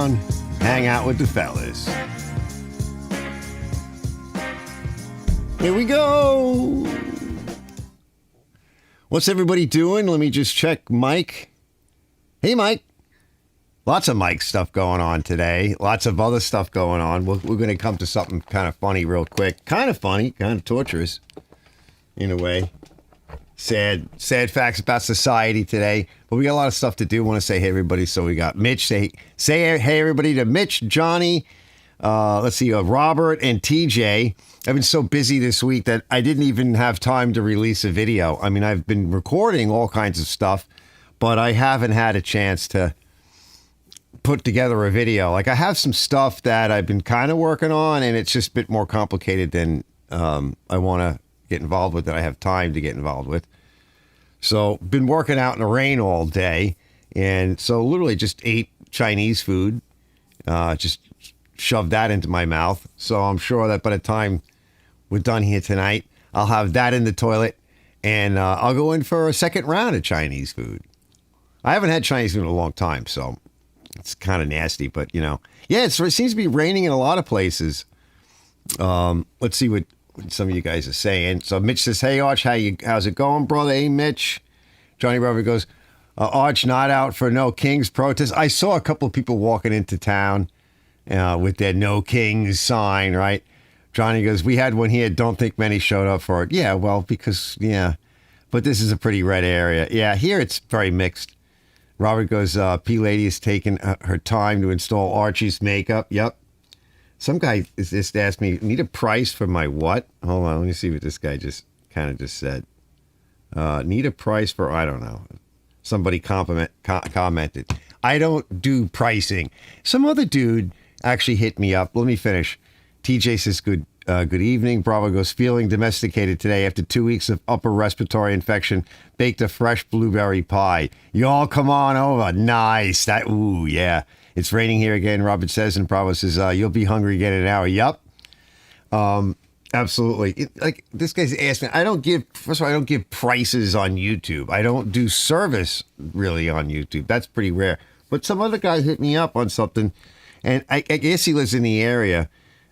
down, hang out with the fellas. Here we go. What's everybody doing? Let me just check Mike. Hey, Mike. Lots of Mike stuff going on today. Lots of other stuff going on. We're going to come to something kind of funny real quick. Kind of funny, kind of torturous in a way. Sad facts about society today. But we got a lot of stuff to do. I want to say hey, everybody. So we got Mitch. Say hey, everybody to Mitch, Johnny, let's see, Robert and TJ. I've been so busy this week that I didn't even have time to release a video. I mean, I've been recording all kinds of stuff, but I haven't had a chance to put together a video. Like, I have some stuff that I've been kind of working on, and it's just a bit more complicated than I want to get involved with, that I have time to get involved with. So, been working out in the rain all day, and so literally just ate Chinese food, just shoved that into my mouth. So I'm sure that by the time we're done here tonight, I'll have that in the toilet, and I'll go in for a second round of Chinese food. I haven't had Chinese food in a long time, so it's kind of nasty, but you know. Yeah, it seems to be raining in a lot of places. Let's see what some of you guys are saying. So Mitch says, hey, Arch, how's it going, brother? Hey, Mitch. Johnny Robert goes, Arch not out for No Kings protest. I saw a couple of people walking into town with their No Kings sign, right? Johnny goes, we had one here. Don't think many showed up for it. Yeah, well, because, yeah. But this is a pretty red area. Yeah, here it's very mixed. Robert goes, P-Lady is taking her time to install Archie's makeup. Yep. Some guy just asked me, need a price for my what? Hold on, let me see what this guy just said. Need a price for, I don't know. Somebody commented. I don't do pricing. Some other dude actually hit me up. Let me finish. TJ says, good evening. Bravo goes, feeling domesticated today after 2 weeks of upper respiratory infection. Baked a fresh blueberry pie. Y'all come on over. Nice. Ooh, yeah. It's raining here again, Robert says, and Bravo says, you'll be hungry again in an hour. Yup. Absolutely. Like, this guy's asking, first of all, I don't give prices on YouTube. I don't do service really on YouTube. That's pretty rare. But some other guy hit me up on something, and I guess he lives in the area.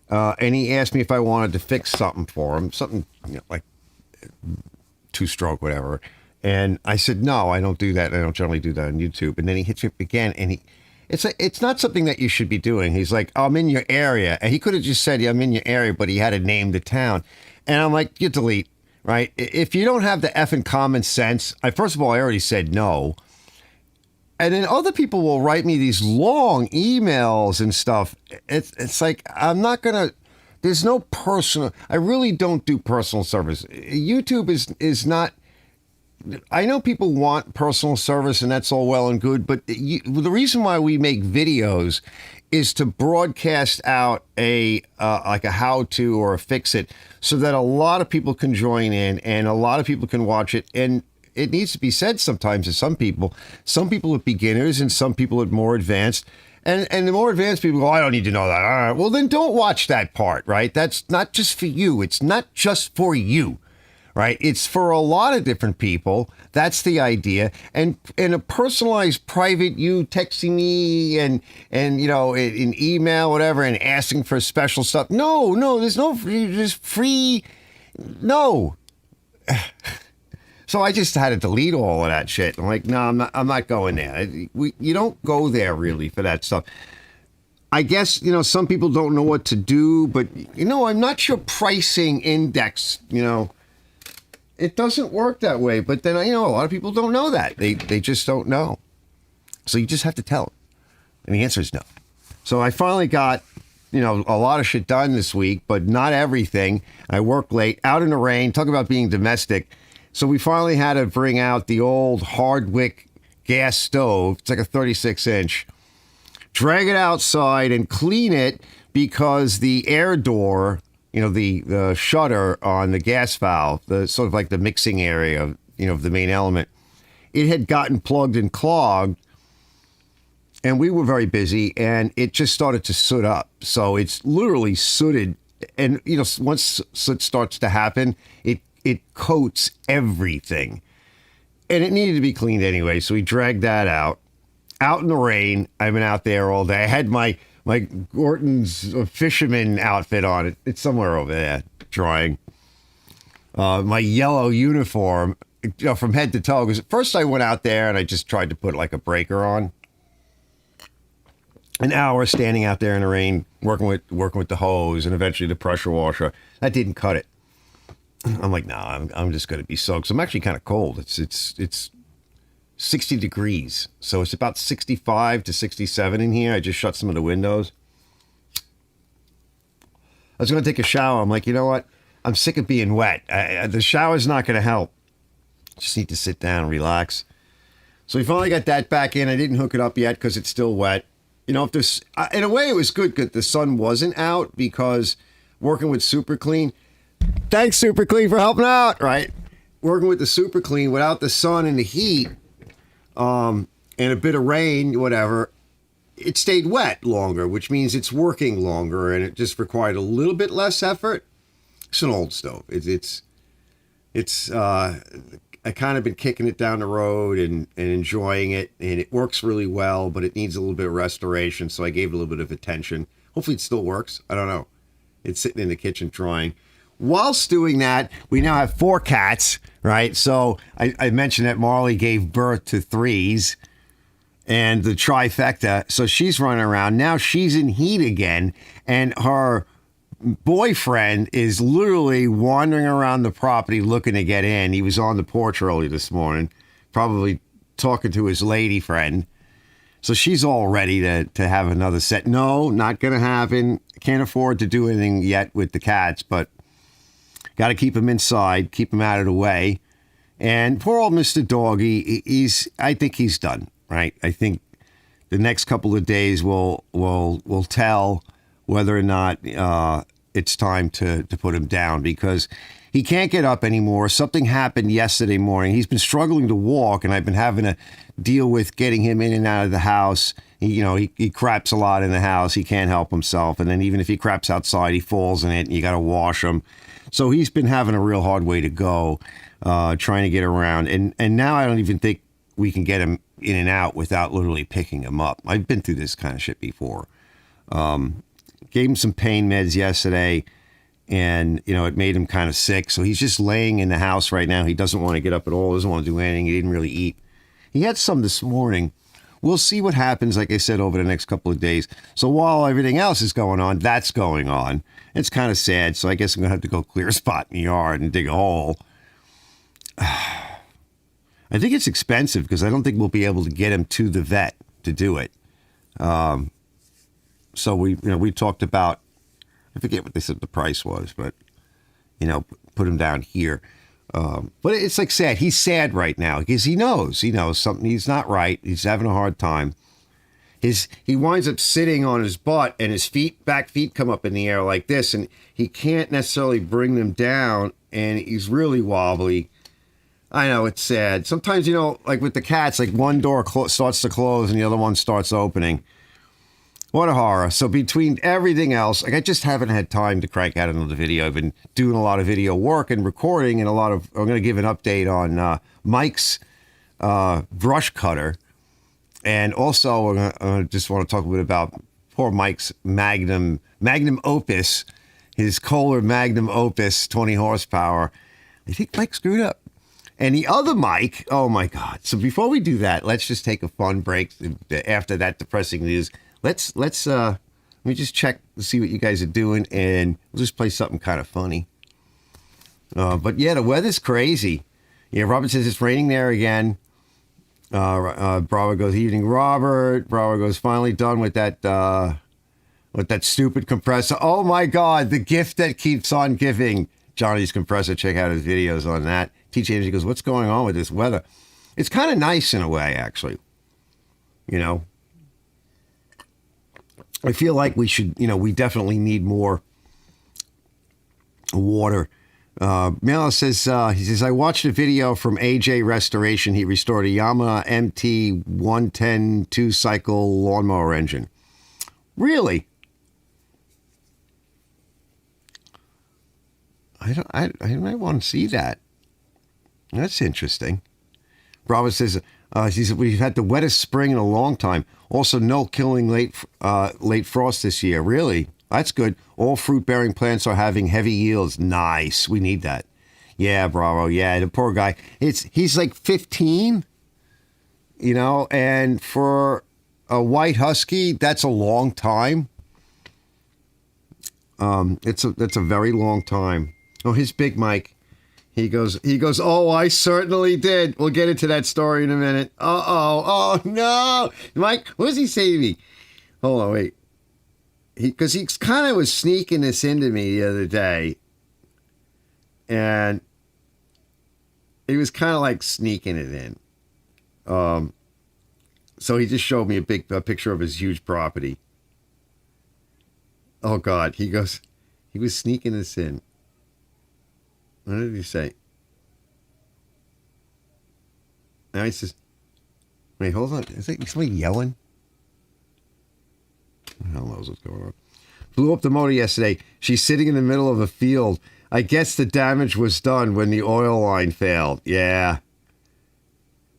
And he asked me if I wanted to fix something for him, something, you know, like two-stroke, whatever. And I said, no, I don't do that. I don't generally do that on YouTube. And then he hits me up again, and it's not something that you should be doing. He's like, I'm in your area. And he could have just said, yeah, I'm in your area, but he had to name the town. And I'm like, you delete, right? If you don't have the effing common sense, first of all, I already said no. And then other people will write me these long emails and stuff. It's like, I'm not going to, there's no personal, I really don't do personal service. YouTube is not, I know people want personal service and that's all well and good, but the reason why we make videos is to broadcast out like a how-to or a fix-it so that a lot of people can join in and a lot of people can watch it. And it needs to be said sometimes to some people are beginners and some people are more advanced. And the more advanced people go, I don't need to know that. All right, well, then don't watch that part, right? That's not just for you. It's not just for you, right? It's for a lot of different people. That's the idea. And in a personalized private, you texting me and you know, in email, whatever, and asking for special stuff. No, there's no just free. No. So I just had to delete all of that shit. I'm like, no, I'm not going there. You don't go there really for that stuff. I guess, you know, some people don't know what to do, but, you know, I'm not your pricing index, you know. It doesn't work that way. But then, you know, a lot of people don't know that. They just don't know. So you just have to tell them. And the answer is no. So I finally got, you know, a lot of shit done this week, but not everything. I worked late, out in the rain, talk about being domestic. So we finally had to bring out the old Hardwick gas stove. It's like a 36-inch. Drag it outside and clean it because the air door, you know, the shutter on the gas valve, the sort of like the mixing area of, you know, of the main element, it had gotten plugged and clogged. And we were very busy and it just started to soot up. So it's literally sooted. And, you know, once soot starts to happen, it coats everything. And it needed to be cleaned anyway, so we dragged that out. out in the rain. I've been out there all day. I had my Gorton's fisherman outfit on. It's somewhere over there drying. My yellow uniform, from head to toe. Because at first I went out there and I just tried to put like a breaker on. An hour standing out there in the rain, working with the hose and eventually the pressure washer. That didn't cut it. I'm like, nah, I'm just going to be soaked. So I'm actually kind of cold. It's 60 degrees. So it's about 65 to 67 in here. I just shut some of the windows. I was going to take a shower. I'm like, you know what? I'm sick of being wet. The shower's not going to help. Just need to sit down and relax. So we finally got that back in. I didn't hook it up yet because it's still wet. You know, if this, in a way, it was good that the sun wasn't out because working with Super Clean. Thanks, Super Clean, for helping out. Right, working with the Super Clean without the sun and the heat, and a bit of rain, whatever. It stayed wet longer, which means it's working longer, and it just required a little bit less effort. It's an old stove. It's I kind of been kicking it down the road and enjoying it, and it works really well, but it needs a little bit of restoration, so I gave it a little bit of attention. Hopefully it still works. I don't know. It's sitting in the kitchen drying. Whilst doing that, we now have 4 cats, right? So I mentioned that Marley gave birth to 3s and the trifecta, so she's running around. Now she's in heat again, and her boyfriend is literally wandering around the property looking to get in. He was on the porch early this morning, probably talking to his lady friend. So she's all ready to have another set. No, not going to happen. Can't afford to do anything yet with the cats, but got to keep them inside, keep them out of the way. And poor old Mr. Doggy, I think he's done, right? I think the next couple of days will tell whether or not it's time to put him down because he can't get up anymore. Something happened yesterday morning. He's been struggling to walk, and I've been having to deal with getting him in and out of the house. He craps a lot in the house. He can't help himself. And then even if he craps outside, he falls in it, and you got to wash him. So he's been having a real hard way to go, trying to get around. And now I don't even think we can get him in and out without literally picking him up. I've been through this kind of shit before. Gave him some pain meds yesterday, and, it made him kind of sick. So he's just laying in the house right now. He doesn't want to get up at all. Doesn't want to do anything. He didn't really eat. He had some this morning. We'll see what happens, like I said, over the next couple of days. So while everything else is going on, that's going on. It's kind of sad. So I guess I'm going to have to go clear a spot in the yard and dig a hole. I think it's expensive because I don't think we'll be able to get him to the vet to do it. So we talked about, I forget what they said the price was, but, put him down here. But it's like sad. He's sad right now because he knows something. He's not right. He's having a hard time. He winds up sitting on his butt and his back feet come up in the air like this, and he can't necessarily bring them down, and he's really wobbly. I know, it's sad. Sometimes, like with the cats, like one door starts to close and the other one starts opening. What a horror. So between everything else, I just haven't had time to crank out another video. I've been doing a lot of video work and recording, and I'm going to give an update on Mike's brush cutter. And also, I just want to talk a bit about poor Mike's Magnum Opus, his Kohler Magnum Opus, 20 horsepower. I think Mike screwed up. And the other Mike, oh my God. So before we do that, let's just take a fun break after that depressing news. Let me just check to see what you guys are doing, and we'll just play something kind of funny. But yeah, the weather's crazy. Yeah, Robert says it's raining there again. Bravo goes, evening, Robert. Bravo goes, finally done with that stupid compressor. Oh my God, the gift that keeps on giving. Johnny's compressor. Check out his videos on that. TJ Energy goes, what's going on with this weather? It's kind of nice in a way, actually. I feel like we should, we definitely need more water. Mela says, he says, I watched a video from AJ Restoration. He restored a Yamaha MT 110 2-cycle lawnmower engine. Really? I might want to see that. That's interesting. Bravo says, He said, we've had the wettest spring in a long time. Also, no killing late frost this year. Really? That's good. All fruit-bearing plants are having heavy yields. Nice. We need that. Yeah, bravo. Yeah, the poor guy. He's like 15, you know, and for a white husky, that's a long time. That's a very long time. Oh, here's Big Mike. He goes, oh, I certainly did. We'll get into that story in a minute. Oh, no. Mike, what does he say to me? Hold on, wait. Because he kind of was sneaking this into me the other day. And he was kind of like sneaking it in. So he just showed me a picture of his huge property. Oh, God. He goes, he was sneaking this in. What did he say? Now he says, wait, hold on. Is that somebody yelling? Who the hell knows what's going on? Blew up the motor yesterday. She's sitting in the middle of a field. I guess the damage was done when the oil line failed. Yeah.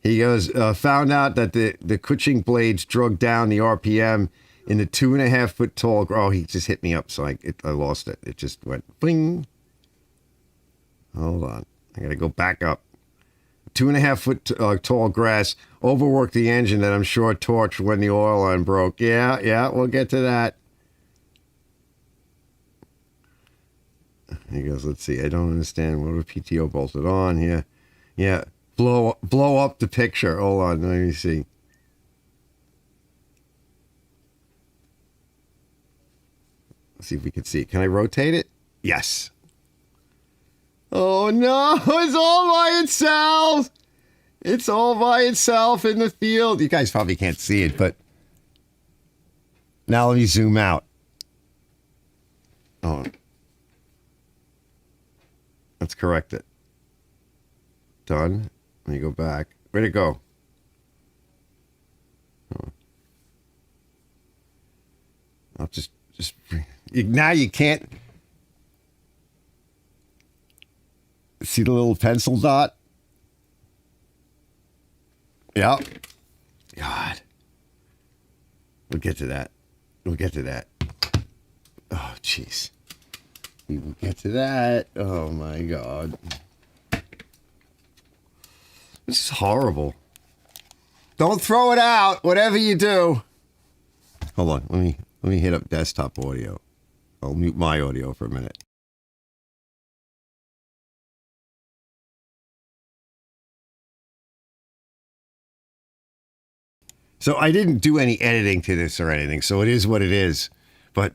He goes, found out that the Cushing blades drug down the RPM in the 2.5 foot tall. Oh, he just hit me up, so I lost it. It just went bing. Hold on. I got to go back up. 2.5 foot tall grass overworked the engine that I'm sure torched when the oil line broke. Yeah, we'll get to that. He goes, let's see. I don't understand. What a PTO bolted on here. Yeah. Blow up the picture. Hold on. Let me see. Let's see if we can see it. Can I rotate it? Yes. Oh, no. It's all by itself. It's all by itself in the field. You guys probably can't see it, but now let me zoom out. Oh. Let's correct it. Done. Let me go back. Where'd it go? Oh. I'll just now you can't see the little pencil dot. Yep. God. We'll get to that. Oh, jeez. We will get to that. Oh, my God. This is horrible. Don't throw it out, whatever you do. Hold on. Let me hit up desktop audio. I'll mute my audio for a minute. So I didn't do any editing to this or anything, so it is what it is. But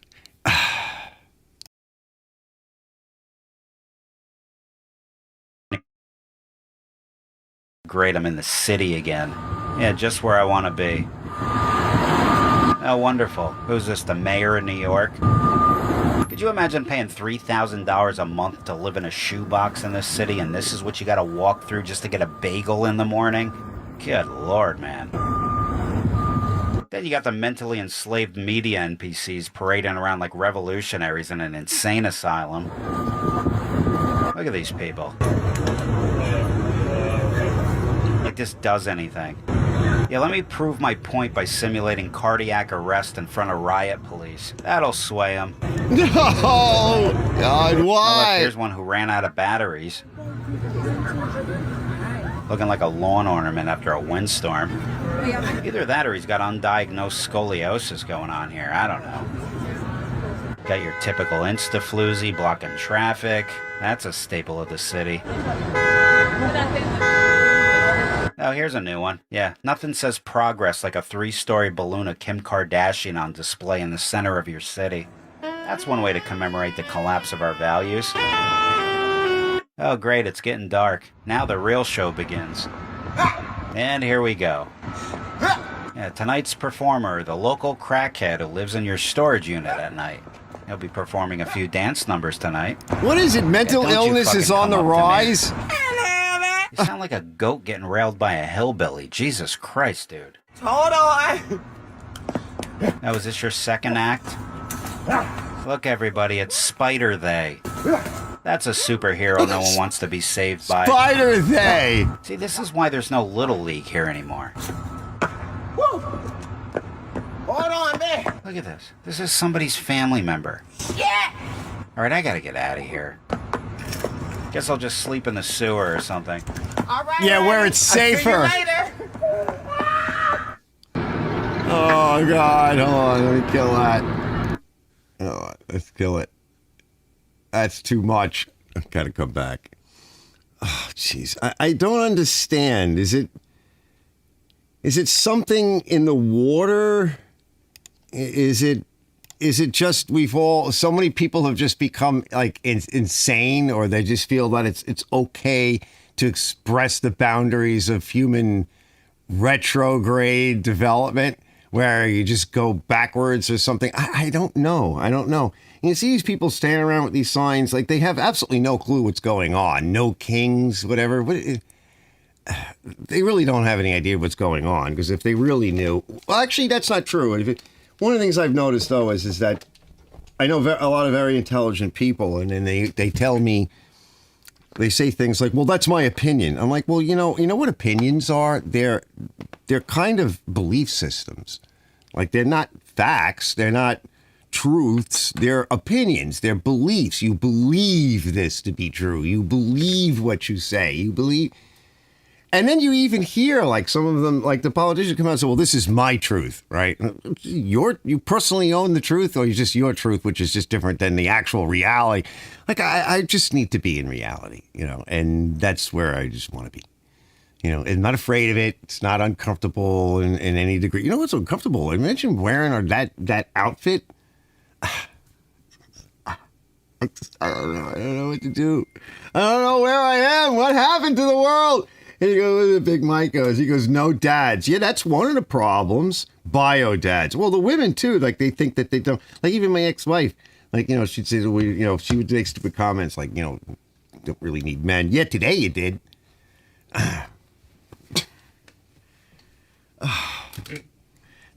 great, I'm in the city again. Yeah, just where I want to be. Oh, wonderful. Who's this, the mayor of New York? Could you imagine paying $3,000 a month to live in a shoebox in this city, and this is what you gotta walk through just to get a bagel in the morning? Good Lord, man. Then you got the mentally enslaved media NPCs parading around like revolutionaries in an insane asylum. Look at these people. Like this does anything. Yeah, let me prove my point by simulating cardiac arrest in front of riot police. That'll sway them. No! God, why? Oh, look, here's one who ran out of batteries. Looking like a lawn ornament after a windstorm. Either that or he's got undiagnosed scoliosis going on here. I don't know. Got your typical insta-floozy blocking traffic. That's a staple of the city. Oh, here's a new one. Yeah, nothing says progress like a 3-story balloon of Kim Kardashian on display in the center of your city. That's one way to commemorate the collapse of our values. Oh, great, it's getting dark. Now the real show begins. And here we go. Yeah, tonight's performer, the local crackhead who lives in your storage unit at night. He'll be performing a few dance numbers tonight. What is it? Mental illness is on the rise? You sound like a goat getting railed by a hillbilly. Jesus Christ, dude. Hold on. Now, is this your second act? Look, everybody, it's Spider They. That's a superhero no one wants to be saved by. Spider Day! See, this is why there's no Little League here anymore. Woo! Hold on, man! Look at this. This is somebody's family member. Yeah! Alright, I gotta get out of here. Guess I'll just sleep in the sewer or something. Alright. Yeah, where it's safer. I'll see you later. Oh, God. Hold on. Let me kill that. Oh, let's kill it. That's too much. I gotta come back. Oh, jeez. I don't understand. Is it something in the water? Is it just so many people have just become like insane, or they just feel that it's okay to express the boundaries of human retrograde development, where you just go backwards or something? I don't know. You see these people standing around with these signs, like they have absolutely no clue what's going on. No kings, whatever. They really don't have any idea what's going on, because if they really knew... Well, actually, that's not true. One of the things I've noticed, though, is that I know a lot of very intelligent people, and then they tell me, they say things like, well, that's my opinion. I'm like, well, you know what opinions are? They're kind of belief systems. Like, they're not facts. They're not truths. They're opinions. They're beliefs. You believe this to be true. You believe what you say. You believe... And then you even hear, like, some of them, like the politicians come out and say, well, this is my truth, right? You personally own the truth, or is just your truth, which is just different than the actual reality? Like, I just need to be in reality, and that's where I just want to be. I'm not afraid of it. It's not uncomfortable in any degree. You know what's uncomfortable? Imagine wearing that outfit. I don't know. I don't know what to do. I don't know where I am. What happened to the world? And he goes, Big Mike goes, no dads. Yeah, that's one of the problems. Bio dads. Well, the women too, like they think that they don't, like even my ex-wife, like, she'd say, she would make stupid comments like, don't really need men. Yeah, today you did.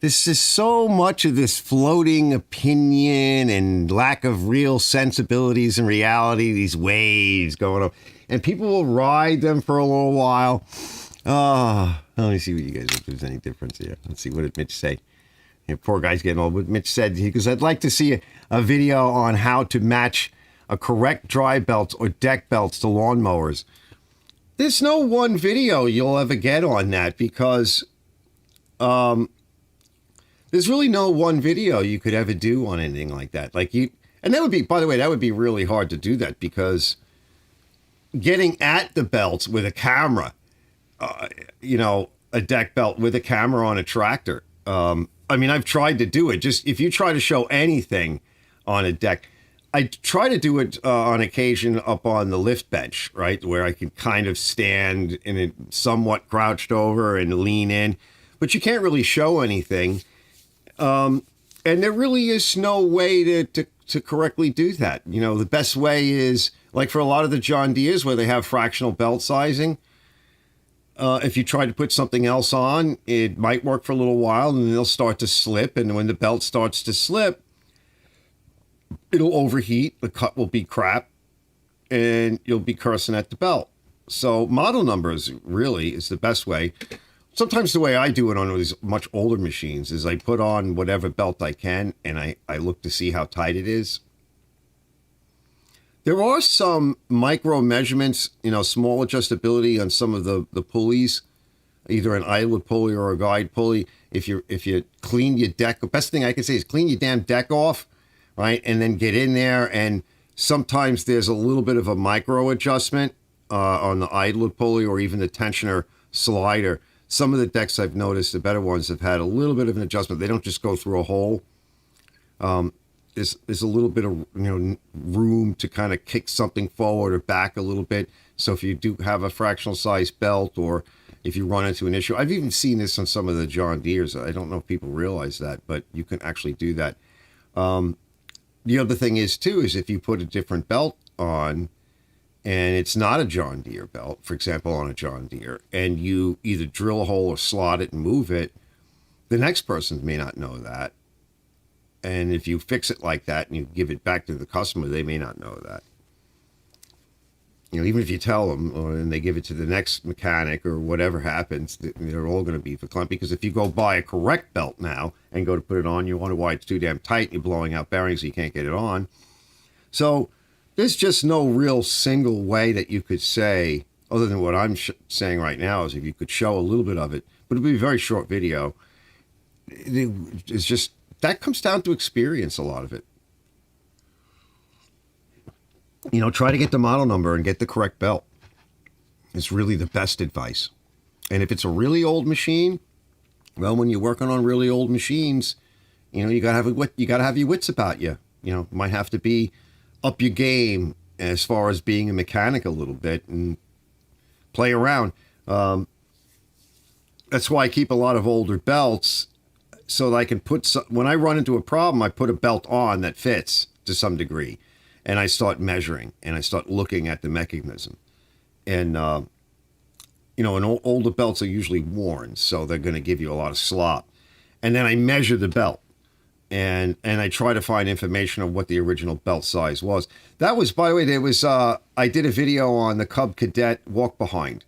This is so much of this floating opinion and lack of real sensibilities and reality, these waves going up. And people will ride them for a little while. Let me see what you guys, if there's any difference here. Let's see, what did Mitch say? Poor guy's getting old. What Mitch said, he goes, I'd like to see a video on how to match a correct dry belts or deck belts to lawnmowers. There's no one video you'll ever get on that, because there's really no one video you could ever do on anything like that. And that would be, by the way, that would be really hard to do that, because getting at the belts with a camera, a deck belt with a camera on a tractor. I've tried to do it. Just if you try to show anything on a deck, I try to do it on occasion up on the lift bench, right, where I can kind of stand in it somewhat crouched over and lean in, but you can't really show anything. And there really is no way to correctly do that. The best way is, like for a lot of the John Deeres where they have fractional belt sizing, if you try to put something else on, it might work for a little while and they'll start to slip. And when the belt starts to slip, it'll overheat, the cut will be crap, and you'll be cursing at the belt. So model numbers really is the best way. Sometimes the way I do it on these much older machines is I put on whatever belt I can, and I look to see how tight it is. There are some micro measurements, small adjustability on some of the pulleys, either an idler pulley or a guide pulley. If you clean your deck, the best thing I can say is clean your damn deck off, right? And then get in there, and sometimes there's a little bit of a micro adjustment on the idler pulley or even the tensioner slider. Some of the decks I've noticed, the better ones, have had a little bit of an adjustment. They don't just go through a hole. There's a little bit of room to kind of kick something forward or back a little bit. So if you do have a fractional size belt, or if you run into an issue, I've even seen this on some of the John Deeres. I don't know if people realize that, but you can actually do that. The other thing is too, is if you put a different belt on, and it's not a John Deere belt, for example, on a John Deere, and you either drill a hole or slot it and move it, the next person may not know that. And if you fix it like that and you give it back to the customer, they may not know that. Even if you tell them and they give it to the next mechanic or whatever happens, they're all going to be verklempt, because if you go buy a correct belt now and go to put it on, you wonder why it's too damn tight. You're blowing out bearings, so you can't get it on. So there's just no real single way that you could say, other than what I'm saying right now, is if you could show a little bit of it, but it'll be a very short video. It's just, that comes down to experience, a lot of it. Try to get the model number and get the correct belt. It's really the best advice. And if it's a really old machine, well, when you're working on really old machines, you gotta have your wits about you. Might have to be up your game as far as being a mechanic a little bit and play around. That's why I keep a lot of older belts, so that I can when I run into a problem, I put a belt on that fits to some degree. And I start measuring, and I start looking at the mechanism. And, older belts are usually worn, so they're going to give you a lot of slop. And then I measure the belt, and I try to find information on what the original belt size was. That was, by the way, I did a video on the Cub Cadet walk behind.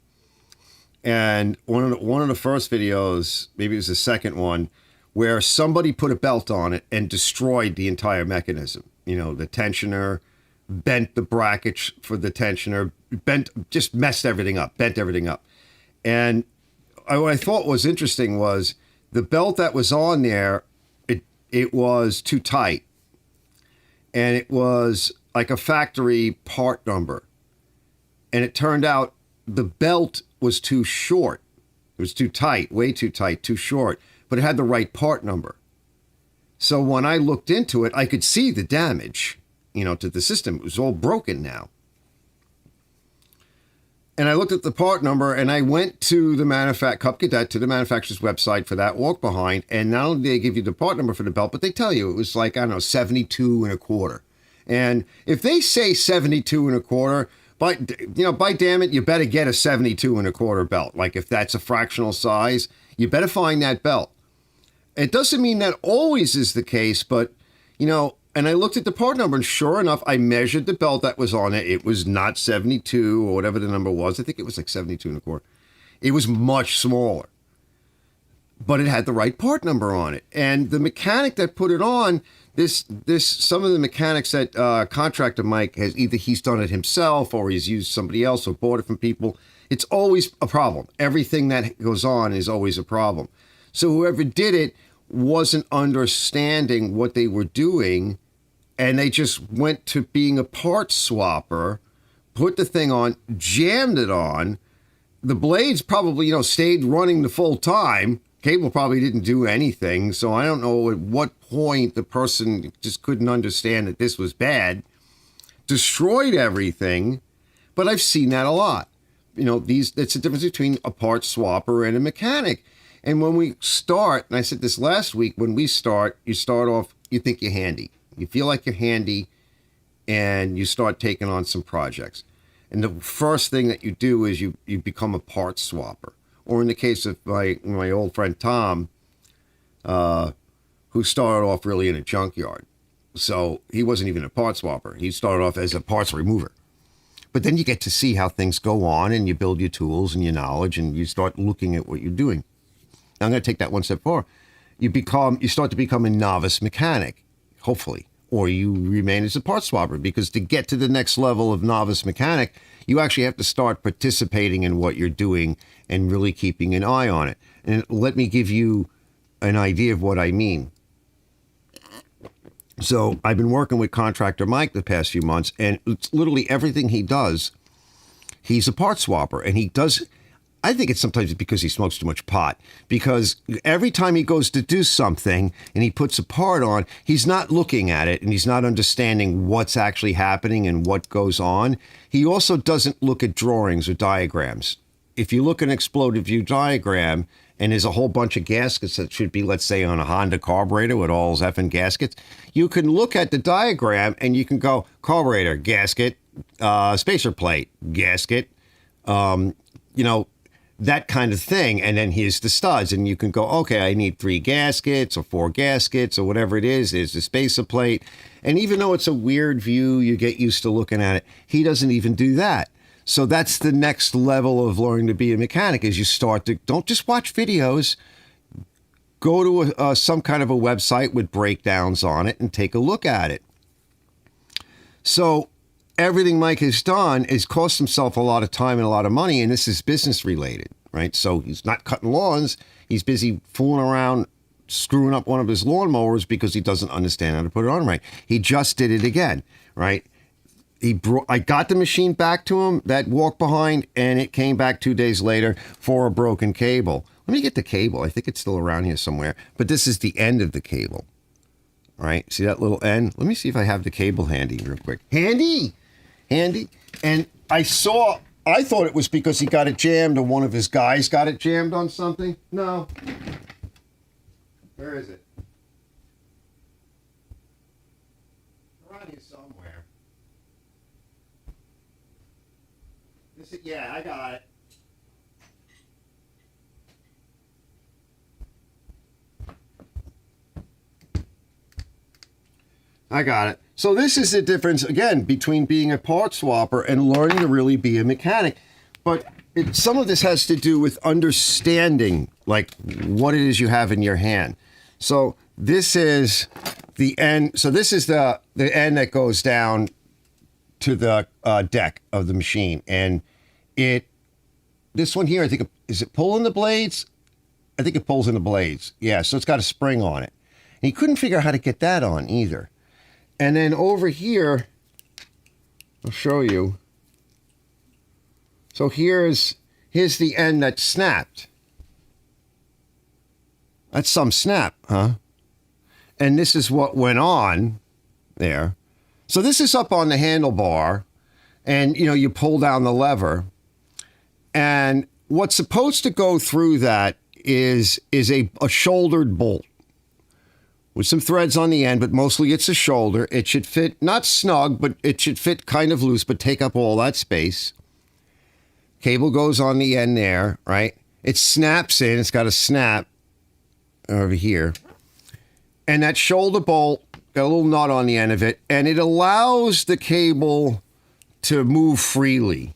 And one of the first videos, maybe it was the second one, where somebody put a belt on it and destroyed the entire mechanism. The tensioner, bent the brackets for the tensioner, just messed everything up, bent everything up. And what I thought was interesting was the belt that was on there, it was too tight. And it was like a factory part number. And it turned out the belt was too short. It was too tight, way too tight, too short, but it had the right part number. So when I looked into it, I could see the damage, to the system. It was all broken now. And I looked at the part number, and I went to the Cub Cadet, to the manufacturer's website for that walk behind. And not only do they give you the part number for the belt, but they tell you it was like, 72 and a quarter. And if they say 72 and a quarter, by damn it, you better get a 72 and a quarter belt. Like if that's a fractional size, you better find that belt. It doesn't mean that always is the case, but, and I looked at the part number, and sure enough, I measured the belt that was on it. It was not 72 or whatever the number was. I think it was like 72 and a quarter. It was much smaller, but it had the right part number on it. And the mechanic that put it on, some of the mechanics that Contractor Mike has, either he's done it himself or he's used somebody else or bought it from people. It's always a problem. Everything that goes on is always a problem. So whoever did it wasn't understanding what they were doing, and they just went to being a part swapper, put the thing on, jammed it on. The blades probably, stayed running the full time. Cable probably didn't do anything. So I don't know at what point the person just couldn't understand that this was bad, destroyed everything. But I've seen that a lot. It's the difference between a part swapper and a mechanic. And when we start, and I said this last week, when we start, you start off, you think you're handy. You feel like you're handy, and you start taking on some projects. And the first thing that you do is you become a parts swapper. Or in the case of my old friend Tom, who started off really in a junkyard. So he wasn't even a parts swapper. He started off as a parts remover. But then you get to see how things go on, and you build your tools and your knowledge, and you start looking at what you're doing. Now, I'm going to take that one step forward. You start to become a novice mechanic, hopefully, or you remain as a parts swapper, because to get to the next level of novice mechanic, you actually have to start participating in what you're doing and really keeping an eye on it. And let me give you an idea of what I mean. So I've been working with Contractor Mike the past few months, and it's literally everything he does, he's a parts swapper, and he does. I think it's sometimes because he smokes too much pot, because every time he goes to do something and he puts a part on, he's not looking at it and he's not understanding what's actually happening and what goes on. He also doesn't look at drawings or diagrams. If you look at an exploded view diagram and there's a whole bunch of gaskets that should be, let's say, on a Honda carburetor with all those effing gaskets, you can look at the diagram and you can go carburetor, gasket, spacer plate, gasket, that kind of thing. And then here's the studs. And you can go, okay, I need 3 gaskets or 4 gaskets or whatever it is. There's the spacer plate. And even though it's a weird view, you get used to looking at it. He doesn't even do that. So that's the next level of learning to be a mechanic is you start to, don't just watch videos, go to some kind of a website with breakdowns on it and take a look at it. So everything Mike has done is cost himself a lot of time and a lot of money, and this is business related, right? So he's not cutting lawns. He's busy fooling around, screwing up one of his lawnmowers because he doesn't understand how to put it on right. He just did it again, right? I got the machine back to him, that walk behind, and it came back 2 days later for a broken cable. Let me get the cable. I think it's still around here somewhere. But this is the end of the cable, right? See that little end? Let me see if I have the cable handy real quick. Handy! And I thought it was because he got it jammed or one of his guys got it jammed on something. No. Where is it? Around here somewhere. Yeah, I got it. I got it. So this is the difference, again, between being a part swapper and learning to really be a mechanic. But some of this has to do with understanding, like, what it is you have in your hand. So this is the end. So this is the end that goes down to the deck of the machine. And this one here, I think, is it pulling the blades? I think it pulls in the blades. Yeah, so it's got a spring on it. And he couldn't figure out how to get that on either. And then over here, I'll show you. So here's the end that snapped. That's some snap, huh? And this is what went on there. So this is up on the handlebar, and you pull down the lever. And what's supposed to go through that is a shouldered bolt with some threads on the end, but mostly it's a shoulder. It should fit, not snug, but it should fit kind of loose, but take up all that space. Cable goes on the end there, right? It snaps in. It's got a snap over here. And that shoulder bolt, got a little nut on the end of it, and it allows the cable to move freely.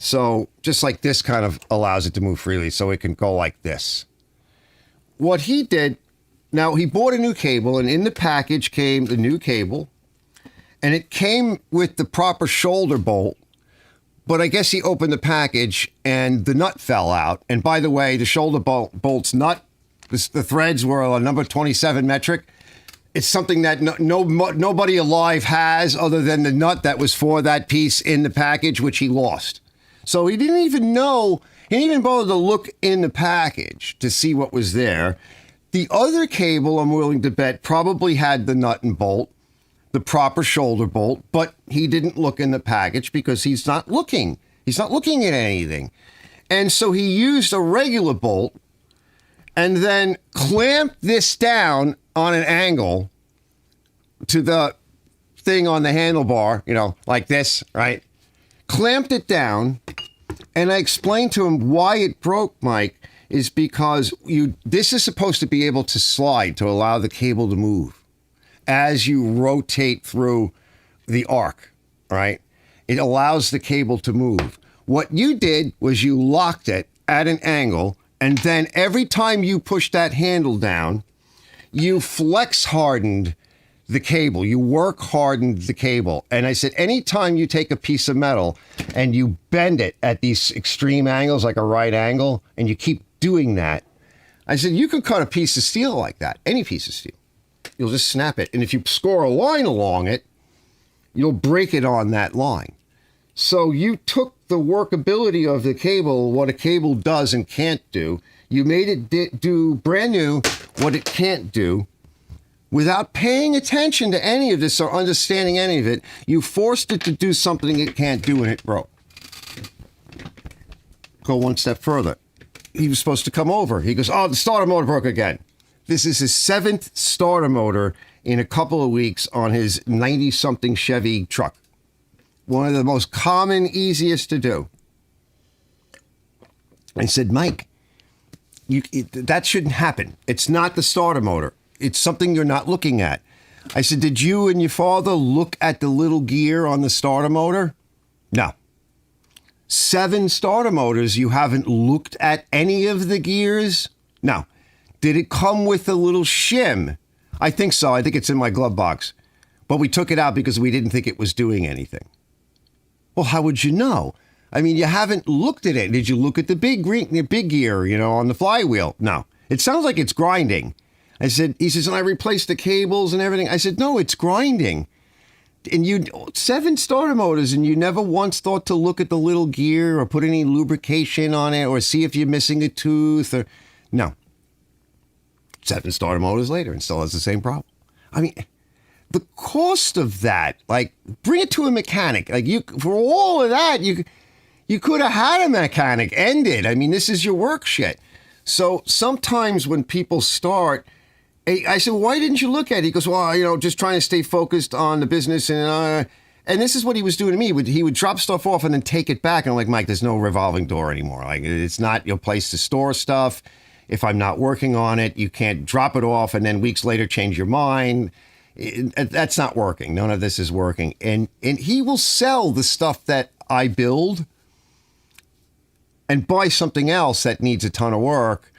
So just like this kind of allows it to move freely, so it can go like this. What he did, now he bought a new cable, and in the package came the new cable, and it came with the proper shoulder bolt, but I guess he opened the package and the nut fell out. And by the way, the shoulder bolt's nut, the threads were a number 27 metric. It's something that nobody alive has other than the nut that was for that piece in the package, which he lost. So he didn't even know, he didn't even bother to look in the package to see what was there. The other cable, I'm willing to bet, probably had the nut and bolt, the proper shoulder bolt, but he didn't look in the package because he's not looking. He's not looking at anything. And so he used a regular bolt and then clamped this down on an angle to the thing on the handlebar, like this, right? Clamped it down, and I explained to him why it broke, Mike, is because this is supposed to be able to slide to allow the cable to move as you rotate through the arc, right? It allows the cable to move. What you did was you locked it at an angle, and then every time you push that handle down, you flex hardened the cable. You work hardened the cable. And I said, anytime you take a piece of metal and you bend it at these extreme angles, like a right angle, and you keep doing that, I said, you can cut a piece of steel like that, any piece of steel. You'll just snap it. And if you score a line along it, you'll break it on that line. So you took the workability of the cable, what a cable does and can't do. You made it do brand new what it can't do. Without paying attention to any of this or understanding any of it, you forced it to do something it can't do, and it broke. Go one step further. He was supposed to come over. He goes, oh, the starter motor broke again. This is his 7th starter motor in a couple of weeks on his 90-something Chevy truck. One of the most common, easiest to do. I said, Mike, that shouldn't happen. It's not the starter motor. It's something you're not looking at. I said, did you and your father look at the little gear on the starter motor? No. 7 starter motors, you haven't looked at any of the gears? No. Did it come with a little shim? I think so. I think it's in my glove box. But we took it out because we didn't think it was doing anything. Well, how would you know? I mean, you haven't looked at it. Did you look at the big gear, on the flywheel? No. It sounds like it's grinding. He says, and I replaced the cables and everything. I said, no, it's grinding. And 7 starter motors, and you never once thought to look at the little gear or put any lubrication on it or see if you're missing a tooth or no. 7 starter motors later and still has the same problem. I mean, the cost of that, like, bring it to a mechanic. Like, for all of that, you could have had a mechanic end it. I mean, this is your work shit. So sometimes when people start, I said, why didn't you look at it? He goes, well, just trying to stay focused on the business. And this is what he was doing to me. He would drop stuff off and then take it back. And I'm like, Mike, there's no revolving door anymore. Like, it's not your place to store stuff. If I'm not working on it, you can't drop it off and then weeks later change your mind. That's not working. None of this is working. And he will sell the stuff that I build and buy something else that needs a ton of work.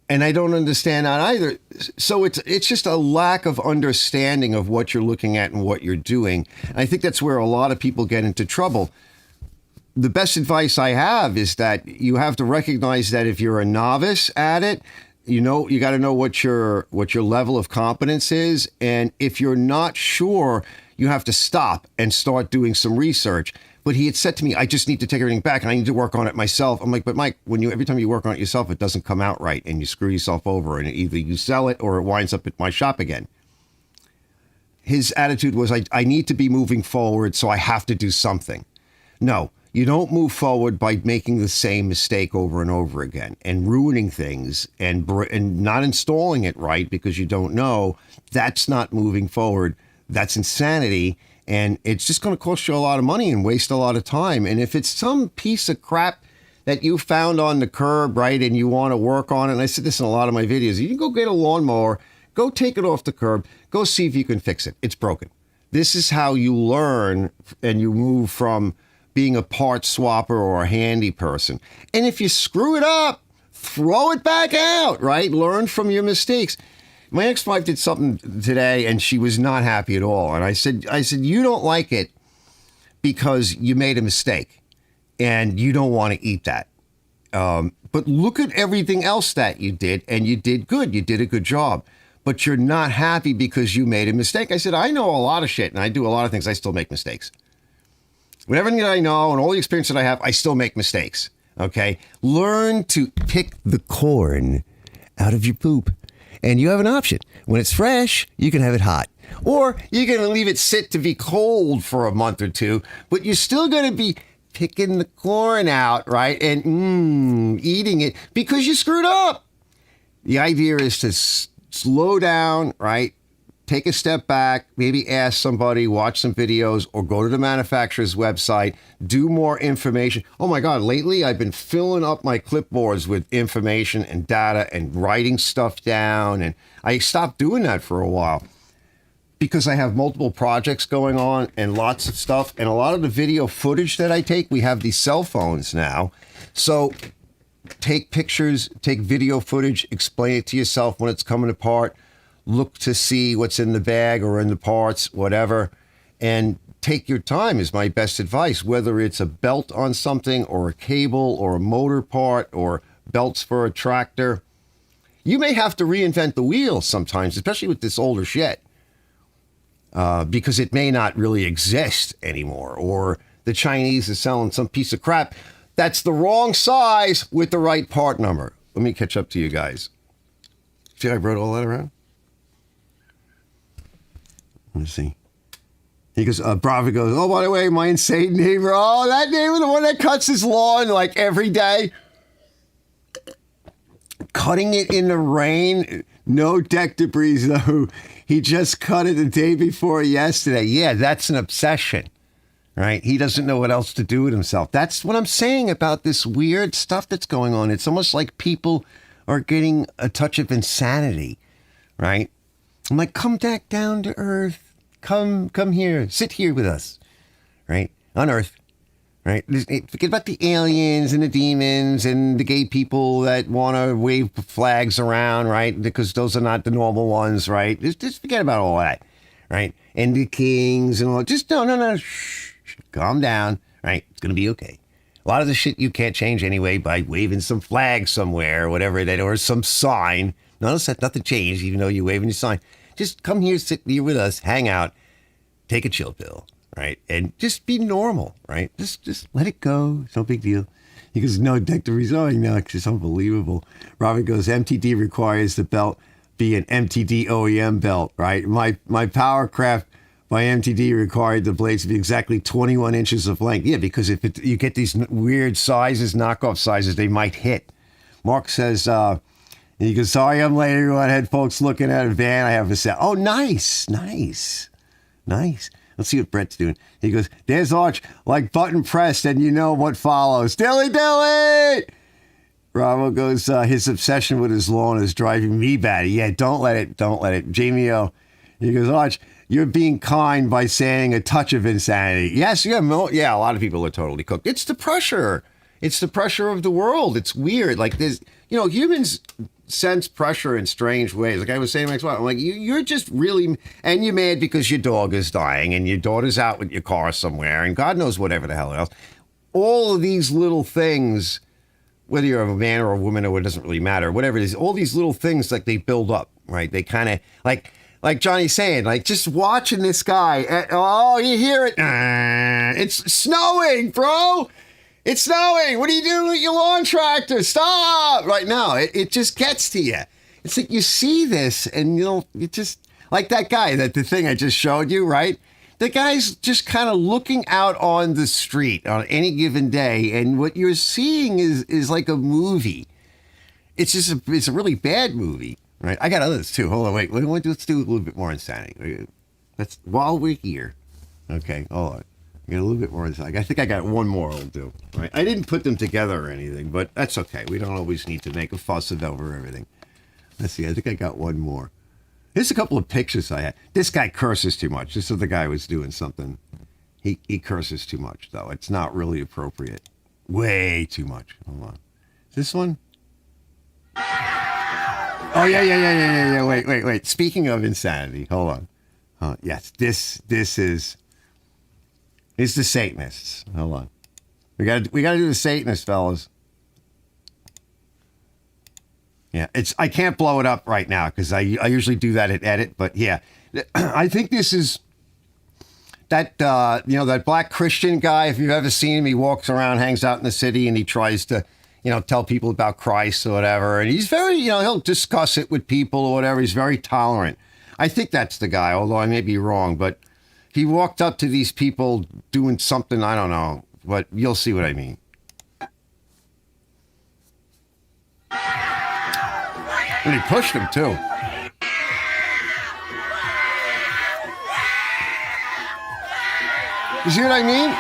And I don't understand that either. So it's just a lack of understanding of what you're looking at and what you're doing. And I think that's where a lot of people get into trouble. The best advice I have is that you have to recognize that if you're a novice at it, you got to know what your level of competence is. And if you're not sure, you have to stop and start doing some research. But he had said to me, I just need to take everything back and I need to work on it myself. I'm like, but Mike, every time you work on it yourself, it doesn't come out right and you screw yourself over and either you sell it or it winds up at my shop again. His attitude was, I need to be moving forward, so I have to do something. No, you don't move forward by making the same mistake over and over again and ruining things and not installing it right because you don't know. That's not moving forward. That's insanity. And it's just going to cost you a lot of money and waste a lot of time. And if it's some piece of crap that you found on the curb, right, and you want to work on it, and I said this in a lot of my videos, you can go get a lawnmower, go take it off the curb, go see if you can fix it. It's broken. This is how you learn and you move from being a part swapper or a handy person. And if you screw it up, throw it back out, right? Learn from your mistakes. My ex-wife did something today and she was not happy at all. And I said, you don't like it because you made a mistake and you don't want to eat that. But look at everything else that you did and you did good. You did a good job, but you're not happy because you made a mistake. I said, I know a lot of shit and I do a lot of things. I still make mistakes. With everything that I know and all the experience that I have, I still make mistakes. Okay. Learn to pick the corn out of your poop. And you have an option. When it's fresh, you can have it hot. Or you're going to leave it sit to be cold for a month or two, but you're still going to be picking the corn out, right? And eating it because you screwed up. The idea is to slow down, right? Take a step back, maybe ask somebody, watch some videos, or go to the manufacturer's website, do more information. Oh my God, lately I've been filling up my clipboards with information and data and writing stuff down. And I stopped doing that for a while because I have multiple projects going on and lots of stuff. And a lot of the video footage that I take, we have these cell phones now. So take pictures, take video footage, explain it to yourself when it's coming apart. Look to see what's in the bag or in the parts, whatever, and take your time is my best advice, whether it's a belt on something or a cable or a motor part or belts for a tractor. You may have to reinvent the wheel sometimes, especially with this older shit, because it may not really exist anymore, or the Chinese is selling some piece of crap that's the wrong size with the right part number. Let me catch up to you guys. See how I wrote all that around? Let's see. He goes, Bravo goes, oh, by the way, my insane neighbor. Oh, that neighbor, the one that cuts his lawn like every day. Cutting it in the rain. No deck debris, though. He just cut it the day before yesterday. Yeah, that's an obsession, right? He doesn't know what else to do with himself. That's what I'm saying about this weird stuff that's going on. It's almost like people are getting a touch of insanity, right? I'm like, come back down to earth. Come here. Sit here with us, right? On earth. right? Forget about the aliens and the demons and the gay people that want to wave flags around, right? Because those are not the normal ones, right? Just forget about all that, right? And the kings and all. Just no. Shh, calm down, right? It's gonna be okay. A lot of the shit you can't change anyway by waving some flag somewhere or whatever that, or some sign. Notice that nothing changed, even though you're waving your sign. Just come here, sit here with us, hang out, take a chill pill, right? And just be normal, right? Just let it go. It's no big deal. He goes, no, Dick, the resign now, it's just unbelievable. Robert goes, MTD requires the belt be an MTD OEM belt, right? My Powercraft by MTD required the blades to be exactly 21 inches of length. Yeah, because if you get these weird sizes, knockoff sizes, they might hit. Mark says, he goes, sorry I'm late, everyone. I had folks looking at a van I have for sale. Oh, nice. Let's see what Brett's doing. He goes, there's Arch, like button pressed, and you know what follows. Dilly! Bravo goes, his obsession with his lawn is driving me batty. Yeah, don't let it. Jamie O, he goes, Arch, you're being kind by saying a touch of insanity. Yes, yeah, a lot of people are totally cooked. It's the pressure. It's the pressure of the world. It's weird. Like there's, humans sense pressure in strange ways. Like I was saying to my ex-wife, I'm like, you're just really, and you're mad because your dog is dying and your daughter's out with your car somewhere and God knows whatever the hell else. All of these little things, whether you're a man or a woman or it doesn't really matter, whatever it is, all these little things, like they build up, right? They kind of like Johnny's saying, like just watching this guy. You hear it. It's snowing, bro. It's snowing. What are you doing with your lawn tractor? Stop right now. It just gets to you. It's like you see this and you just like that guy, the thing I just showed you, right? The guy's just kind of looking out on the street on any given day. And what you're seeing is like a movie. It's a really bad movie. Right, I got others too. Hold on, wait. Let's do a little bit more insanity. While we're here. Okay, hold on. I got a little bit more insanity. I think I got one more. I'll do. Right, I didn't put them together or anything, but that's okay. We don't always need to make a fuss over everything. Let's see. I think I got one more. Here's a couple of pictures I had. This guy curses too much. This other guy was doing something. He curses too much though. It's not really appropriate. Way too much. Hold on. This one. Oh, yeah. Wait. Speaking of insanity, hold on. Yes, this is the Satanists. Hold on. We got to do the Satanists, fellas. Yeah, I can't blow it up right now because I usually do that at edit, but yeah. I think this is that, that black Christian guy, if you've ever seen him, he walks around, hangs out in the city, and he tries to tell people about Christ or whatever. And he's very, he'll discuss it with people or whatever. He's very tolerant. I think that's the guy, although I may be wrong. But he walked up to these people doing something, I don't know. But you'll see what I mean. And he pushed him, too. You see what I mean?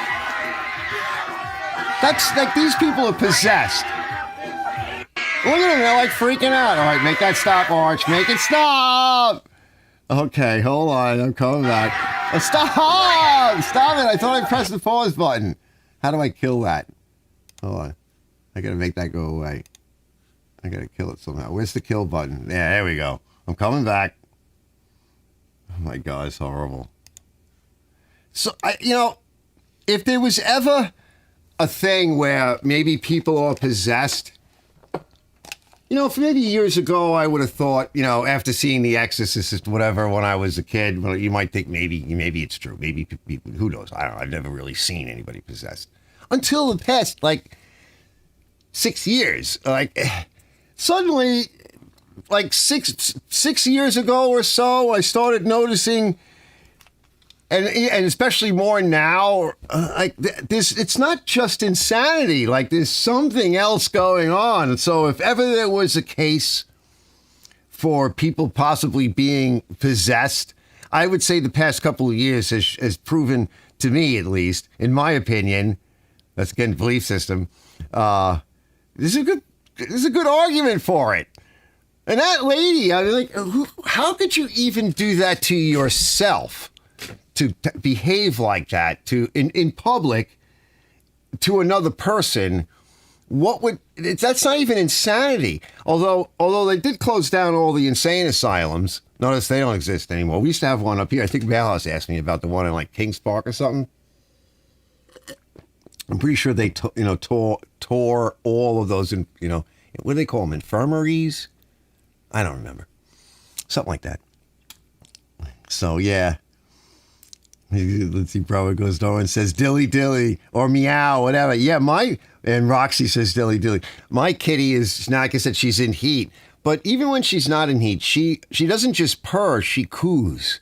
That's like these people are possessed. Look at them, they're like freaking out. All right, make that stop, Arch. Make it stop. Okay, hold on. I'm coming back. Stop! Stop it. I thought I pressed the pause button. How do I kill that? Hold on. I got to make that go away. I got to kill it somehow. Where's the kill button? Yeah, there we go. I'm coming back. Oh my God, it's horrible. So, if there was ever a thing where maybe people are possessed, for maybe years ago, I would have thought, after seeing The Exorcist, whatever, when I was a kid, well, you might think maybe it's true. Maybe people, who knows? I don't know. I've never really seen anybody possessed until the past, 6 years. Suddenly, 6 years ago or so, I started noticing, and especially more now, this, it's not just insanity. There's something else going on. And so if ever there was a case for people possibly being possessed, I would say the past couple of years has proven, to me at least, in my opinion, that's again belief system, there's a good argument for it. And that lady, I was like, how could you even do that to yourself? To behave like that in public, to another person, that's not even insanity. Although they did close down all the insane asylums. Notice they don't exist anymore. We used to have one up here. I think Malhouse asked me about the one in like Kings Park or something. I'm pretty sure they tore all of those in, what do they call them? Infirmaries? I don't remember. Something like that. So yeah. Let's see, probably goes door and says dilly dilly or meow, whatever. Yeah, and Roxy says dilly dilly. My kitty is, now like I said, she's in heat. But even when she's not in heat, she doesn't just purr, she coos.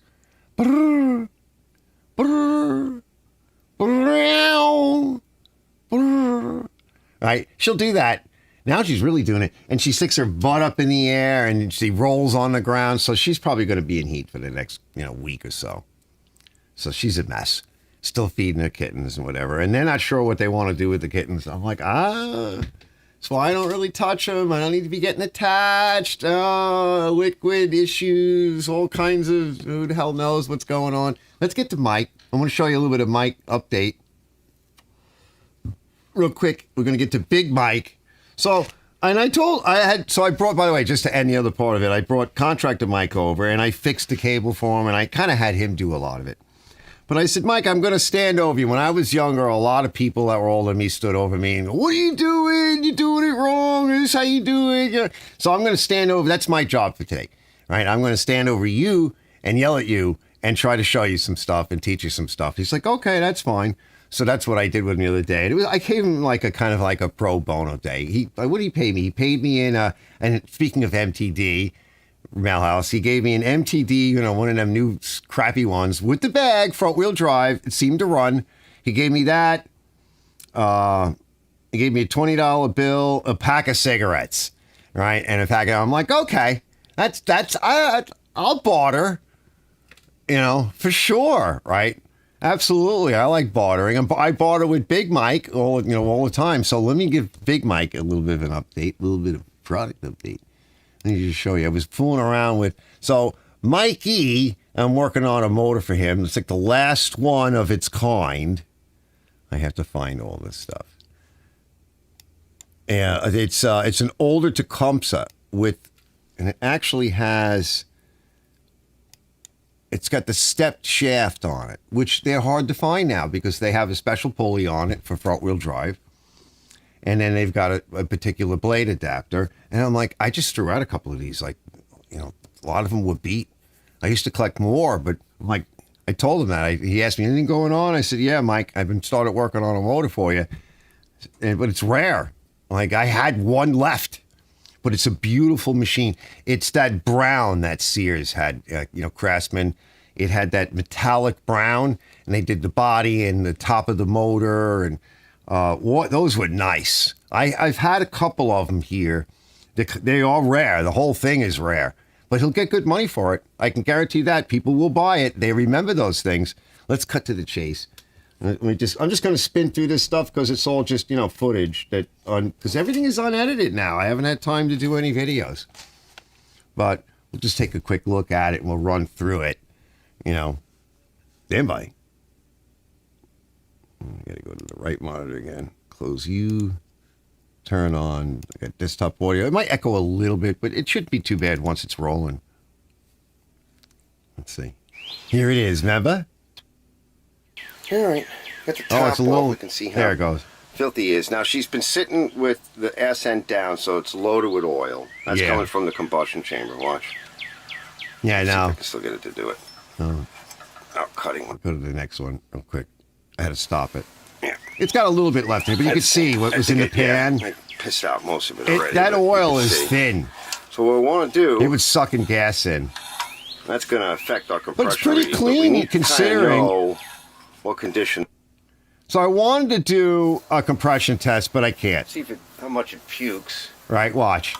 Brrr, brrr, brrr, brrr. Right? She'll do that. Now she's really doing it. And she sticks her butt up in the air and she rolls on the ground. So she's probably going to be in heat for the next, week or so. So she's a mess. Still feeding her kittens and whatever. And they're not sure what they want to do with the kittens. I'm like, so I don't really touch them. I don't need to be getting attached. Liquid issues, all kinds of, who the hell knows what's going on. Let's get to Mike. I want to show you a little bit of Mike update. Real quick, we're going to get to Big Mike. So I brought, by the way, just to end the other part of it, I brought contractor Mike over and I fixed the cable for him and I kind of had him do a lot of it. But I said, Mike, I'm going to stand over you. When I was younger, a lot of people that were older than me stood over me and, what are you doing? You're doing it wrong. This is how you do it. So I'm going to stand over. That's my job for today. Right? I'm going to stand over you and yell at you and try to show you some stuff and teach you some stuff. He's like, okay, that's fine. So that's what I did with him the other day. And I gave him like a kind of like a pro bono day. What did he pay me? He paid me in, and speaking of MTD, Malhouse, he gave me an MTD, one of them new crappy ones with the bag, front wheel drive. It seemed to run. He gave me that. He gave me a $20 bill, a pack of cigarettes, right? And I'm like, okay, I'll barter, for sure, right? Absolutely. I like bartering. I barter with Big Mike all the time. So let me give Big Mike a little bit of an update, a little bit of product update. Let me just show you. I was fooling around with, so Mikey, I'm working on a motor for him. It's like the last one of its kind. I have to find all this stuff. Yeah, it's an older Tecumseh and it actually has, it's got the stepped shaft on it, which they're hard to find now because they have a special pulley on it for front wheel drive. And then they've got a particular blade adapter. And I'm like, I just threw out a couple of these. Like, a lot of them were beat. I used to collect more, but I'm like, I told him that. He asked me, anything going on? I said, yeah, Mike, I've been started working on a motor for you. But it's rare. Like, I had one left. But it's a beautiful machine. It's that brown that Sears had, Craftsman. It had that metallic brown, and they did the body and the top of the motor, and those were nice. I've had a couple of them here. They are rare. The whole thing is rare. But he'll get good money for it. I can guarantee that. People will buy it. They remember those things. Let's cut to the chase. I'm just going to spin through this stuff because it's all just, footage because everything is unedited now. I haven't had time to do any videos. But we'll just take a quick look at it and we'll run through it. Standby. I got to go to the right monitor again. Close you. Turn on. I got desktop audio. It might echo a little bit, but it shouldn't be too bad once it's rolling. Let's see. Here it is, remember? All right. Got the top it's a little. off. We can see how there it goes. filthy it is. Now, she's been sitting with the ass end down, so it's loaded with oil. That's coming from the combustion chamber. Watch. Yeah, now. I can still get it to do it. Out cutting one. Go to the next one real quick. I had to stop it. Yeah. It's got a little bit left in it, but you can see what was in the pan. I pissed out most of it already. That oil is thin. So what we want to do... It was sucking gas in. That's going to affect our compression. But it's pretty reading, clean but we need considering... to know what condition. So I wanted to do a compression test, but I can't. See how much it pukes. Right, watch.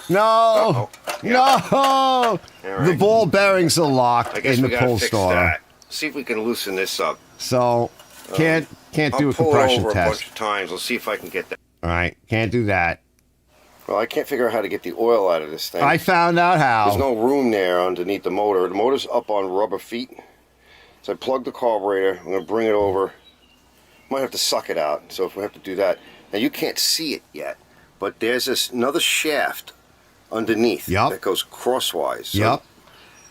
No! No! Right. The ball bearings are locked in the pull starter. See if we can loosen this up. So, can't do a compression test. I'll pull it over a bunch of times. We'll see if I can get that. All right, can't do that. Well, I can't figure out how to get the oil out of this thing. I found out how. There's no room there underneath the motor. The motor's up on rubber feet. So I plug the carburetor. I'm going to bring it over Might have to suck it out. So if we have to do that, now you can't see it yet, but there's another shaft underneath that goes crosswise. So,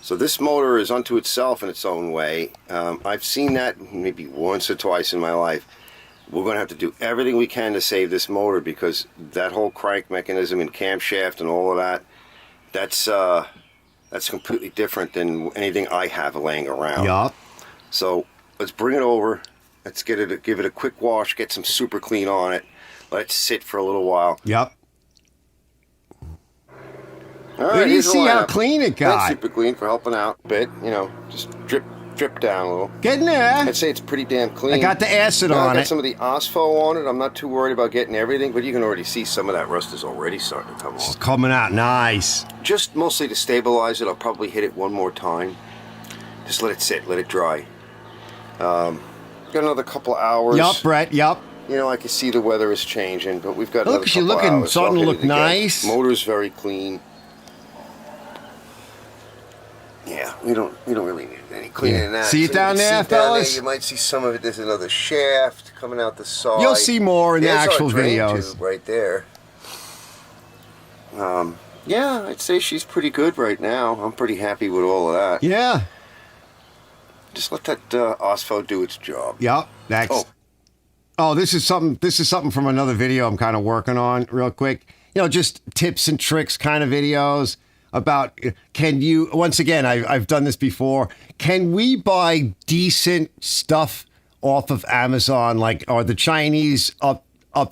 so this motor is unto itself in its own way. I've seen that maybe once or twice in my life. We're going to have to do everything we can to save this motor, because that whole crank mechanism and camshaft and all of that, that's completely different than anything I have laying around. So let's bring it over. Let's give it a quick wash, get some super clean on it. Let it sit for a little while. All right, you see how clean it got. That's super clean for helping out a bit. You know, just drip down a little. Getting there. I'd say it's pretty damn clean. I got the acid on it. I got some of the OSFO on it. I'm not too worried about getting everything, but you can already see some of that rust is already starting to come off. It's coming out nice. Just mostly to stabilize it, I'll probably hit it one more time. Just let it sit, let it dry. Got another couple of hours. Yup, Brett, yup. You know, I can see the weather is changing, but we've got another Look, couple you're looking, hours. starting to look nice. Motor's very clean. Yeah, we don't really need any cleaning than that. See it down there, fellas? You might see some of it. There's another shaft coming out the side. You'll see more in the actual videos. Tube right there. Yeah, I'd say she's pretty good right now. I'm pretty happy with all of that. Yeah. Just let that OSFO do its job. Yep. Next. Oh, this is something from another video I'm kind of working on real quick. You know, just tips and tricks kind of videos about, can you, once again, I've done this before, can we buy decent stuff off of Amazon? Like, are the Chinese up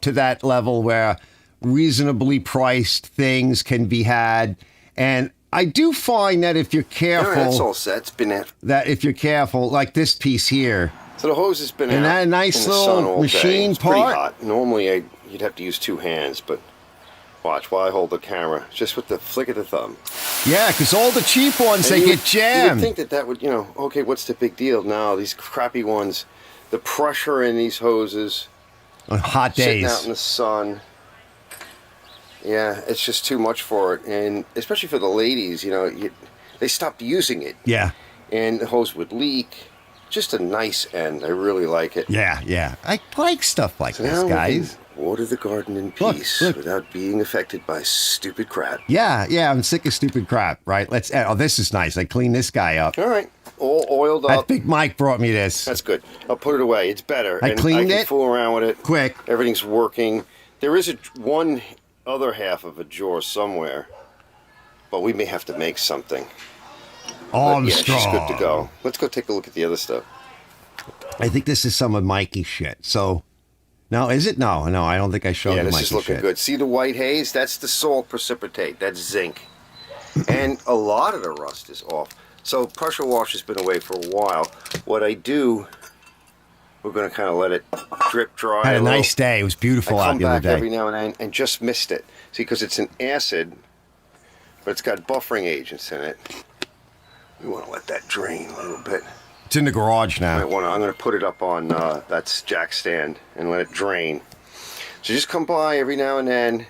to that level where reasonably priced things can be had? And I do find that if you're careful, that's all set. It's been out. That if you're careful, like this piece here. So the hose has been out. And that nice in the sun little all machine day. It's part. pretty hot. Normally you'd have to use two hands, but watch while I hold the camera, just with the flick of the thumb. Yeah, because all the cheap ones, they get jammed. You would think that would, you know, okay, what's the big deal? No, these crappy ones, the pressure in these hoses on hot days, sitting out in the sun. Yeah, it's just too much for it, and especially for the ladies, you know, they stopped using it. Yeah, and the hose would leak. Just a nice end. I really like it. Yeah, yeah. I like stuff like this, guys. Water the garden in peace without being affected by stupid crap. Yeah, yeah. I'm sick of stupid crap. Right? Let's. Oh, this is nice. I clean this guy up. All right, all oiled up. That Big Mike brought me this. That's good. I'll put it away. It's better. I cleaned it. I can fool around with it. Quick. Everything's working. There is one other half of a drawer somewhere, but we may have to make something. Armstrong. She's good to go. Let's go take a look at the other stuff. I think this is some of Mikey's shit. So, no, is it? No, I don't think I showed you Mikey's shit. Yeah, this is looking good. See the white haze? That's the salt precipitate. That's zinc. And a lot of the rust is off. So pressure wash has been away for a while. What I do, we're going to kind of let it drip dry. Had a nice day. It was beautiful out the other day. I come back every now and then and just missed it. See, because it's an acid, but it's got buffering agents in it. We want to let that drain a little bit. It's in the garage now. I'm going to put it up on that jack stand and let it drain. So just come by every now and then.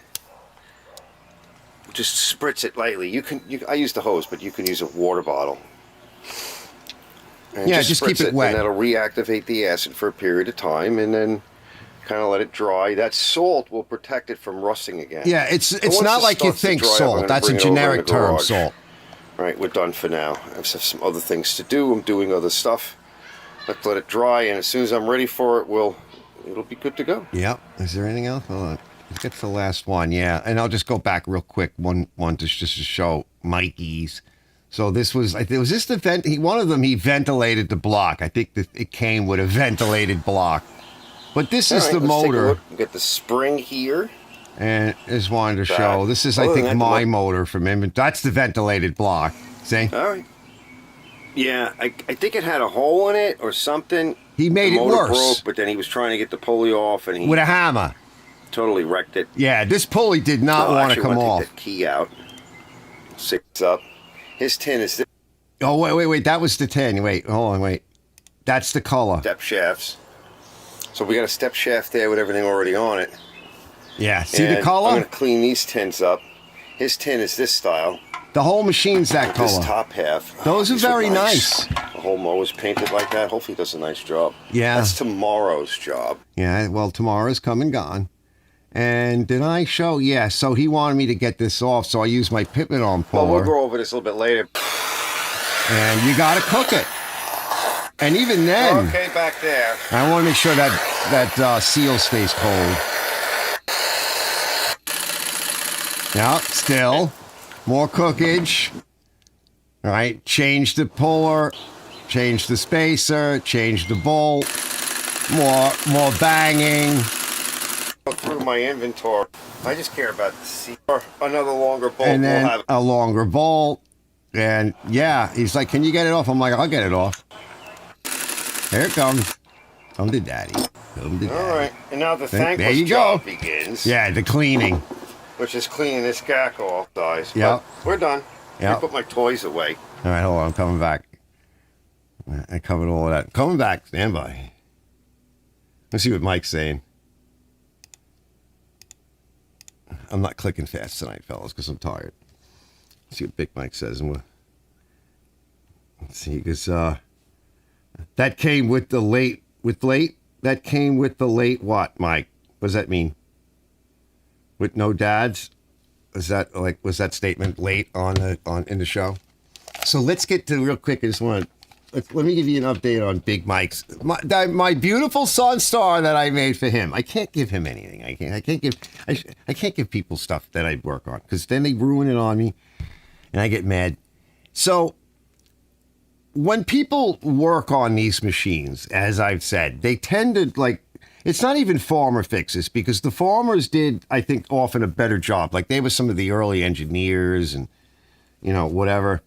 Just spritz it lightly. I use the hose, but you can use a water bottle. And just keep it wet. And that'll reactivate the acid for a period of time, and then kind of let it dry. That salt will protect it from rusting again. Yeah, it's not like you think salt. That's a generic term, salt. All right, we're done for now. I have some other things to do. I'm doing other stuff. Let's let it dry, and as soon as I'm ready for it, it'll be good to go. Yeah. Is there anything else? Hold on. Let's get to the last one. Yeah, and I'll just go back real quick. One just to show Mikey's. So this was this the vent? One of them he ventilated the block. I think that it came with a ventilated block. But this is the motor. Get the spring here. And just wanted to show. This is, I think, my motor from him. That's the ventilated block. See? All right. Yeah, I think it had a hole in it or something. He made it worse. The motor broke, but then he was trying to get the pulley off, and he with a hammer totally wrecked it. Yeah, this pulley did not want to come off. Take that key out. Six up. His tin is this. Oh wait! That was the tin. Wait, hold on, wait. That's the color. Step shafts. So we got a step shaft there with everything already on it. Yeah, see the color? I'm going to clean these tins up. His tin is this style. The whole machine's that color. This top half. Those are very nice. The whole mower's painted like that. Hopefully it does a nice job. Yeah. That's tomorrow's job. Yeah, well, tomorrow's come and gone. And did I show? Yeah, so he wanted me to get this off, so I used my pivot on puller. Well, we'll go over this a little bit later. And you got to cook it. And even then... Okay, back there. I want to make sure that seal stays cold. Yeah, still. More cookage. All right, change the puller, change the spacer, change the bolt. More banging. Go through my inventory. I just care about the seal. Another longer bolt. And then we'll have a longer bolt. And yeah, he's like, can you get it off? I'm like, I'll get it off. Here it comes. Come to daddy. Come to daddy. All right, and now the thankless you job go. begins. Yeah, the cleaning. Which is cleaning this gack off, guys. Yep. But we're done. Yep. I put my toys away. All right, hold on. I'm coming back. I covered all of that. Coming back. Stand by. Let's see what Mike's saying. I'm not clicking fast tonight, fellas, because I'm tired. Let's see what Big Mike says. And let's see, because that came with the late. That came with the late what, Mike? What does that mean? With no dads? Was that statement late in the show? So let's get to real quick. I just want to let me give you an update on Big Mike's my beautiful Sun Star that I made for him. I can't give him anything. I can't give people stuff that I work on because then they ruin it on me, and I get mad. So when people work on these machines, as I've said, they tend to it's not even farmer fixes because the farmers did, I think, often a better job. Like they were some of the early engineers and, whatever,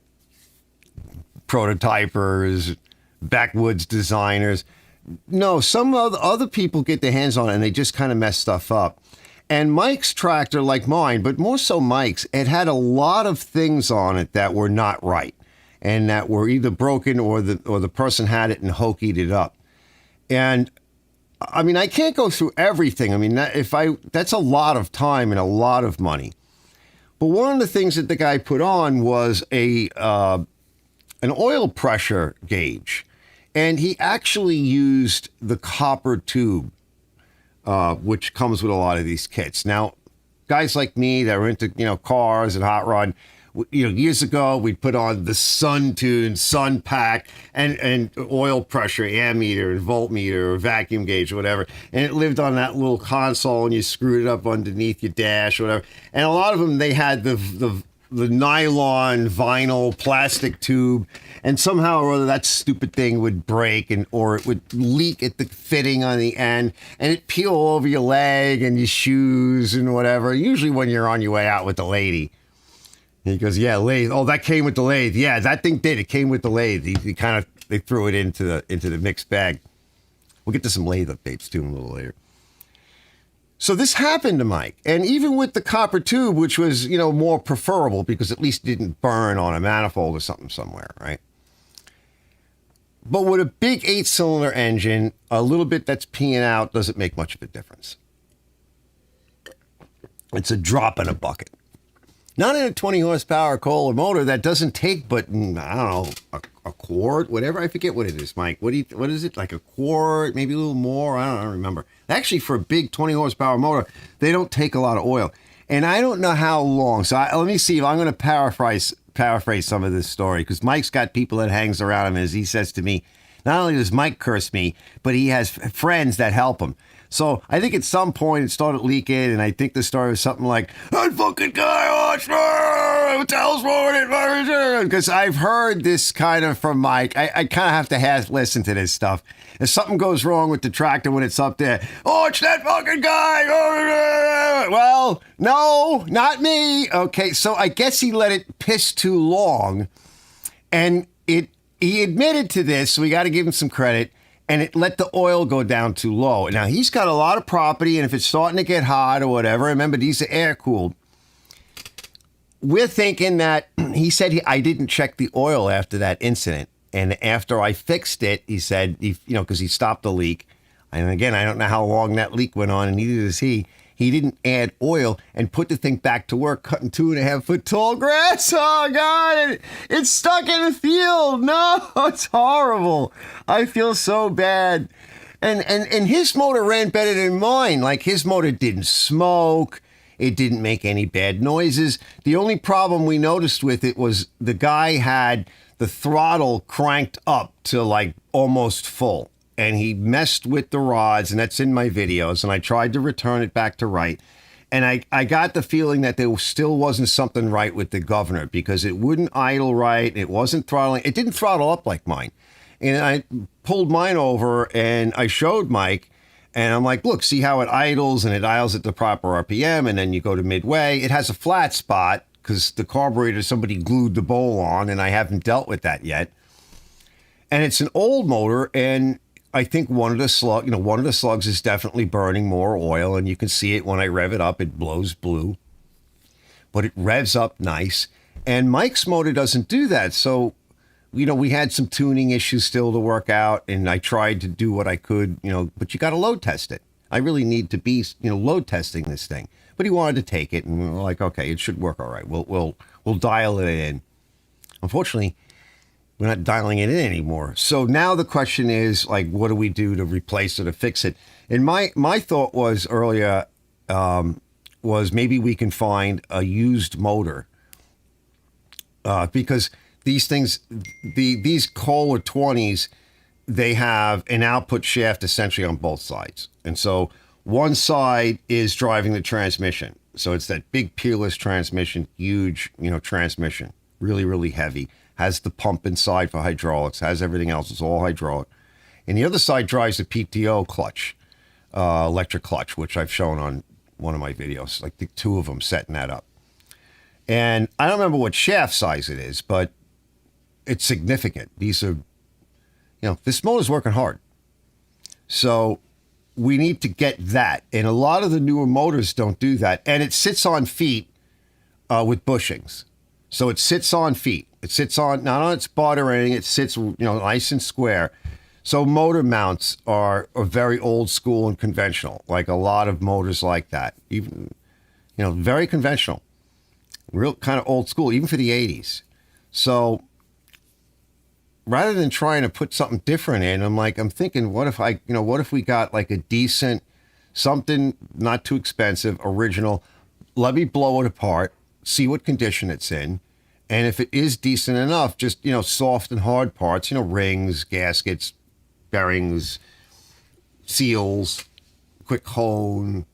prototypers, backwoods designers. No, some other people get their hands on it and they just kind of mess stuff up. And Mike's tractor, like mine, but more so Mike's, it had a lot of things on it that were not right and that were either broken or the person had it and hokied it up. And I mean, I can't go through everything. I mean, that's a lot of time and a lot of money. But one of the things that the guy put on was an oil pressure gauge, and he actually used the copper tube, which comes with a lot of these kits. Now, guys like me that are into cars and hot rod. Years ago, we'd put on the Sun Tune, Sun Pack, and oil pressure ammeter and voltmeter or vacuum gauge or whatever. And it lived on that little console and you screwed it up underneath your dash or whatever. And a lot of them, they had the nylon, vinyl, plastic tube. And somehow or other, that stupid thing would break or it would leak at the fitting on the end. And it'd peel over your leg and your shoes and whatever. Usually when you're on your way out with the lady. He goes, yeah, lathe. Oh, that came with the lathe. Yeah, that thing did. It came with the lathe. They threw it into the mixed bag. We'll get to some lathe updates too a little later. So this happened to Mike, and even with the copper tube, which was more preferable because at least it didn't burn on a manifold or something somewhere, right? But with a big 8-cylinder engine, a little bit that's peeing out doesn't make much of a difference. It's a drop in a bucket. Not in a 20 horsepower Kohler motor that doesn't take but, I don't know, a quart, whatever. I forget what it is, Mike. What is it? Like a quart, maybe a little more? I don't remember. Actually, for a big 20 horsepower motor, they don't take a lot of oil. And I don't know how long. So let me see if I'm going to paraphrase some of this story because Mike's got people that hangs around him. As he says to me, not only does Mike curse me, but he has friends that help him. So I think at some point it started leaking, and I think the story was something like, that fucking guy, what the hell's wrong with it? Because I've heard this kind of from Mike. I kind of have to half listen to this stuff. If something goes wrong with the tractor when it's up there, oh, it's that fucking guy. Well, no, not me. Okay, so I guess he let it piss too long, and he admitted to this, so we got to give him some credit. And it let the oil go down too low. Now, he's got a lot of property, and if it's starting to get hot or whatever, remember, these are air-cooled. We're thinking that, he said, I didn't check the oil after that incident. And after I fixed it, he said, because he stopped the leak. And again, I don't know how long that leak went on, and neither does he. he didn't add oil and put the thing back to work, cutting 2.5 foot tall grass. Oh, God, it's stuck in the field. No, it's horrible. I feel so bad. And his motor ran better than mine. Like, his motor didn't smoke. It didn't make any bad noises. The only problem we noticed with it was the guy had the throttle cranked up to like almost full. And he messed with the rods, and that's in my videos. And I tried to return it back to right. And I got the feeling that there still wasn't something right with the governor, because it wouldn't idle right. It wasn't throttling. It didn't throttle up like mine. And I pulled mine over and I showed Mike. And I'm like, look, see how it idles, and it idles at the proper RPM, and then you go to midway. It has a flat spot because the carburetor, somebody glued the bowl on, and I haven't dealt with that yet. And it's an old motor, and I think one of the slugs is definitely burning more oil, and you can see it when I rev it up. It blows blue, but it revs up nice. And Mike's motor doesn't do that, so we had some tuning issues still to work out, and I tried to do what I could, but you got to load test it. I really need to be, load testing this thing. But he wanted to take it, and we were like, okay, it should work all right. We'll dial it in. Unfortunately, we're not dialing it in anymore. So now the question is, like, what do we do to replace it or fix it? And my thought was earlier was maybe we can find a used motor because these things, these Kohler 20s, they have an output shaft essentially on both sides. And so one side is driving the transmission. So it's that big peerless transmission, huge, transmission, really, really heavy, has the pump inside for hydraulics, has everything else. It's all hydraulic. And the other side drives the PTO clutch, electric clutch, which I've shown on one of my videos, like the two of them setting that up. And I don't remember what shaft size it is, but it's significant. These are, this motor's working hard. So we need to get that. And a lot of the newer motors don't do that. And it sits on feet with bushings. So it sits on feet. It sits on, not on its butt or anything. It sits, nice and square. So motor mounts are very old school and conventional, like a lot of motors like that. Even, very conventional. Real kind of old school, even for the 80s. So rather than trying to put something different in, I'm thinking, what if we got like a decent, something not too expensive, original, let me blow it apart, see what condition it's in. And if it is decent enough, just, soft and hard parts, rings, gaskets, bearings, seals, quick hone,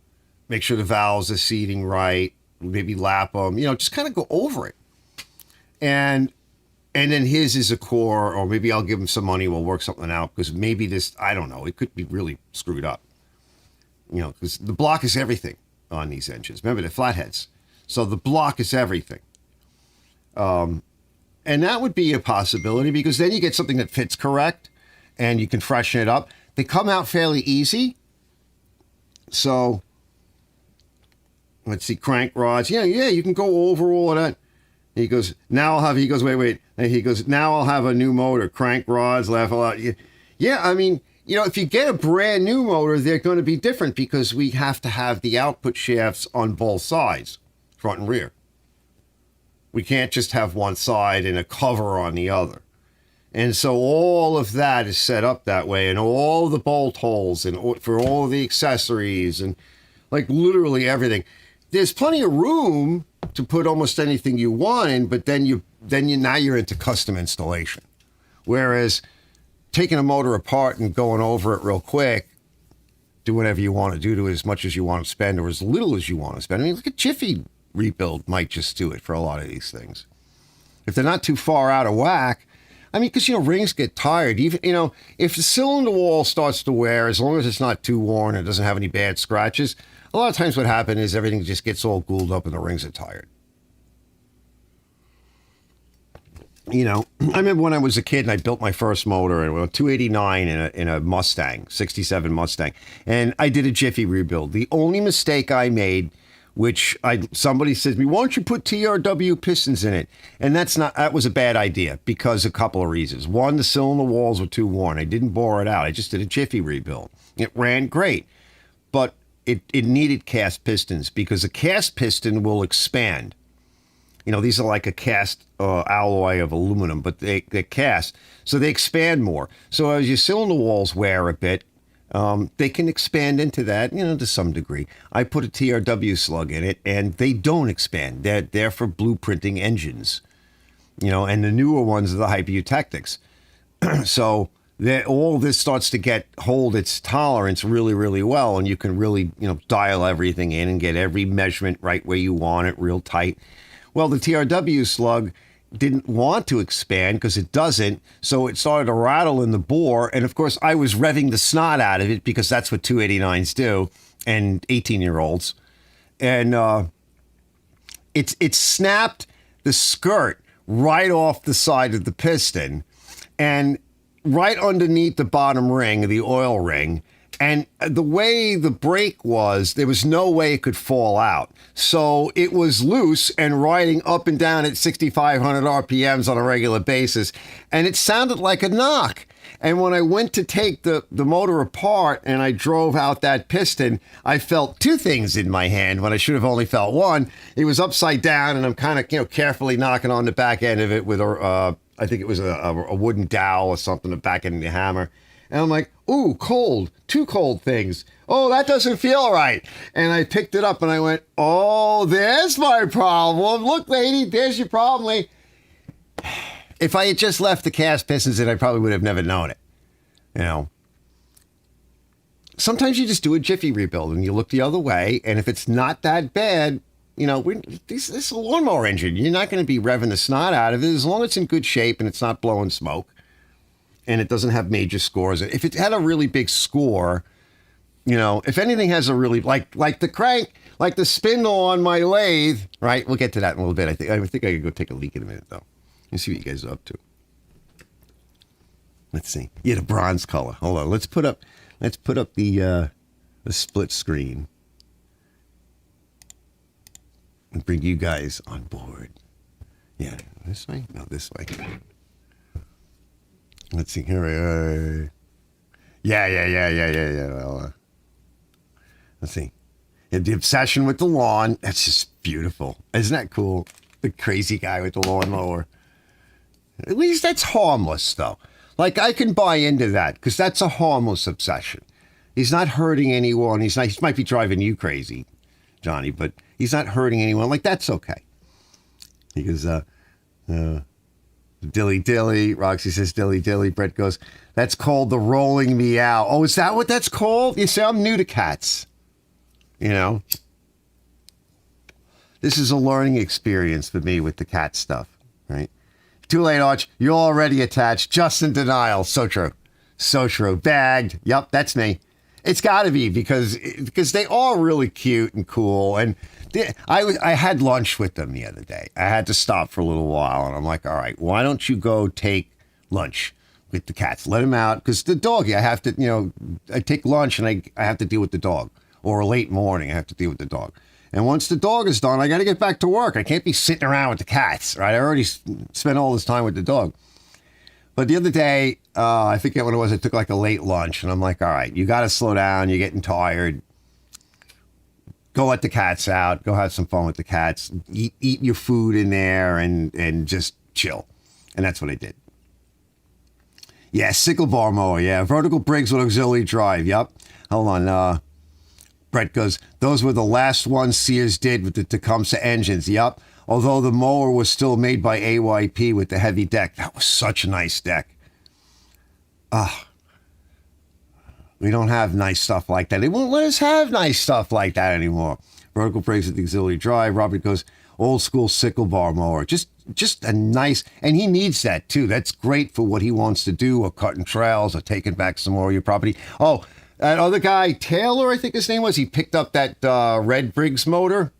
make sure the valves are seating right, maybe lap them, just kind of go over it. And then his is a core, or maybe I'll give him some money, we'll work something out, because maybe this, I don't know, it could be really screwed up. Because the block is everything on these engines. Remember, they're flatheads. So the block is everything. And that would be a possibility, because then you get something that fits correct, and you can freshen it up. They come out fairly easy. So, let's see, crank rods. Yeah, you can go over all of that. He goes, wait. And he goes, now I'll have a new motor, crank rods, laugh a lot. Yeah, I mean, if you get a brand new motor, they're going to be different, because we have to have the output shafts on both sides, front and rear. We can't just have one side and a cover on the other. And so all of that is set up that way, and all the bolt holes, and for all the accessories, and like literally everything. There's plenty of room to put almost anything you want in, but then now you're into custom installation. Whereas taking a motor apart and going over it real quick, do whatever you want to do to it, as much as you want to spend or as little as you want to spend. I mean, look at Jiffy rebuild might just do it for a lot of these things. If they're not too far out of whack, I mean, because, rings get tired. Even, if the cylinder wall starts to wear, as long as it's not too worn and doesn't have any bad scratches, a lot of times what happens is everything just gets all gooled up and the rings are tired. I remember when I was a kid and I built my first motor, and a 289 in a Mustang, 67 Mustang. And I did a Jiffy rebuild. The only mistake I made, which somebody says to me, why don't you put TRW pistons in it? And that was a bad idea, because a couple of reasons. One, the cylinder walls were too worn. I didn't bore it out. I just did a Jiffy rebuild. It ran great. But it needed cast pistons because a cast piston will expand. You know, these are like a cast alloy of aluminum, but they're cast, so they expand more. So as your cylinder walls wear a bit, they can expand into that, you know, to some degree. I put a TRW slug in it, and they don't expand. They're for blueprinting engines, you know, and the newer ones are the Hyperutechnics. So all this starts to hold its tolerance really, really well, and you can really, you know, dial everything in and get every measurement right where you want it, real tight. Well, the TRW slug didn't want to expand because it doesn't, so it started to rattle in the bore, and of course I was revving the snot out of it because that's what 289s do, and 18-year-olds, and it snapped the skirt right off the side of the piston, and right underneath the bottom ring, the oil ring. And the way the brake was, there was no way it could fall out. So it was loose and riding up and down at 6,500 RPMs on a regular basis. And it sounded like a knock. And when I went to take the motor apart and I drove out that piston, I felt two things in my hand when I should have only felt one. It was upside down, and I'm kind of, you know, carefully knocking on the back end of it with I think it was a wooden dowel or something, the back end of the hammer. And I'm like, ooh, cold, two cold things. Oh, that doesn't feel right. And I picked it up and I went, oh, there's my problem. Look, lady, there's your problem, lady. If I had just left the cast pistons in, I probably would have never known it. You know, sometimes you just do a jiffy rebuild and you look the other way. And if it's not that bad, you know, this is a lawnmower engine. You're not going to be revving the snot out of it as long as it's in good shape and it's not blowing smoke. And it doesn't have major scores. If it had a really big score, you know, if anything has a really, like the crank, like the spindle on my lathe, right? We'll get to that in a little bit. I think I could go take a leak in a minute, though. Let's see what you guys are up to. Let's see. Yeah, the bronze color. Hold on. Let's put up the split screen and bring you guys on board. Yeah, this way? No, this way. Let's see. Here we are. Yeah. Well, let's see. Yeah, the obsession with the lawn. That's just beautiful. Isn't that cool? The crazy guy with the lawnmower. At least that's harmless, though. Like, I can buy into that because that's a harmless obsession. He's not hurting anyone. He might be driving you crazy, Johnny, but he's not hurting anyone. Like, that's okay. He goes, dilly dilly. Roxy says dilly dilly. Brett goes, that's called the rolling meow. Oh, is that what that's called? You see, I'm new to cats. You know, this is a learning experience for me with the cat stuff, right? Too late, Arch. You're already attached. Just in denial. So true. So true. Bagged. Yep, that's me. It's got to be because they are really cute and cool. And I had lunch with them the other day. I had to stop for a little while, and I'm like, all right, why don't you go take lunch with the cats? Let them out, because the doggy, I have to, you know, I take lunch and I have to deal with the dog. Or a late morning, I have to deal with the dog. And once the dog is done, I got to get back to work. I can't be sitting around with the cats, right? I already spent all this time with the dog. But the other day, I forget what it was, I took like a late lunch, and I'm like, all right, you got to slow down. You're getting tired. Go let the cats out. Go have some fun with the cats. Eat your food in there and just chill. And that's what I did. Yeah, sickle bar mower. Yeah, vertical Briggs with auxiliary drive. Yep. Hold on. Brett goes, those were the last ones Sears did with the Tecumseh engines. Yep. Although the mower was still made by AYP with the heavy deck. That was such a nice deck. We don't have nice stuff like that. They won't let us have nice stuff like that anymore. Vertical Briggs with the auxiliary drive. Robert goes, old school sickle bar mower. Just a nice, and he needs that too. That's great for what he wants to do, or cutting trails, or taking back some more of your property. Oh, that other guy, Taylor, I think his name was, he picked up that red Briggs motor.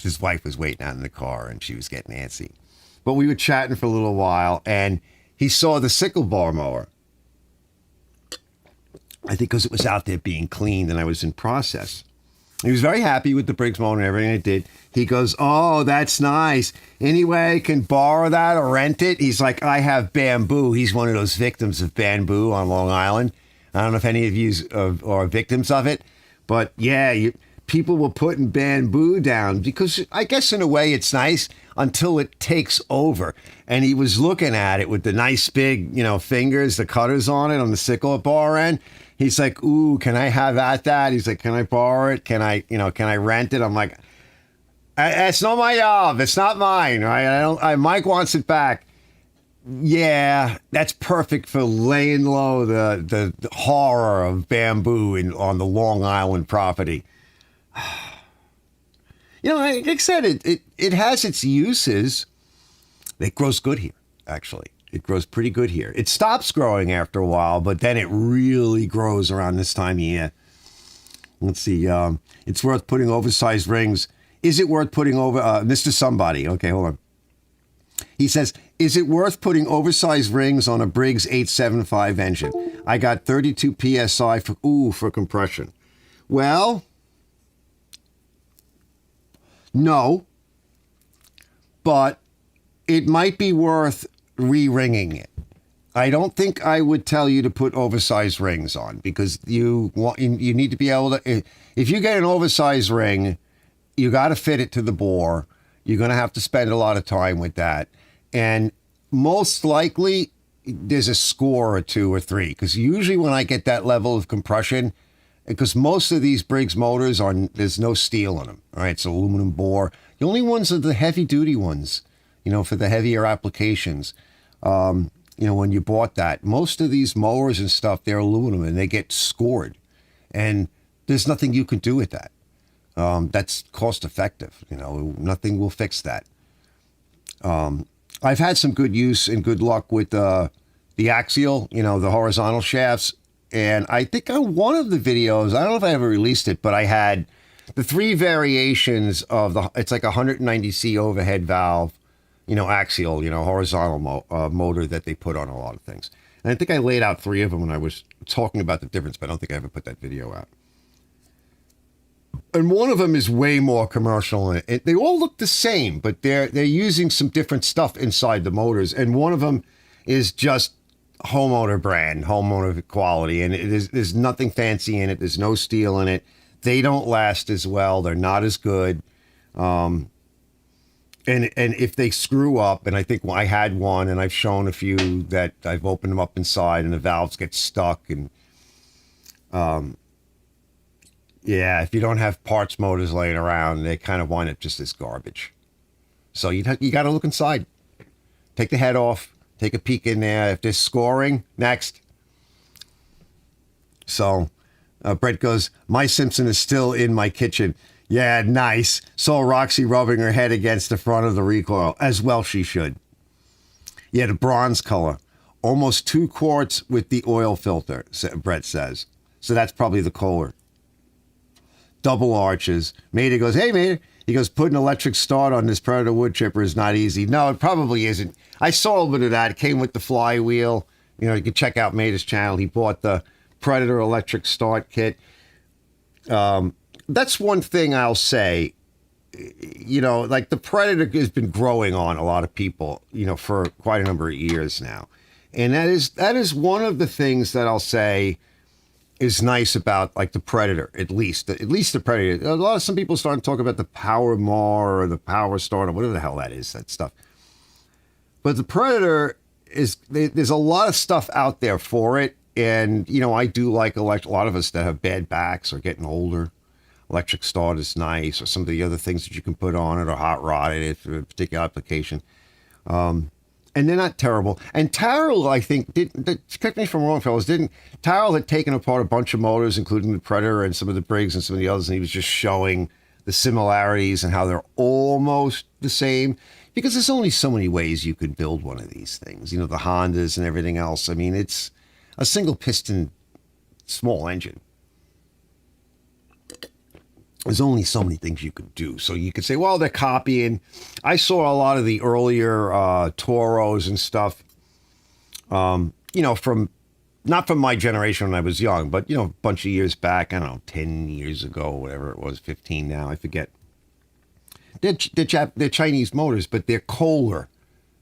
His wife was waiting out in the car, and she was getting antsy. But we were chatting for a little while, and he saw the sickle bar mower. I think because it was out there being cleaned, and I was in process. He was very happy with the Briggs motor and everything I did. He goes, oh, that's nice. Anyway, I can borrow that or rent it. He's like, I have bamboo. He's one of those victims of bamboo on Long Island. I don't know if any of you are victims of it, but yeah, people were putting bamboo down because I guess in a way it's nice until it takes over. And he was looking at it with the nice big, fingers, the cutters on it on the sickle bar end. He's like, ooh, can I have at that? He's like, can I borrow it? Can I rent it? I'm like, it's not my job. It's not mine, right? Mike wants it back. Yeah, that's perfect for laying low the horror of bamboo on the Long Island property. Like I said, it has its uses. It grows good here, actually. It grows pretty good here. It stops growing after a while, but then it really grows around this time of year. Let's see. It's worth putting oversized rings. Is it worth putting over... Mr. Somebody. Okay, hold on. He says, is it worth putting oversized rings on a Briggs 875 engine? I got 32 PSI for compression. Well, no, but it might be worth re-ringing it. I don't think I would tell you to put oversized rings on because you need to be able to... If you get an oversized ring, you got to fit it to the bore. You're going to have to spend a lot of time with that. And most likely, there's a score or 2 or 3. Because usually when I get that level of compression, because most of these Briggs motors, there's no steel in them. All right, it's aluminum bore. The only ones are the heavy-duty ones, for the heavier applications. When you bought that. Most of these mowers and stuff, they're aluminum, and they get scored. And there's nothing you can do with that. That's cost effective. Nothing will fix that. I've had some good use and good luck with the axial, the horizontal shafts. And I think on one of the videos, I don't know if I ever released it, but I had the 3 variations of it's like a 190C overhead valve, axial, horizontal motor that they put on a lot of things. And I think I laid out 3 of them when I was talking about the difference, but I don't think I ever put that video out. And one of them is way more commercial. They all look the same, but they're using some different stuff inside the motors. And one of them is just homeowner brand, homeowner quality. And there's nothing fancy in it. There's no steel in it. They don't last as well. They're not as good. And if they screw up, and I think I had one, and I've shown a few that I've opened them up inside, and the valves get stuck. And yeah, if you don't have parts motors laying around, they kind of wind up just as garbage. So you got to look inside. Take the head off. Take a peek in there. If there's scoring, next. So Brett goes, my Simpson is still in my kitchen. Yeah, nice. Saw Roxy rubbing her head against the front of the recoil. As well she should. Yeah, the bronze color. Almost 2 quarts with the oil filter, Brett says. So that's probably the Kohler. Double arches. Mater goes, hey, Mater. He goes, put an electric start on this Predator wood chipper is not easy. No, it probably isn't. I saw a little bit of that. It came with the flywheel. You can check out Mater's channel. He bought the Predator electric start kit. That's one thing I'll say. Like the Predator has been growing on a lot of people, for quite a number of years now. And that is one of the things that I'll say is nice about like the Predator, at least the Predator. Some people start to talk about the Power Mar or the Power Starter, whatever the hell that is, that stuff. But the Predator there's a lot of stuff out there for it. And, I do like a lot of us that have bad backs or getting older. Electric start is nice, or some of the other things that you can put on it, or hot rod it for a particular application. And they're not terrible. And Tyrrell, I think, correct me if I'm wrong, fellas, Tyrrell had taken apart a bunch of motors, including the Predator and some of the Briggs and some of the others, and he was just showing the similarities and how they're almost the same. Because there's only so many ways you could build one of these things. The Hondas and everything else. I mean, it's a single piston, small engine. There's only so many things you could do. So you could say, well, they're copying. I saw a lot of the earlier Toros and stuff, from not from my generation when I was young, but, a bunch of years back, I don't know, 10 years ago, whatever it was, 15 now, I forget. They're Chinese motors, but they're Kohler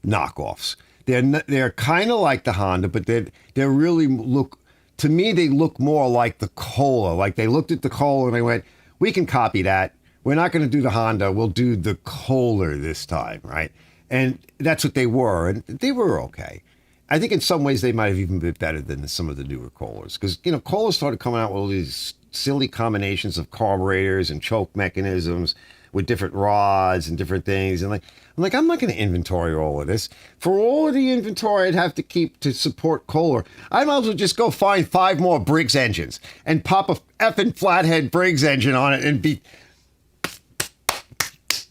knockoffs. They're kind of like the Honda, but they really look to me, they look more like the Kohler. Like they looked at the Kohler and they went, we can copy that. We're not going to do the Honda. We'll do the Kohler this time, right? And that's what they were. And they were okay. I think in some ways they might have even been better than some of the newer Kohlers. Because, you know, Kohler started coming out with all these silly combinations of carburetors and choke mechanisms with different rods and different things. And I'm not going to inventory all of this. For all of the inventory I'd have to keep to support Kohler, I might as well just go find 5 more Briggs engines and pop a effing flathead Briggs engine on it and be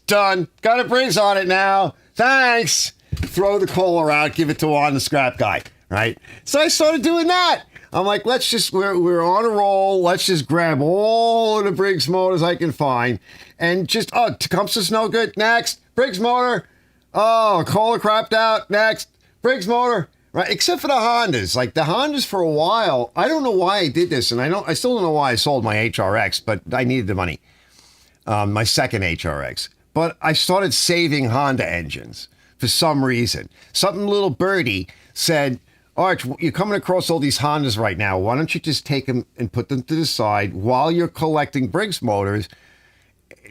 done. Got a Briggs on it now. Thanks. Throw the Kohler out, give it to the scrap guy, right? So I started doing that. I'm like, we're on a roll. Let's just grab all of the Briggs motors I can find and just, Tecumseh's no good. Next. Briggs motor. Oh, Kohler crapped out. Next. Briggs motor. Right. Except for the Hondas. Like the Hondas for a while, I don't know why I did this. And I still don't know why I sold my HRX, but I needed the money. My second HRX. But I started saving Honda engines for some reason. Something little birdie said, Arch, you're coming across all these Hondas right now. Why don't you just take them and put them to the side while you're collecting Briggs motors?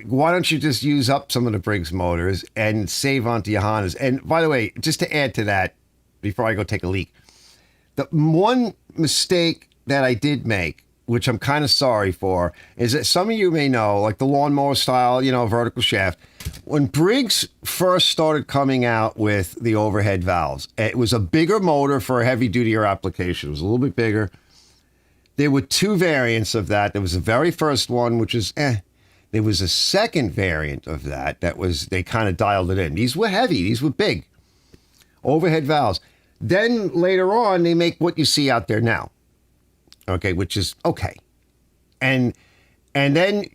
Why don't you just use up some of the Briggs motors and save onto your Hondas? And by the way, just to add to that, before I go take a leak, the one mistake that I did make, which I'm kind of sorry for, is that some of you may know, like the lawnmower style, you know, vertical shaft. When Briggs first started coming out with the overhead valves, it was a bigger motor for a heavy-duty application. It was a little bit bigger. There were 2 variants of that. There was the very first one, which is There was a second variant of that they kind of dialed it in. These were heavy. These were big. Overhead valves. Then later on, they make what you see out there now. Okay, which is okay. And then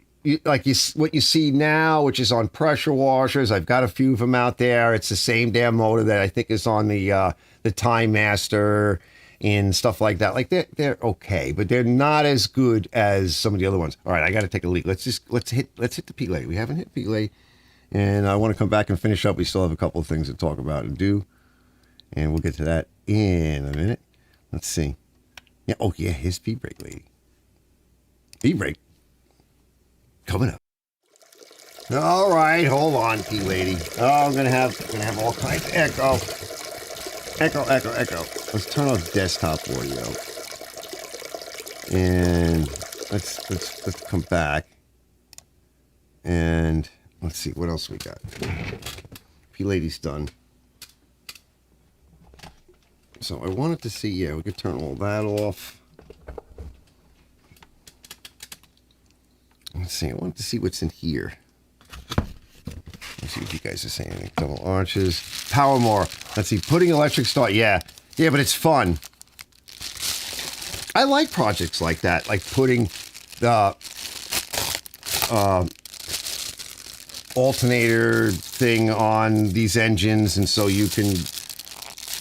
what you see now, which is on pressure washers. I've got a few of them out there. It's the same damn motor that I think is on the Time Master and stuff like that. Like they're okay, but they're not as good as some of the other ones. All right, I got to take a leak. Let's hit the peak lady. We haven't hit peak lady, and I want to come back and finish up. We still have a couple of things to talk about and do, and we'll get to that in a minute. Let's see. Yeah. Oh yeah, here's P brake lady. P brake. Coming up. All right, hold on, P lady. Oh, I'm gonna have all kinds of echo. Let's turn off desktop audio. And let's come back. And let's see what else we got. P lady's done. So I wanted to see, yeah, we could turn all that off. Let's see, I wanted to see what's in here. Let's see what you guys are saying. Double arches. Power more. Let's see, putting electric start. Yeah, but it's fun. I like projects like that, like putting the alternator thing on these engines, and so you can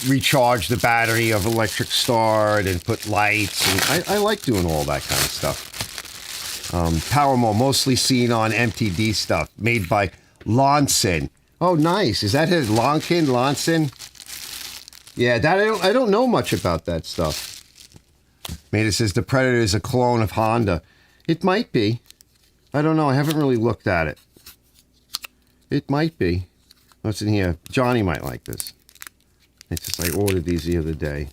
recharge the battery of electric start and put lights. And I like doing all that kind of stuff. Power more, mostly seen on MTD stuff, made by Lonson. Oh, nice. Is that his Lonson? Yeah, that I don't know much about that stuff. Made says the Predator is a clone of Honda. It might be. I don't know. I haven't really looked at it. It might be. What's in here? Johnny might like this. It's just I ordered these the other day.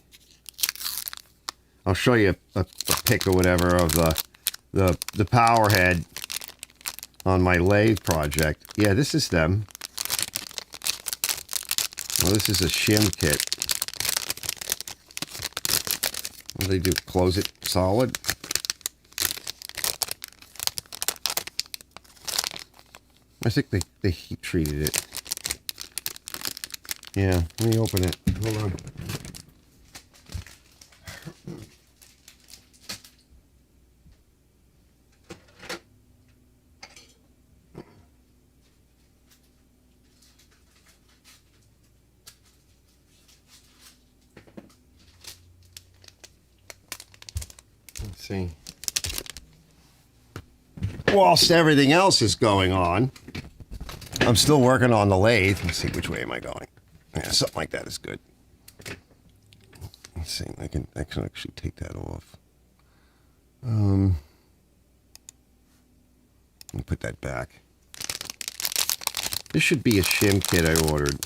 I'll show you a pic or whatever of the power head on my lathe project. Yeah, this is them. Well, this is a shim kit. What do they do? Close it solid? I think they heat treated it. Yeah, let me open it. Hold on. Let's see. Whilst everything else is going on, I'm still working on the lathe. Let's see, which way am I going? Yeah, something like that is good. Let's see, I can actually take that off. Let me put that back. This should be a shim kit I ordered.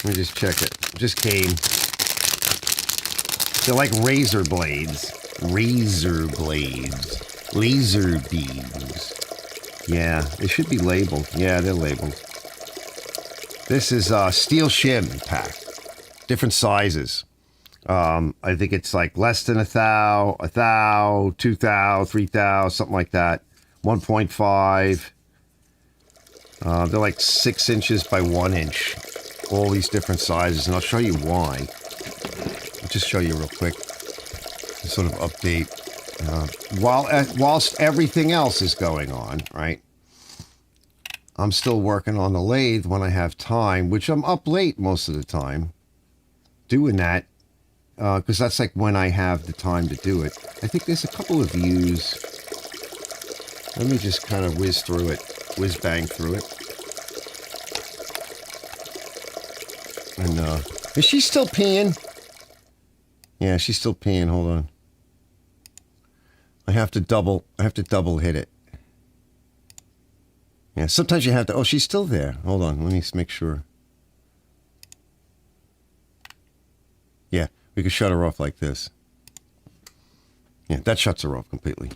Let me just check it. Just came. They're like razor blades. Razor blades. Laser beams. Yeah, they should be labeled. Yeah, they're labeled. This is a steel shim pack. Different sizes. I think it's like less than 1,000, 2,000, 3,000, something like that. 1.5. They're like 6 inches by 1 inch. All these different sizes, and I'll show you why. I'll just show you real quick. To sort of update. Whilst everything else is going on, right? I'm still working on the lathe when I have time, which I'm up late most of the time doing that. Because that's like when I have the time to do it. I think there's a couple of views. Let me just kind of whiz bang through it. And is she still peeing? Yeah, she's still peeing. Hold on. I have to double hit it. Yeah, sometimes you have to. Oh, she's still there. Hold on. Let me just make sure. Yeah, we can shut her off like this. Yeah, that shuts her off completely.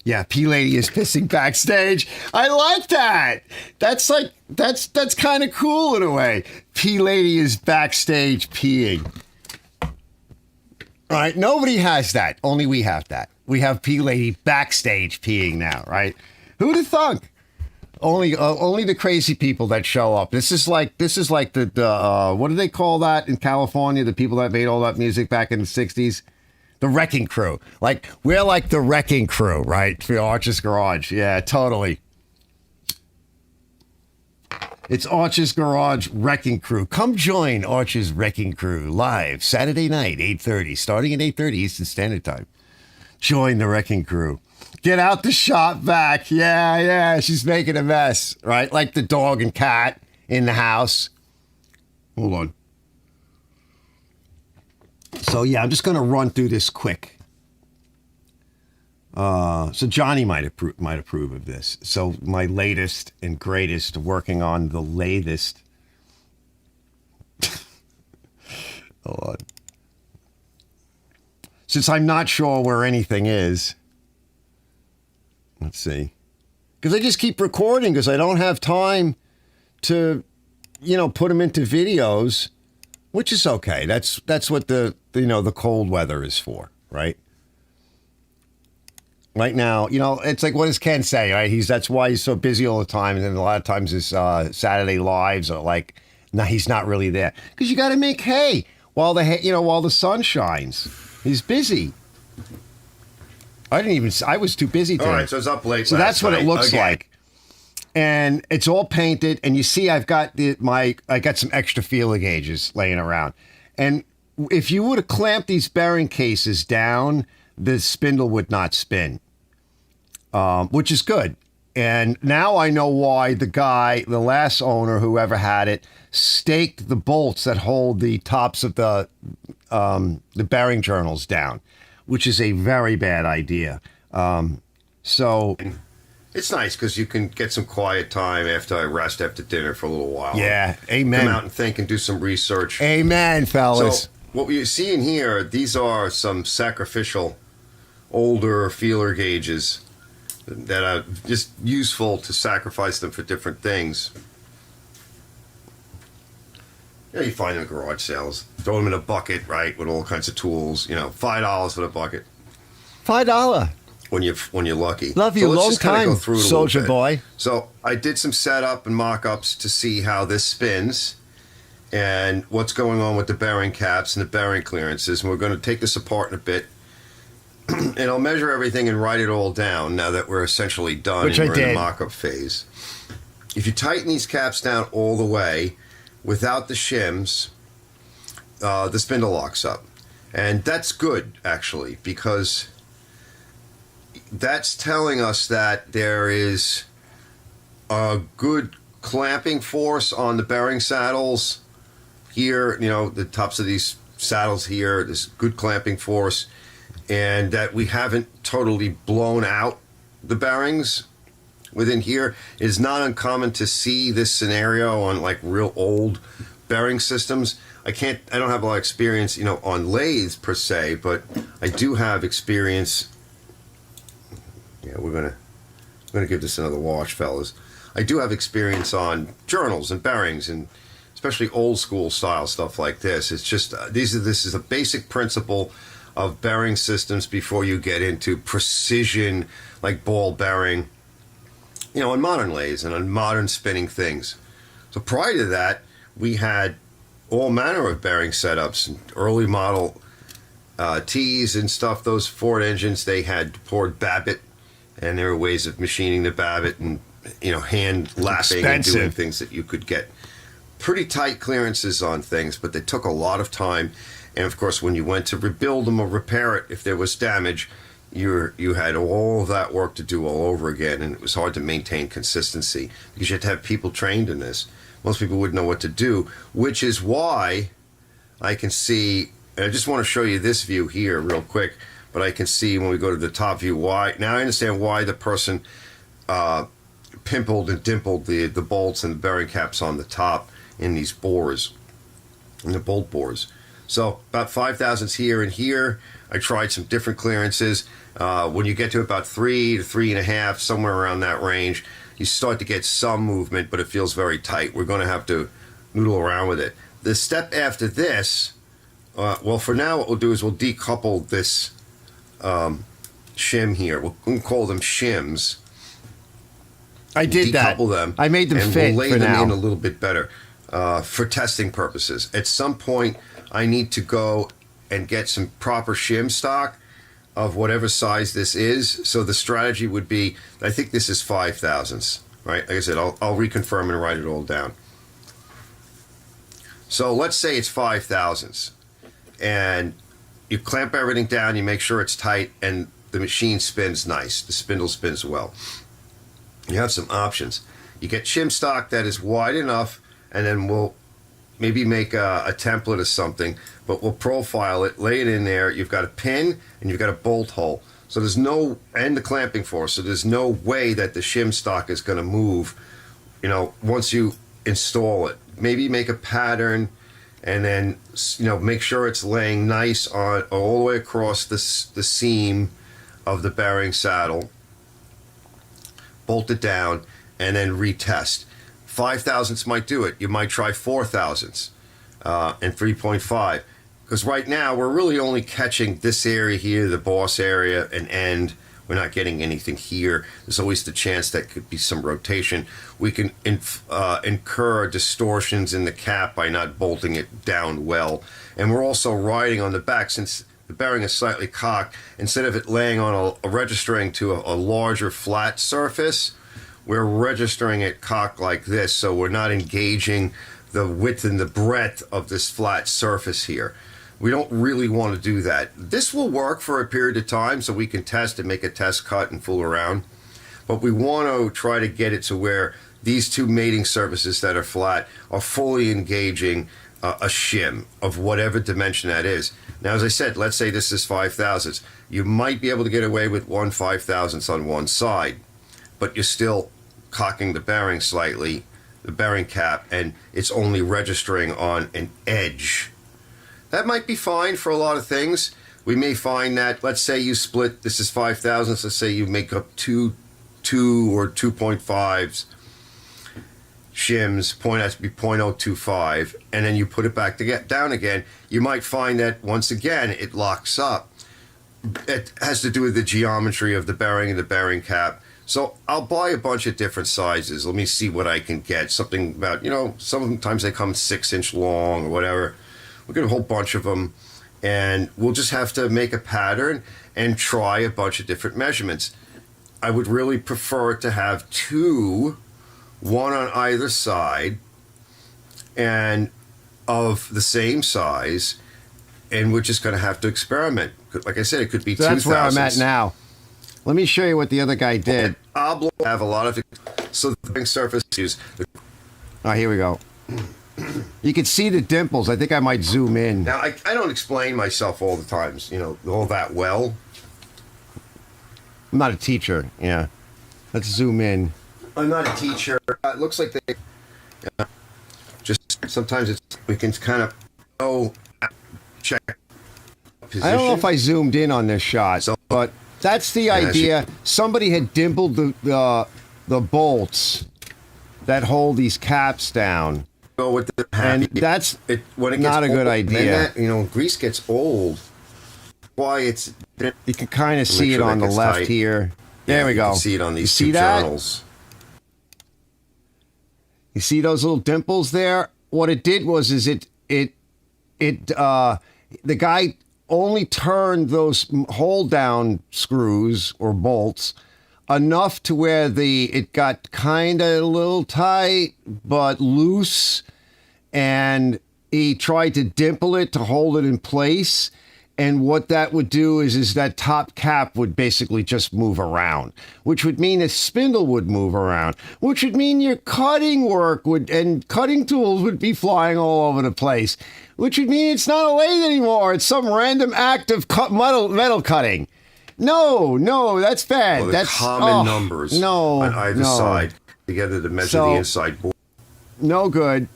Yeah, P Lady is pissing backstage. I like that. That's kind of cool in a way. P Lady is backstage peeing. All right, nobody has that. Only we have that. We have P Lady backstage peeing now, right? Who'd have thunk? Only the crazy people that show up. This is like the what do they call that in California? The people that made all that music back in the 60s? The Wrecking Crew. Like, we're like the Wrecking Crew, right? For Arch's Garage. Yeah, totally. It's Arch's Garage Wrecking Crew. Come join Arch's Wrecking Crew live Saturday night, 8:30, starting at 8:30 Eastern Standard Time. Join the Wrecking Crew. Get out the shop vac. Yeah, she's making a mess, right? Like the dog and cat in the house. Hold on. So, yeah, I'm just going to run through this quick. So Johnny might approve of this. So my latest and greatest, working on the latest. Hold on. Since I'm not sure where anything is. Let's see. Because I just keep recording because I don't have time to, put them into videos, which is okay. That's what the cold weather is for, right? Right now, it's like, what does Ken say, right? That's why he's so busy all the time. And then a lot of times his Saturday lives are like, no, he's not really there. Because you got to make hay while the sun shines. He's busy. I was too busy today. All right, so it's up late. So that's what it looks like. And it's all painted. And you see, I got some extra feeler gauges laying around. And if you would have clamped these bearing cases down, the spindle would not spin, which is good. And now I know why the last owner, whoever had it, staked the bolts that hold the tops of the bearing journals down, which is a very bad idea. So it's nice because you can get some quiet time after I rest after dinner for a little while. Yeah, amen. Come out and think and do some research. Amen, fellas. So what you see in here, these are some sacrificial older feeler gauges that are just useful to sacrifice them for different things. You find them in garage sales. Throw them in a bucket, right, with all kinds of tools. $5 for the bucket. $5 when you're lucky. Love you, long time, soldier boy. So I did some setup and mock-ups to see how this spins and what's going on with the bearing caps and the bearing clearances. And we're going to take this apart in a bit. And I'll measure everything and write it all down now that we're essentially done. Which and I we're in did. the mock-up phase. If you tighten these caps down all the way without the shims, the spindle locks up. And that's good, actually, because that's telling us that there is a good clamping force on the bearing saddles here, the tops of these saddles here, this good clamping force. and that we haven't totally blown out the bearings within here. It is not uncommon to see this scenario on like real old bearing systems. I don't have a lot of experience, on lathes per se, but I do have experience. Yeah, we're gonna give this another wash, fellas. I do have experience on journals and bearings, and especially old school style stuff like this. It's just this is a basic principle of bearing systems before you get into precision like ball bearing, on modern lathes and on modern spinning things. So prior to that, we had all manner of bearing setups, and early model T's and stuff. Those Ford engines, they had poured Babbitt, and there were ways of machining the Babbitt and hand lapping and doing things that you could get pretty tight clearances on things, but they took a lot of time. And of course, when you went to rebuild them or repair it, if there was damage, you had all of that work to do all over again, and it was hard to maintain consistency because you had to have people trained in this. Most people wouldn't know what to do, which is why I can see, and I just want to show you this view here real quick, but I can see when we go to the top view why. Now I understand why the person pimpled and dimpled the bolts and the bearing caps on the top in these bores, in the bolt bores. So about 5,000ths here and here. I tried some different clearances. When you get to about 3 to 3.5, somewhere around that range, you start to get some movement, but it feels very tight. We're going to have to noodle around with it. The step after this, well, for now, what we'll do is we'll decouple this shim here. We'll call them shims. I did that. Decouple them. I made them and fit we'll lay for them now. in a little bit better for testing purposes. At some point, I need to go and get some proper shim stock of whatever size this is. So the strategy would be, I think this is 5,000ths, right? Like I said, I'll reconfirm and write it all down. So let's say it's 5,000ths, and you clamp everything down, you make sure it's tight, and the machine spins nice. The spindle spins well. You have some options. You get shim stock that is wide enough, and then we'll maybe make a template or something, but we'll profile it, lay it in there. You've got a pin and you've got a bolt hole. So there's no, and the clamping force, so there's no way that the shim stock is going to move, once you install it. Maybe make a pattern and then, make sure it's laying nice on all the way across the seam of the bearing saddle. Bolt it down and then retest. 5,000ths might do it. You might try 4,000ths and 3.5. Because right now we're really only catching this area here, the boss area, and end. We're not getting anything here. There's always the chance that could be some rotation. We can incur distortions in the cap by not bolting it down well. And we're also riding on the back, since the bearing is slightly cocked. Instead of it laying on registering to a larger flat surface, we're registering it cocked like this, so we're not engaging the width and the breadth of this flat surface here. We don't really want to do that. This will work for a period of time, so we can test and make a test cut and fool around. But we want to try to get it to where these two mating surfaces that are flat are fully engaging a shim of whatever dimension that is. Now, as I said, let's say this is 5,000ths. You might be able to get away with 1 5,000th on one side, but you're still cocking the bearing slightly, the bearing cap, and it's only registering on an edge. That might be fine for a lot of things. We may find that, let's say you split, this is 5,000ths, let's say you make up two or 2.5s shims, point has to be 0.025, and then you put it back to get down again. You might find that once again it locks up. It has to do with the geometry of the bearing and the bearing cap. So I'll buy a bunch of different sizes. Let me see what I can get. Something about, sometimes they come 6-inch long or whatever. We'll get a whole bunch of them, and we'll just have to make a pattern and try a bunch of different measurements. I would really prefer to have two, one on either side, and of the same size, and we're just going to have to experiment. Like I said, it could be 2,000. That's where I'm at now. Let me show you what the other guy did. I'll have a lot of, so the bearing surface is. Oh, here we go. You can see the dimples. I think I might zoom in. Now, I don't explain myself all the times, all that well. I'm not a teacher. Yeah. Let's zoom in. I'm not a teacher. It looks like they just sometimes we can kind of go check position. I don't know if I zoomed in on this shot, but that's the idea. Somebody had dimpled the bolts that hold these caps down. Go with the and that's when it not gets a good old, idea. Then grease gets old. Why it's you can kind of see it on the left here. There we go. You can see it on these two journals. You see those little dimples there? What it did was the guy only turned those hold down screws or bolts enough to where it got kind of a little tight but loose, and he tried to dimple it to hold it in place. And what that would do is that top cap would basically just move around, which would mean a spindle would move around, which would mean your cutting work and cutting tools would be flying all over the place, which would mean it's not a lathe anymore. It's some random act of metal cutting. No, that's bad. Well, that's common numbers on either side together to measure the inside board. No good.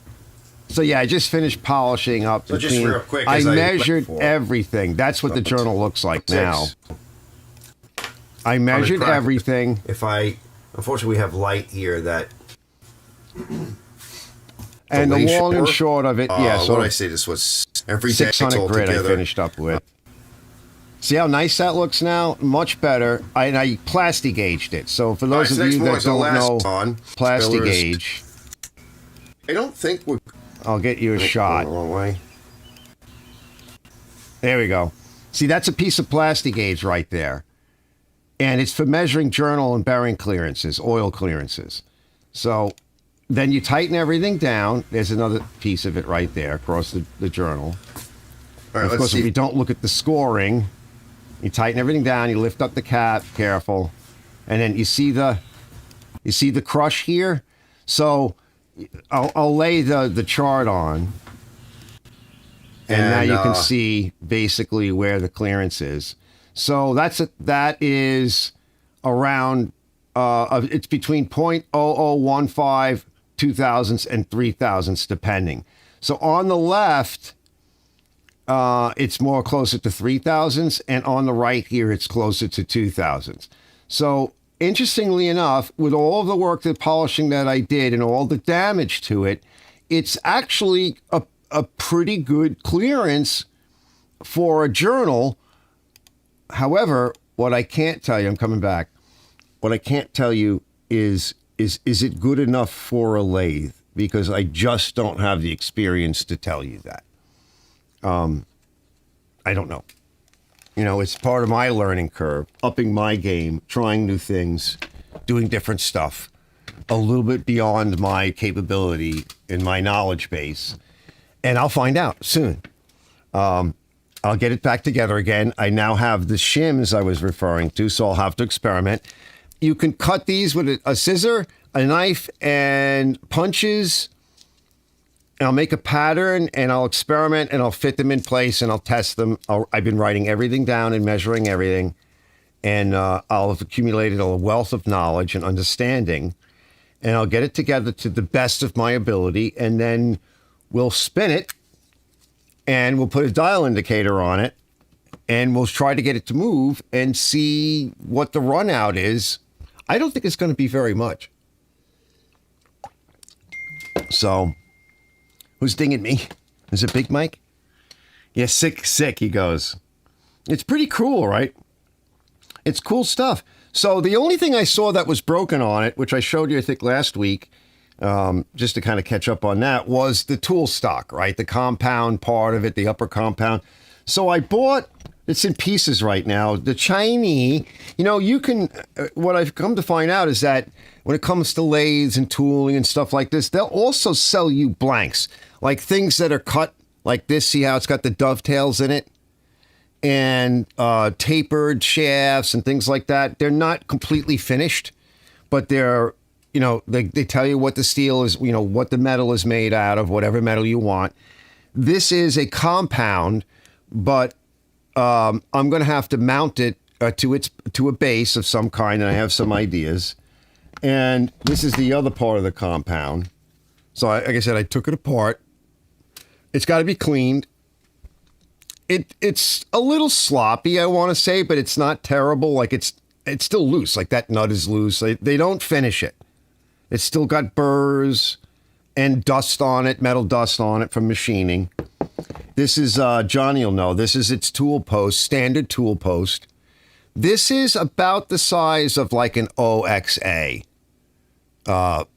So yeah, I just finished polishing up. So just real quick, I measured everything. That's what the journal looks like now. I measured everything. Unfortunately, we have light here that. And the long and short of it, so what I say, this was every 600 grit I finished up with. See how nice that looks now? Much better. I plastic gauged it. So for those of you that don't know, plastic gauge. I don't think we're. I'll get you a shot. The wrong way. There we go. See, that's a piece of plastic gauge right there. And it's for measuring journal and bearing clearances, oil clearances. So then you tighten everything down. There's another piece of it right there across the journal. All right, of course, if you don't look at the scoring, you tighten everything down, you lift up the cap, careful. And then you see the crush here? So I'll lay the chart on, and now you can see basically where the clearance is. So that is around it's between 0.0015 2000ths and 3000ths depending. So on the left, it's more closer to 3000ths, and on the right here, it's closer to 2000ths. So interestingly enough, with all of the work, the polishing that I did and all the damage to it, it's actually a pretty good clearance for a journal. However, what I can't tell you, I'm coming back. What I can't tell you is it good enough for a lathe? Because I just don't have the experience to tell you that. I don't know. It's part of my learning curve, upping my game, trying new things, doing different stuff, a little bit beyond my capability and my knowledge base. And I'll find out soon. I'll get it back together again. I now have the shims I was referring to, so I'll have to experiment. You can cut these with a scissor, a knife, and punches. And I'll make a pattern, and I'll experiment, and I'll fit them in place, and I'll test them. I've been writing everything down and measuring everything, and I'll have accumulated a wealth of knowledge and understanding, and I'll get it together to the best of my ability, and then we'll spin it, and we'll put a dial indicator on it, and we'll try to get it to move and see what the run out is. I don't think it's going to be very much. So... who's dinging me? Is it Big Mike? Yeah, sick, he goes. It's pretty cool, right? It's cool stuff. So the only thing I saw that was broken on it, which I showed you, I think, last week, just to kind of catch up on that, was the tool stock, right? The compound part of it, the upper compound. So I bought, it's in pieces right now, the Chinese, you can, what I've come to find out is that when it comes to lathes and tooling and stuff like this, they'll also sell you blanks, like things that are cut like this. See how it's got the dovetails in it? And tapered shafts and things like that. They're not completely finished, but they're they tell you what the steel is, what the metal is made out of, whatever metal you want. This is a compound, but I'm going to have to mount it to a base of some kind, and I have some ideas. And this is the other part of the compound. So, like I said, I took it apart. It's got to be cleaned. It's a little sloppy, I want to say, but it's not terrible. Like it's still loose. Like that nut is loose. They don't finish it. It's still got burrs and dust on it, metal dust on it from machining. This is, Johnny will know, this is its tool post, standard tool post. This is about the size of like an OXA.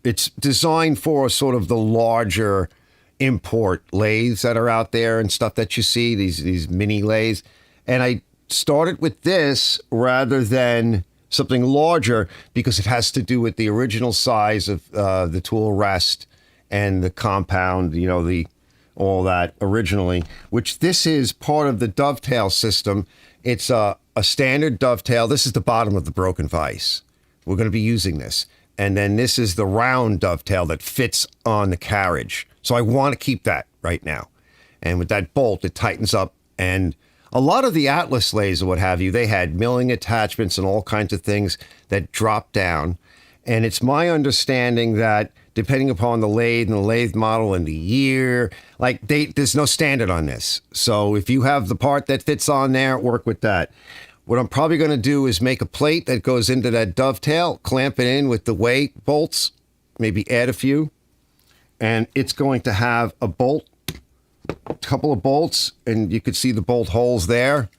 It's designed for sort of the larger import lathes that are out there and stuff that you see, these mini lathes. And I started with this rather than something larger because it has to do with the original size of the tool rest and the compound, all that originally, which this is part of the dovetail system. It's a standard dovetail. This is the bottom of the broken vise. We're going to be using this. And then this is the round dovetail that fits on the carriage. So I want to keep that right now. And with that bolt, it tightens up. And a lot of the Atlas lathes or what have you, they had milling attachments and all kinds of things that drop down. And it's my understanding that depending upon the lathe and the lathe model and the year, there's no standard on this. So if you have the part that fits on there, work with that. What I'm probably going to do is make a plate that goes into that dovetail, clamp it in with the weight bolts, maybe add a few, and it's going to have a bolt, a couple of bolts, and you could see the bolt holes there,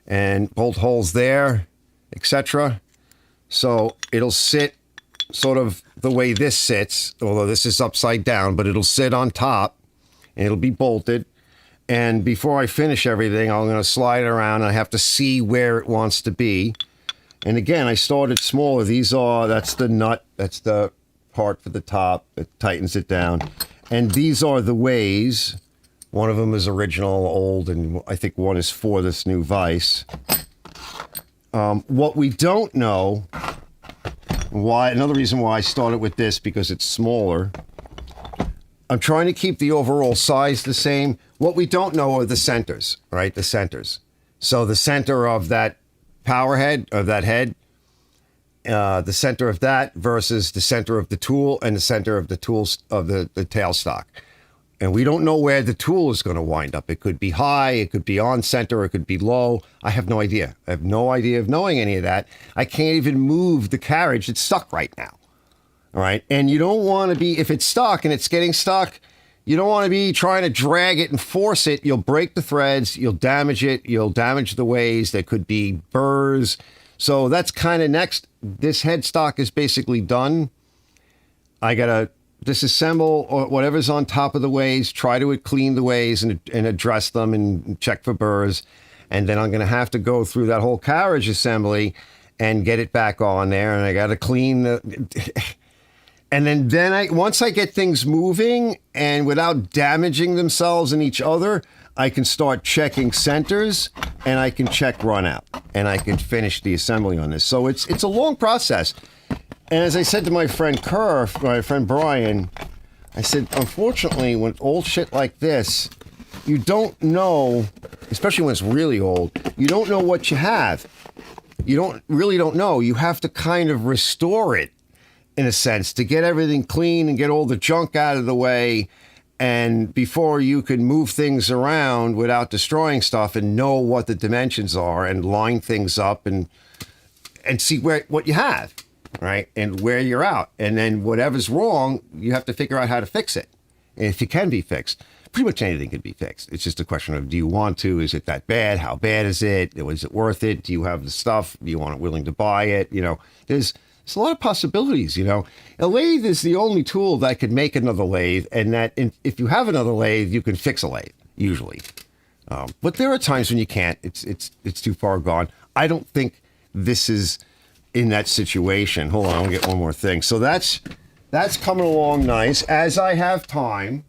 and bolt holes there, etc. So it'll sit sort of the way this sits, although this is upside down, but it'll sit on top, and it'll be bolted. And before I finish everything, I'm going to slide it around. And I have to see where it wants to be. And again, I started smaller. That's the nut. That's the part for the top that tightens it down. And these are the ways. One of them is original, old, and I think one is for this new vise. What we don't know, another reason why I started with this, because it's smaller. I'm trying to keep the overall size the same. What we don't know are the centers, right? The centers. So the center of that power head, of that head, the center of that versus the center of the tool and the center of the tools of the tailstock. And we don't know where the tool is going to wind up. It could be high, it could be on center, it could be low. I have no idea. I have no idea of knowing any of that. I can't even move the carriage. It's stuck right now. All right. And you don't want to be, if it's stuck and it's getting stuck, you don't want to be trying to drag it and force it. You'll break the threads. You'll damage it. You'll damage the ways. There could be burrs. So that's kind of next. This headstock is basically done. I got to disassemble or whatever's on top of the ways, try to clean the ways and address them and check for burrs. And then I'm going to have to go through that whole carriage assembly and get it back on there. And I got to clean the... And then once I get things moving and without damaging themselves and each other, I can start checking centers and I can check run out and I can finish the assembly on this. So it's a long process. And as I said to my friend my friend Brian, I said, unfortunately, when old shit like this, you don't know, especially when it's really old, you don't know what you have. You really don't know. You have to kind of restore it, in a sense, to get everything clean and get all the junk out of the way, and before you can move things around without destroying stuff and know what the dimensions are and line things up and see what you have, right, and where you're out. And then whatever's wrong, you have to figure out how to fix it. And if it can be fixed, pretty much anything can be fixed. It's just a question of, do you want to? Is it that bad? How bad is it? Is it worth it? Do you have the stuff? Do you want it willing to buy it? There's a lot of possibilities, A lathe is the only tool that could make another lathe, and that if you have another lathe, you can fix a lathe, usually. But there are times when you can't. It's too far gone. I don't think this is in that situation. Hold on, I'll get one more thing. So that's coming along nice as I have time.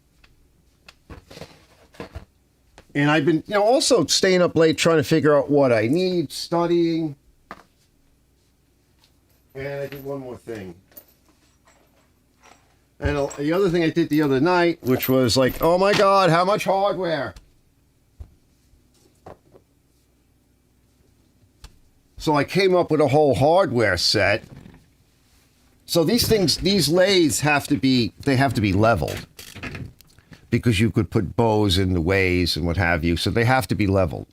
And I've been, also staying up late trying to figure out what I need, studying. And I did one more thing. And the other thing I did the other night, which was like, oh my God, how much hardware? So I came up with a whole hardware set. So these lathes have to be leveled because you could put bows in the ways and what have you. So they have to be leveled.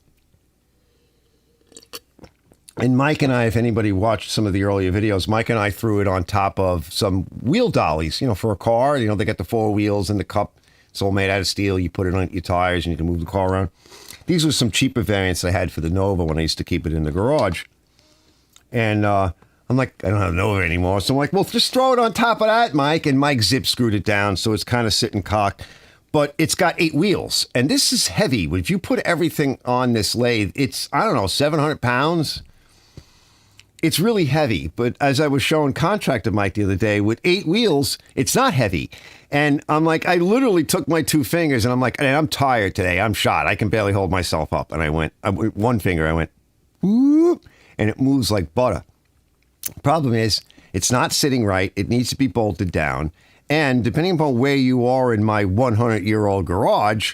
And Mike and I, if anybody watched some of the earlier videos, Mike and I threw it on top of some wheel dollies, for a car. They got the 4 wheels and the cup. It's all made out of steel. You put it on your tires and you can move the car around. These were some cheaper variants I had for the Nova when I used to keep it in the garage. And I'm like, I don't have Nova anymore. So I'm like, well, just throw it on top of that, Mike. And Mike zip screwed it down, so it's kind of sitting cocked. But it's got 8 wheels. And this is heavy. If you put everything on this lathe, it's, 700 pounds. It's really heavy. But as I was showing Contractor Mike the other day, with 8 wheels, it's not heavy. And I'm like, I literally took my 2 fingers, and I'm like, and I'm tired today. I'm shot. I can barely hold myself up. And I went, one finger, I went, whoop. And it moves like butter. Problem is, it's not sitting right. It needs to be bolted down. And depending upon where you are in my 100-year-old garage,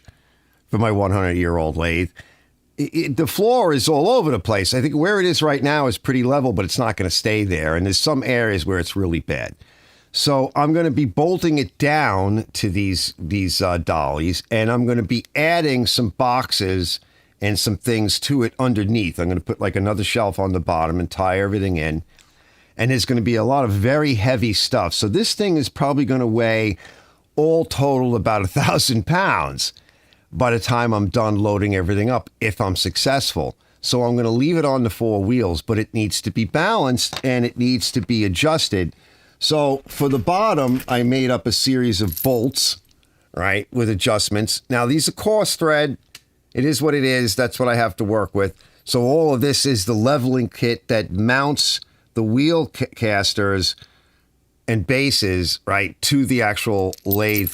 for my 100-year-old lathe, the floor is all over the place. I think where it is right now is pretty level, but it's not going to stay there. And there's some areas where it's really bad. So I'm going to be bolting it down to these dollies, and I'm going to be adding some boxes and some things to it underneath. I'm going to put like another shelf on the bottom and tie everything in. And there's going to be a lot of very heavy stuff. So this thing is probably going to weigh all total about 1,000 pounds by the time I'm done loading everything up, if I'm successful. So I'm going to leave it on the 4 wheels, but it needs to be balanced and it needs to be adjusted. So for the bottom, I made up a series of bolts, right, with adjustments. Now, these are coarse thread. It is what it is. That's what I have to work with. So all of this is the leveling kit that mounts the wheel casters and bases, right, to the actual lathe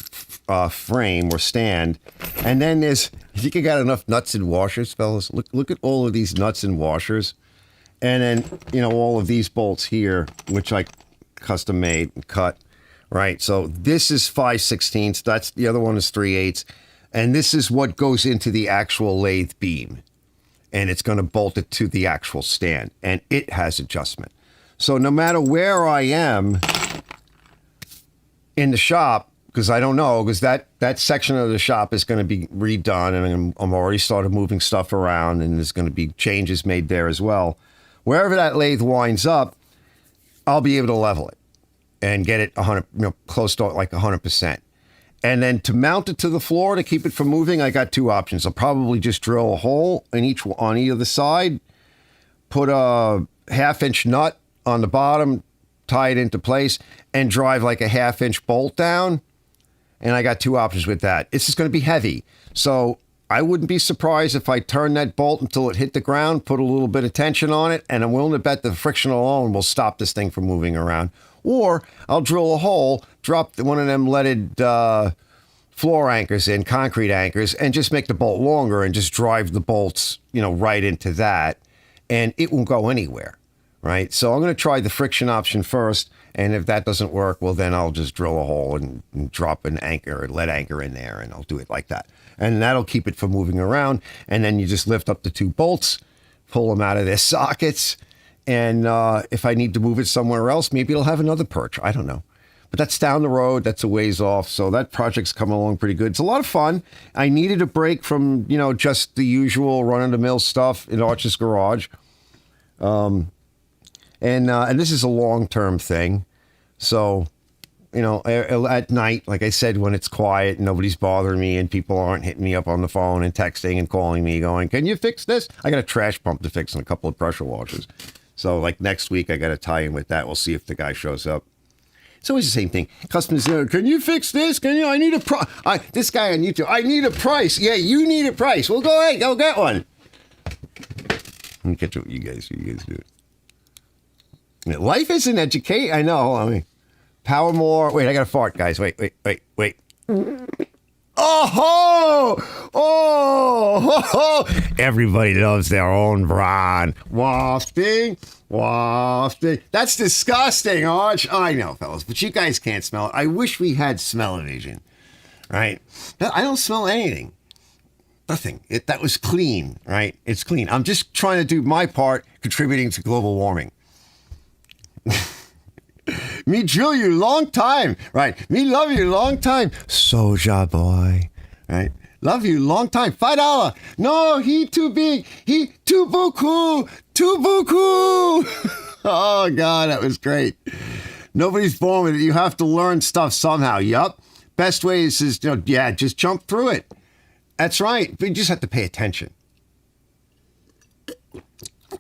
frame or stand. And then you think I got enough nuts and washers, fellas? Look at all of these nuts and washers. And then, all of these bolts here, which I custom made and cut, right? So this is 5/16. That's the other one is 3/8. And this is what goes into the actual lathe beam. And it's going to bolt it to the actual stand. And it has adjustment. So no matter where I am in the shop, because I don't know, because that section of the shop is going to be redone. And I'm already started moving stuff around. And there's going to be changes made there as well. Wherever that lathe winds up, I'll be able to level it and get it 100, close to like 100%. And then to mount it to the floor to keep it from moving, I got 2 options. I'll probably just drill a hole on either side, put a 1/2-inch nut on the bottom, tie it into place, and drive like a 1/2-inch bolt down. And I got 2 options with that. It's just going to be heavy. So I wouldn't be surprised if I turn that bolt until it hit the ground, put a little bit of tension on it, and I'm willing to bet the friction alone will stop this thing from moving around. Or I'll drill a hole, drop one of them leaded floor anchors in, concrete anchors, and just make the bolt longer and just drive the bolts, right into that. And it won't go anywhere, right? So I'm going to try the friction option first. And if that doesn't work, well, then I'll just drill a hole and drop an anchor, a lead anchor in there, and I'll do it like that. And that'll keep it from moving around. And then you just lift up the 2 bolts, pull them out of their sockets. And if I need to move it somewhere else, maybe it'll have another perch. I don't know. But that's down the road. That's a ways off. So that project's coming along pretty good. It's a lot of fun. I needed a break from, just the usual run-of-the-mill stuff in Arch's garage. And this is a long-term thing. So, at night, like I said, when it's quiet, nobody's bothering me and people aren't hitting me up on the phone and texting and calling me going, can you fix this? I got a trash pump to fix and a couple of pressure washers. So like next week, I got to tie in with that. We'll see if the guy shows up. It's always the same thing. Customers, can you fix this? I need a price. This guy on YouTube, I need a price. Yeah, you need a price. Well, go ahead, go get one. Let me catch up with you guys. You guys do it. Life is an educate. I know. Power more. Wait, I got to fart, guys. Wait. Oh! Oh, everybody loves their own brand. Wafting. That's disgusting, Arch. I know, fellas, but you guys can't smell it. I wish we had smell-o-vision, right? I don't smell anything. Nothing. That was clean, right? It's clean. I'm just trying to do my part contributing to global warming. Me drill you long time, right? Me love you long time. Soja boy, right? Love you long time. $5. No, he too big. He too beaucoup. Too beaucoup. Oh, God, that was great. Nobody's born with it. You have to learn stuff somehow. Yup. Best way is just jump through it. That's right. But you just have to pay attention.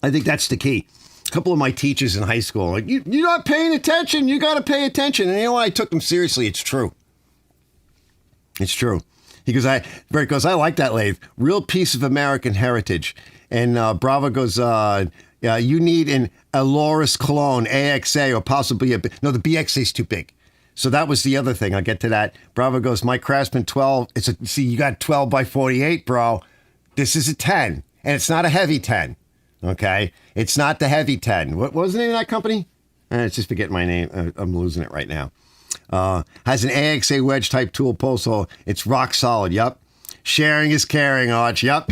I think that's the key. A couple of my teachers in high school, like, you're not paying attention. You got to pay attention. And you know what? I took them seriously. It's true. It's true. Brett goes, I like that lathe. Real piece of American heritage. And Bravo goes, you need an Aloris clone, AXA, or possibly the BXA is too big. So that was the other thing. I'll get to that. Bravo goes, my Craftsman 12. You got 12 by 48, bro. This is a 10. And it's not a heavy 10. Okay? It's not the heavy 10. What was the name of that company? It's just forgetting my name. I'm losing it right now. Has an AXA wedge type tool post hole. It's rock solid. Yup. Sharing is caring, Arch. Yup.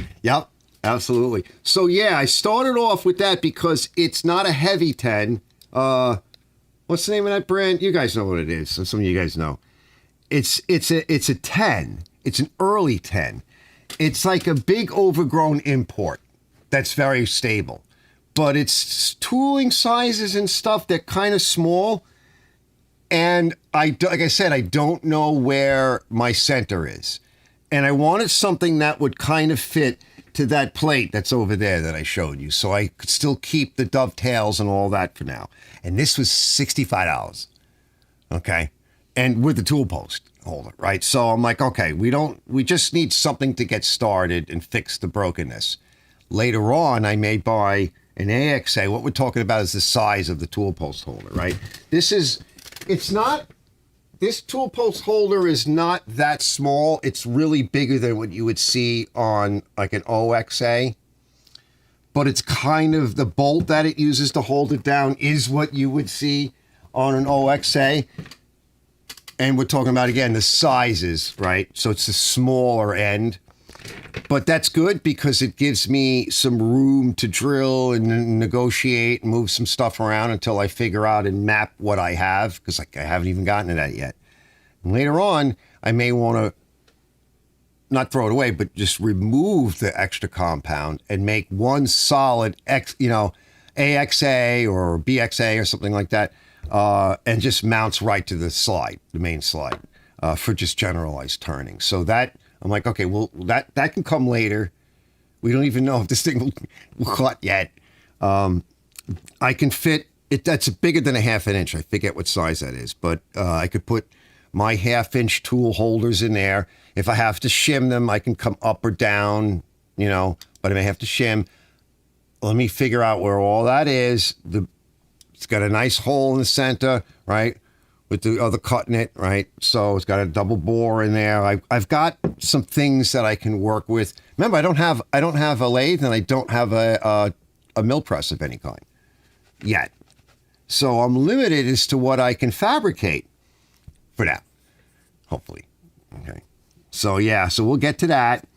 Absolutely. So yeah, I started off with that because it's not a heavy 10. What's the name of that brand? You guys know what it is. Some of you guys know. It's a 10. It's an early 10. It's like a big overgrown import that's very stable. But it's tooling sizes and stuff, they're kind of small. And like I said, I don't know where my center is. And I wanted something that would kind of fit to that plate that's over there that I showed you. So I could still keep the dovetails and all that for now. And this was $65. Okay. And with the tool post holder, right? So I'm like, okay, we just need something to get started and fix the brokenness. Later on, I may buy an AXA. What we're talking about is the size of the tool post holder, right? This tool post holder is not that small. It's really bigger than what you would see on like an OXA. But it's kind of the bolt that it uses to hold it down is what you would see on an OXA. And we're talking about, again, the sizes, right? So it's the smaller end. But that's good because it gives me some room to drill and negotiate and move some stuff around until I figure out and map what I have, because I haven't even gotten to that yet. And later on, I may want to not throw it away, but just remove the extra compound and make one solid AXA or BXA or something like that, and just mounts right to the slide, the main slide, for just generalized turning. So that I'm like, okay, well, that can come later. We don't even know if this thing will cut yet. I can fit it. That's bigger than a half an inch. I forget what size that is, but I could put my 1/2-inch tool holders in there. If I have to shim them, I can come up or down, but I may have to shim. Let me figure out where all that is. It's got a nice hole in the center, right? With the other cut in it, right? So it's got a double bore in there. I've got some things that I can work with. Remember, I don't have a lathe and I don't have a mill press of any kind yet. So I'm limited as to what I can fabricate for now, hopefully. Okay. So yeah, so we'll get to that.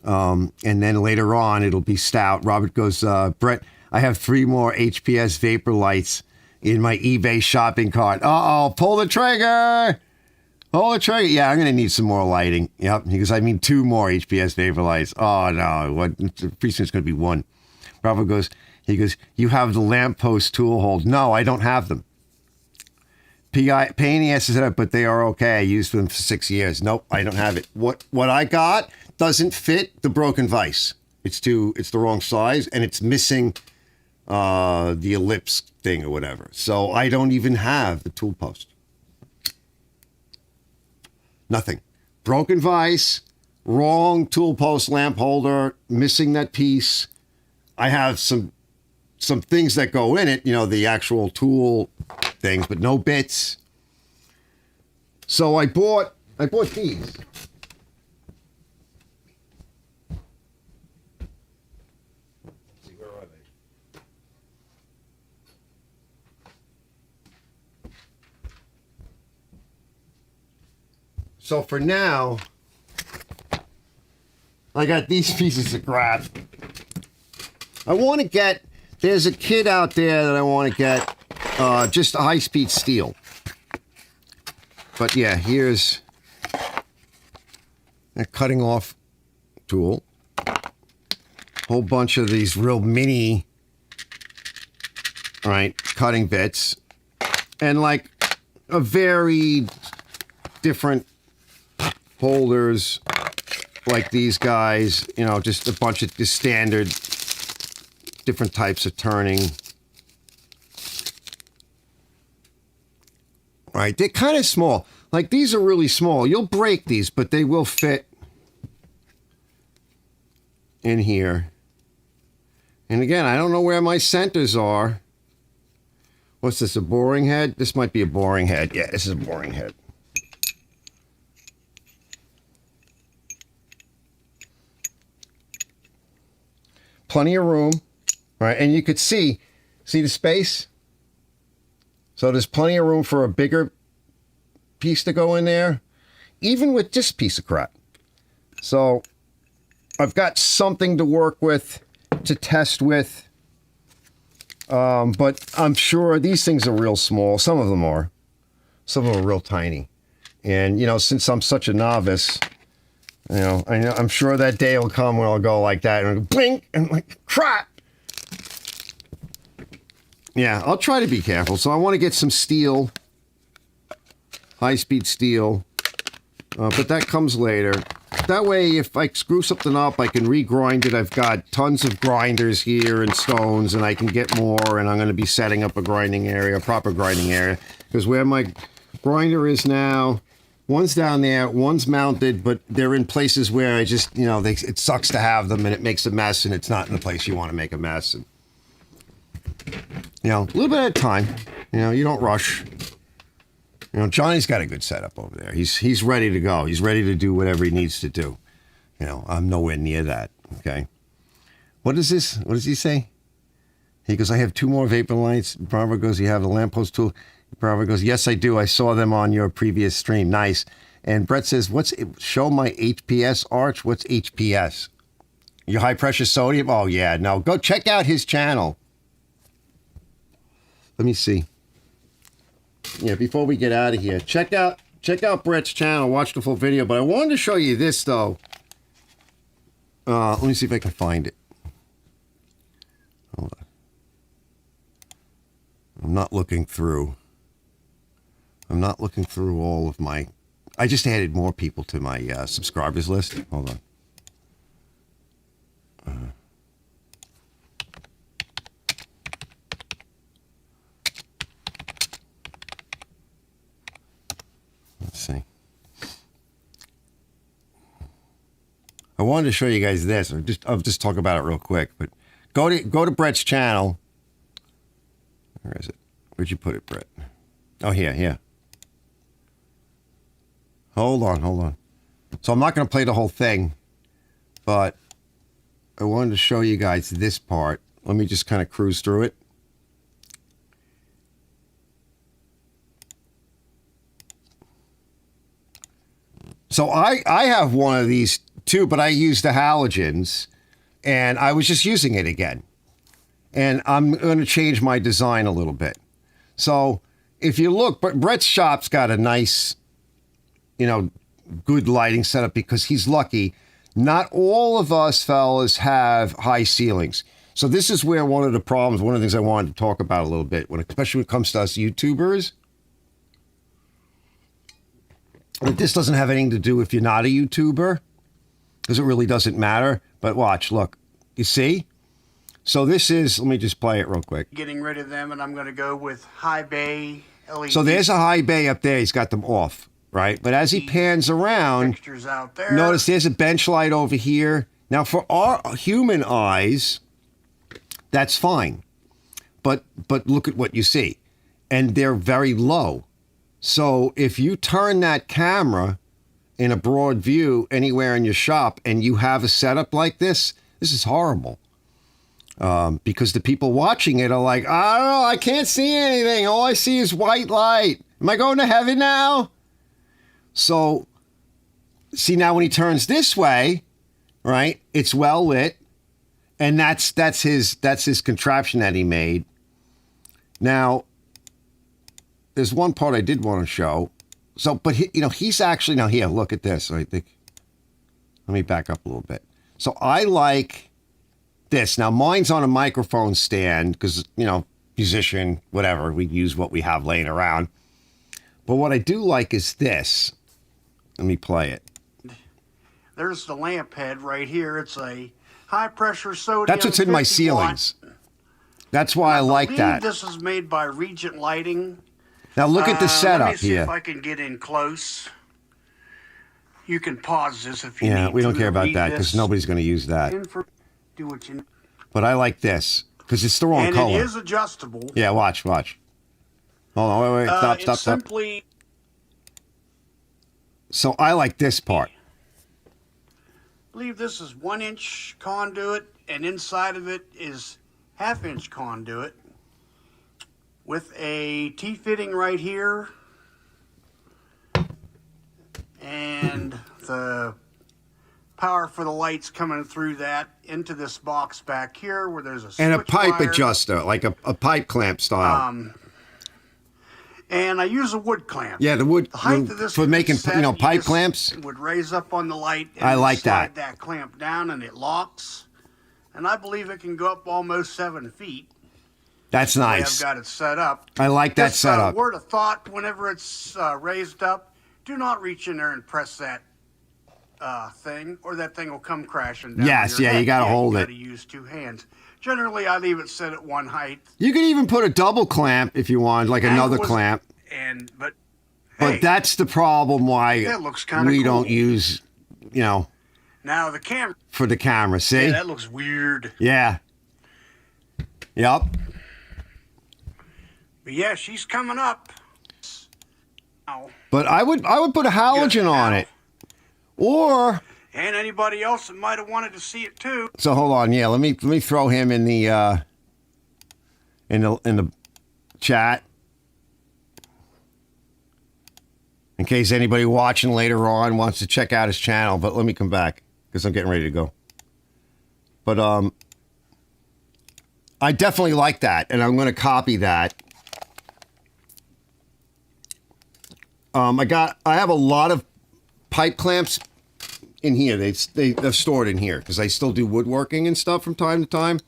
And then later on, it'll be stout. Robert goes, Brett, I have 3 more HPS vapor lights in my eBay shopping cart. Uh-oh, pull the trigger. Pull the trigger. Yeah, I'm going to need some more lighting. Yep. He goes, I mean 2 more HPS vapor lights. Oh, no. Pretty soon it's going to be 1. Bravo goes, you have the lamppost tool hold. No, I don't have them. Pain in the ass is it, but they are okay. I used them for 6 years. Nope, I don't have it. What I got doesn't fit the broken vise. It's the wrong size, and it's missing the ellipse thing or whatever. So I don't even have the tool post. Nothing. Broken vise, wrong tool post lamp holder, missing that piece. I have some things that go in it, the actual tool things, but no bits. So I bought these. So for now, I got these pieces of crap. I want to get, there's a kit out there that I want to get, just a high-speed steel. But yeah, here's a cutting off tool. Whole bunch of these real mini, right, cutting bits. And like a very different holders like these guys, you know, just a bunch of just standard different types of turning. Right, they're kind of small. Like these are really small. You'll break these, but they will fit in here. And again, I don't know where my centers are. What's this, a boring head? This might be a boring head. Yeah, this is a boring head. Plenty of room, right? And you could see the space? So there's plenty of room for a bigger piece to go in there, even with this piece of crap. So I've got something to work with, to test with. But I'm sure these things are real small. Some of them are. Some of them are real tiny. And, you know, since I'm such a novice, you know, I'm sure that day will come when I'll go like that and I'll go blink and like crap. Yeah, I'll try to be careful. So I want to get some steel, high-speed steel, but that comes later. That way, if I screw something up, I can regrind it. I've got tons of grinders here and stones, and I can get more, and I'm going to be setting up a grinding area, a proper grinding area, because where my grinder is now, one's down there, one's mounted, but they're in places where I just, you know, it sucks to have them, and it makes a mess, and it's not in the place you want to make a mess. And, you know, a little bit at a time. You know, you don't rush. You know, Johnny's got a good setup over there. He's ready to go. He's ready to do whatever he needs to do. You know, I'm nowhere near that. Okay. What is this? What does he say? He goes, I have 2 more vapor lights. Bravo goes, you have a lamppost tool. Bravo goes, yes, I do. I saw them on your previous stream. Nice. And Brett says, show my HPS arch. What's HPS? Your high pressure sodium? Oh, yeah. No, go check out his channel. Let me see. Yeah, before we get out of here, check out Brett's channel, watch the full video, but I wanted to show you this, though. Let me see if I can find it. Hold on. I'm not looking through all of my... I just added more people to my subscribers list. Hold on. Let's see. I wanted to show you guys this. I'll just talk about it real quick. But go to Brett's channel. Where is it? Where'd you put it, Brett? Oh, here. Hold on. So I'm not going to play the whole thing, but I wanted to show you guys this part. Let me just kind of cruise through it. So I have one of these too, but I use the halogens, and I was just using it again. And I'm going to change my design a little bit. So if you look, Brett's shop's got a nice, you know, good lighting setup because he's lucky. Not all of us fellas have high ceilings. So this is where one of the problems, one of the things I wanted to talk about a little bit, especially when it comes to us YouTubers. This doesn't have anything to do if you're not a YouTuber, because it really doesn't matter. But watch, look, you see? So this is, let me just play it real quick. Getting rid of them, and I'm going to go with high bay LED. So there's a high bay up there. He's got them off, right? But as he pans around, fixtures out there. Notice there's a bench light over here. Now, for our human eyes, that's fine. But look at what you see. And they're very low. So if you turn that camera in a broad view anywhere in your shop and you have a setup like this is horrible. Because the people watching it are like, I don't know, I can't see anything. All I see is white light. Am I going to heaven now? So see now when he turns this way, right? It's well lit, and that's his contraption that he made. Now, there's one part I did want to show. So, but he's actually now here. Look at this. I think. Let me back up a little bit. So I like this. Now mine's on a microphone stand because musician, whatever. We use what we have laying around. But what I do like is this. Let me play it. There's the lamp head right here. It's a high pressure sodium. That's what's in my 50 ceilings. watt. That's why I like that. This is made by Regent Lighting. Now look at the setup let me see here. if I can get in close. You can pause this if you need to. Yeah, we don't care about that because nobody's going to use that. Do what you need. But I like this because it's the wrong color. And it is adjustable. Yeah, watch. Hold on, wait, stop. Simply. So I like this part. I believe this is 1-inch conduit, and inside of it is 1/2-inch conduit with a T-fitting right here, and the power for the lights coming through that into this box back here where there's a and a pipe wire. Adjuster, like a pipe clamp style. And I use a wood clamp. Yeah, the wood height of this for making set, pipe clamps. It would raise up on the light. And I like slide that clamp down, and it locks. And I believe it can go up almost 7 feet. That's nice. I've got it set up. I like that setup. Word of thought: whenever it's raised up, do not reach in there and press that thing, or that thing will come crashing down. Yes, yeah, you got to hold it. You got to use 2 hands. Generally, I leave it set at one height. You could even put a double clamp if you want, like another clamp. But that's the problem why that looks kinda we cool. don't use, Now the camera. for the camera. See? Yeah, that looks weird. Yeah. Yep. But yeah, she's coming up. But I would put a halogen on it, or. And anybody else that might have wanted to see it too. So hold on, yeah. Let me throw him in the chat in case anybody watching later on wants to check out his channel. But let me come back because I'm getting ready to go. But I definitely like that, and I'm going to copy that. I have a lot of pipe clamps in here. They're stored in here because I still do woodworking and stuff from time to time.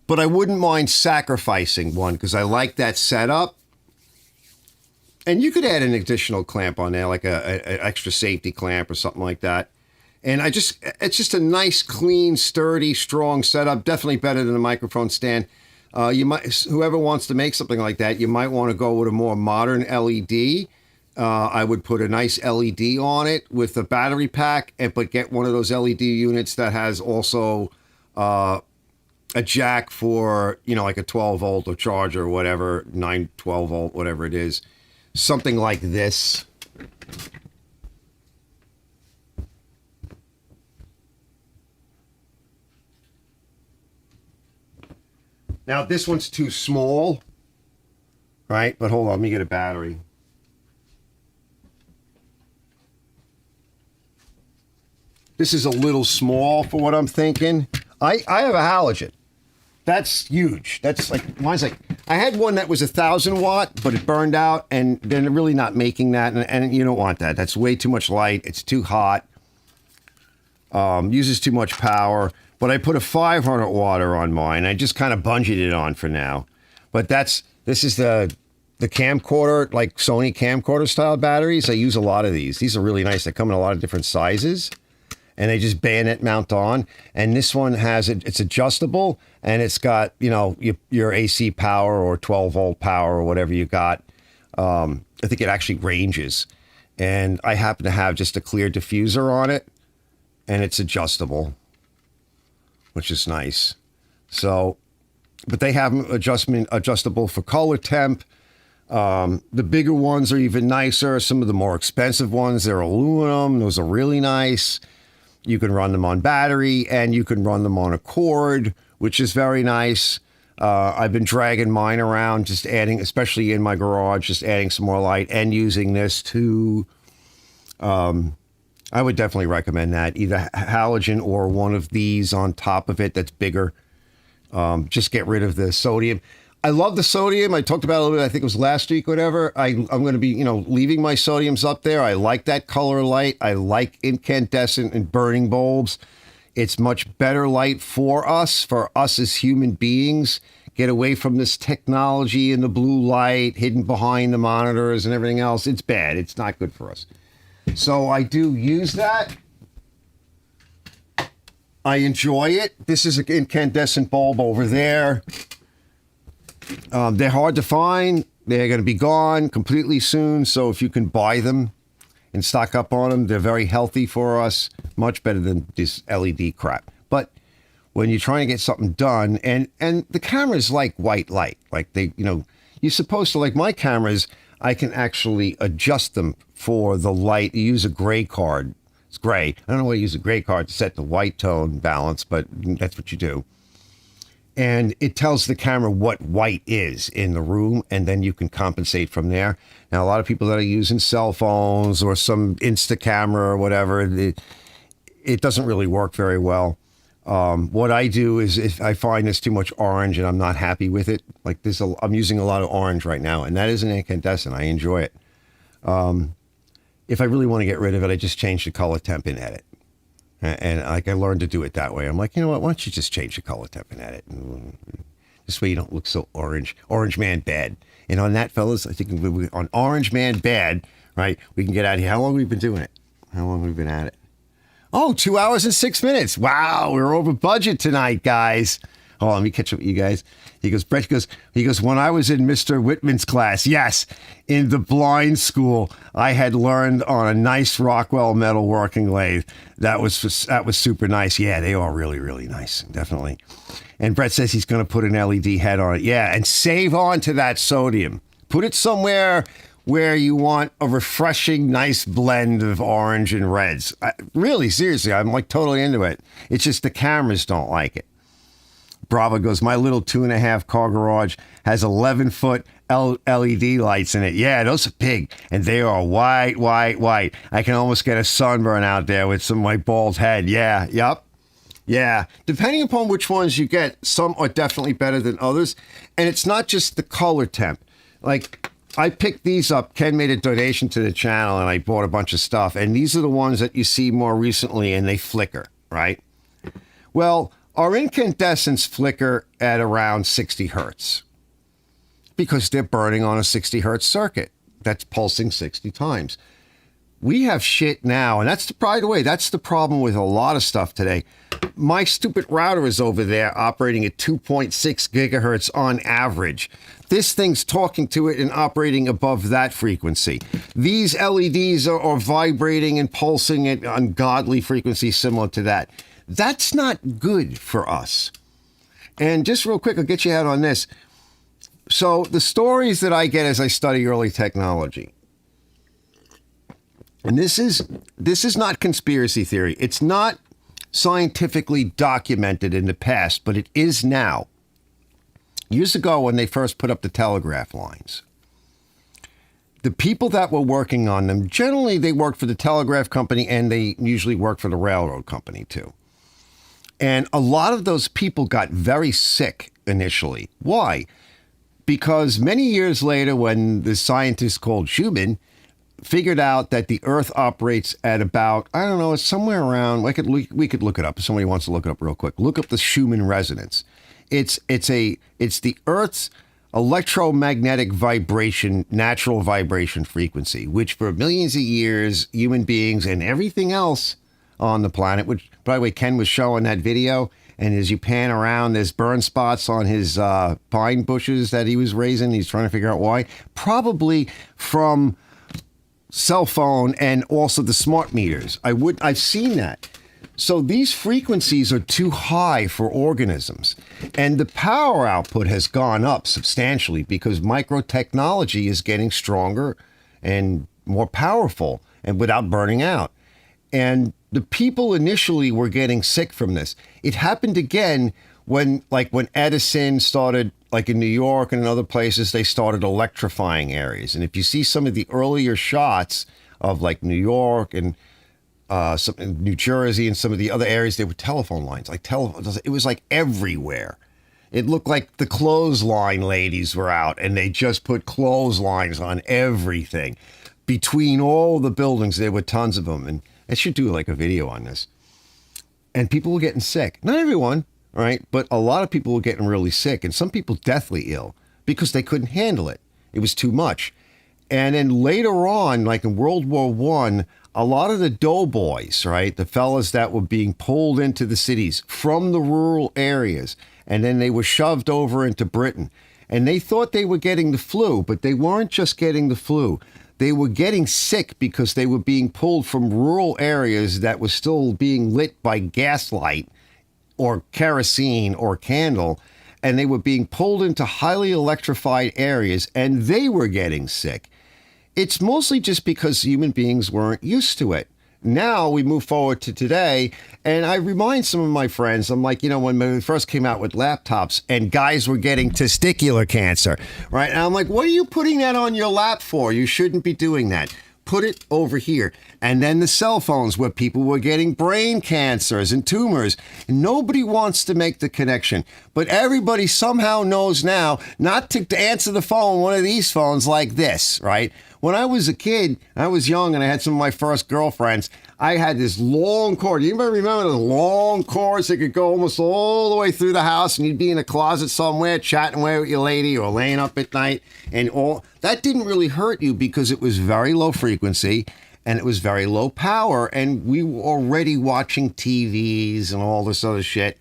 But I wouldn't mind sacrificing one because I like that setup. And you could add an additional clamp on there, like an extra safety clamp or something like that. And it's just a nice, clean, sturdy, strong setup. Definitely better than a microphone stand. Whoever wants to make something like that, you might want to go with a more modern LED. I would put a nice LED on it with a battery pack, but get one of those LED units that has also a jack for, like a 12 volt or charger or whatever, 12 volt, whatever it is. Something like this. Now, this one's too small, right? But hold on, let me get a battery. This is a little small for what I'm thinking. I have a halogen. That's huge. That's like, mine's like, I had one that was 1,000 watt, but it burned out, and they're really not making that, and you don't want that. That's way too much light. It's too hot. Uses too much power. But I put a 500 watt on mine. I just kind of bungeed it on for now. But this is the camcorder, like Sony camcorder style batteries. I use a lot of these. These are really nice. They come in a lot of different sizes. And they just bayonet mount on. And this one it's adjustable, and it's got, your AC power or 12 volt power or whatever you got. I think it actually ranges. And I happen to have just a clear diffuser on it, and it's adjustable, which is nice. So, but they have them adjustable for color temp. The bigger ones are even nicer. Some of the more expensive ones, they're aluminum. Those are really nice. You can run them on battery, and you can run them on a cord, which is very nice. I've been dragging mine around, just adding, especially in my garage, just adding some more light and using this to I would definitely recommend that. Either halogen or one of these on top of it that's bigger. Just get rid of the sodium. I love the sodium. I talked about it a little bit, I think it was last week, whatever. I'm going to be, leaving my sodiums up there. I like that color light. I like incandescent and burning bulbs. It's much better light for us as human beings. Get away from this technology and the blue light hidden behind the monitors and everything else. It's bad. It's not good for us. So I do use that. I enjoy it. This is an incandescent bulb over there. They're hard to find. They're going to be gone completely soon. So if you can buy them and stock up on them, they're very healthy for us. Much better than this LED crap. But when you're trying to get something done, and the cameras like white light, like you're supposed to, like my cameras, I can actually adjust them for the light. You use a gray card. It's gray. I don't know why you use a gray card to set the white tone balance, but that's what you do. And it tells the camera what white is in the room, and then you can compensate from there. Now, a lot of people that are using cell phones or some Insta camera or whatever, it doesn't really work very well. What I do is if I find there's too much orange and I'm not happy with it, like this, I'm using a lot of orange right now, and that is an incandescent. I enjoy it. If I really want to get rid of it, I just change the color temp in edit. And like I learned to do it that way. I'm like, you know what? Why don't you just change the color temp and edit? This way you don't look so orange. Orange man bad. And on that, fellas, I think on Orange Man Bad, right, we can get out of here. How long have we been doing it? How long have we been at it? Oh, 2 hours and 6 minutes. Wow, we're over budget tonight, guys. Oh, let me catch up with you guys. Brett goes, when I was in Mr. Whitman's class, yes, in the blind school, I had learned on a nice Rockwell metal working lathe. That was super nice. Yeah, they are really, really nice. Definitely. And Brett says he's going to put an LED head on it. Yeah, and save on to that sodium. Put it somewhere where you want a refreshing, nice blend of orange and reds. Really, seriously, I'm like totally into it. It's just the cameras don't like it. Bravo goes, my little 2.5 car garage has 11-foot LED lights in it. Yeah, those are big. And they are white, white, white. I can almost get a sunburn out there with some of my bald head. Yeah, yep. Yeah. Depending upon which ones you get, some are definitely better than others. And it's not just the color temp. Like, I picked these up. Ken made a donation to the channel, and I bought a bunch of stuff. And these are the ones that you see more recently, and they flicker, right? Well, our incandescents flicker at around 60 hertz because they're burning on a 60 hertz circuit that's pulsing 60 times. We have shit now, and by the way, that's the problem with a lot of stuff today. My stupid router is over there operating at 2.6 gigahertz on average. This thing's talking to it and operating above that frequency. These LEDs are vibrating and pulsing at ungodly frequencies similar to that. That's not good for us. And just real quick, I'll get you out on this. So the stories that I get as I study early technology, and this is not conspiracy theory. It's not scientifically documented in the past, but it is now. Years ago, when they first put up the telegraph lines, the people that were working on them, generally they worked for the telegraph company, and they usually worked for the railroad company too. And a lot of those people got very sick initially. Why? Because many years later, when the scientist called Schumann figured out that the Earth operates at about, I don't know, it's somewhere around, we could look it up if somebody wants to look it up real quick. Look up the Schumann resonance. It's the Earth's electromagnetic vibration, natural vibration frequency, which for millions of years, human beings and everything else on the planet, which, by the way, Ken was showing that video, and as you pan around, there's burn spots on his pine bushes that he was raising. He's trying to figure out why. Probably from cell phone and also the smart meters. I've seen that. So these frequencies are too high for organisms, and the power output has gone up substantially because microtechnology is getting stronger and more powerful and without burning out. And the people initially were getting sick from this. It happened again when Edison started, like in New York and in other places, they started electrifying areas. And if you see some of the earlier shots of like New York and some in New Jersey and some of the other areas, there were telephone lines, like telephones. It was like everywhere. It looked like the clothesline ladies were out, and they just put clotheslines on everything. Between all the buildings, there were tons of them, and I should do like a video on this. And people were getting sick. Not everyone, right? But a lot of people were getting really sick, and some people deathly ill because they couldn't handle it. It was too much. And then later on, like in World War I, a lot of the doughboys, right, the fellas that were being pulled into the cities from the rural areas, and then they were shoved over into Britain. And they thought they were getting the flu, but they weren't just getting the flu. They were getting sick because they were being pulled from rural areas that were still being lit by gaslight or kerosene or candle, and they were being pulled into highly electrified areas, and they were getting sick. It's mostly just because human beings weren't used to it. Now we move forward to today, and I remind some of my friends, I'm like, when we first came out with laptops and guys were getting testicular cancer, right? And I'm like, what are you putting that on your lap for? You shouldn't be doing that. Put it over here. And then the cell phones where people were getting brain cancers and tumors. Nobody wants to make the connection, but everybody somehow knows now not to answer the phone, one of these phones like this, right? When I was a kid, I was young and I had some of my first girlfriends, I had this long cord. You anybody remember the long cords that could go almost all the way through the house, and you'd be in a closet somewhere chatting away with your lady or laying up at night, and all that didn't really hurt you because it was very low frequency and it was very low power, and we were already watching TVs and all this other shit.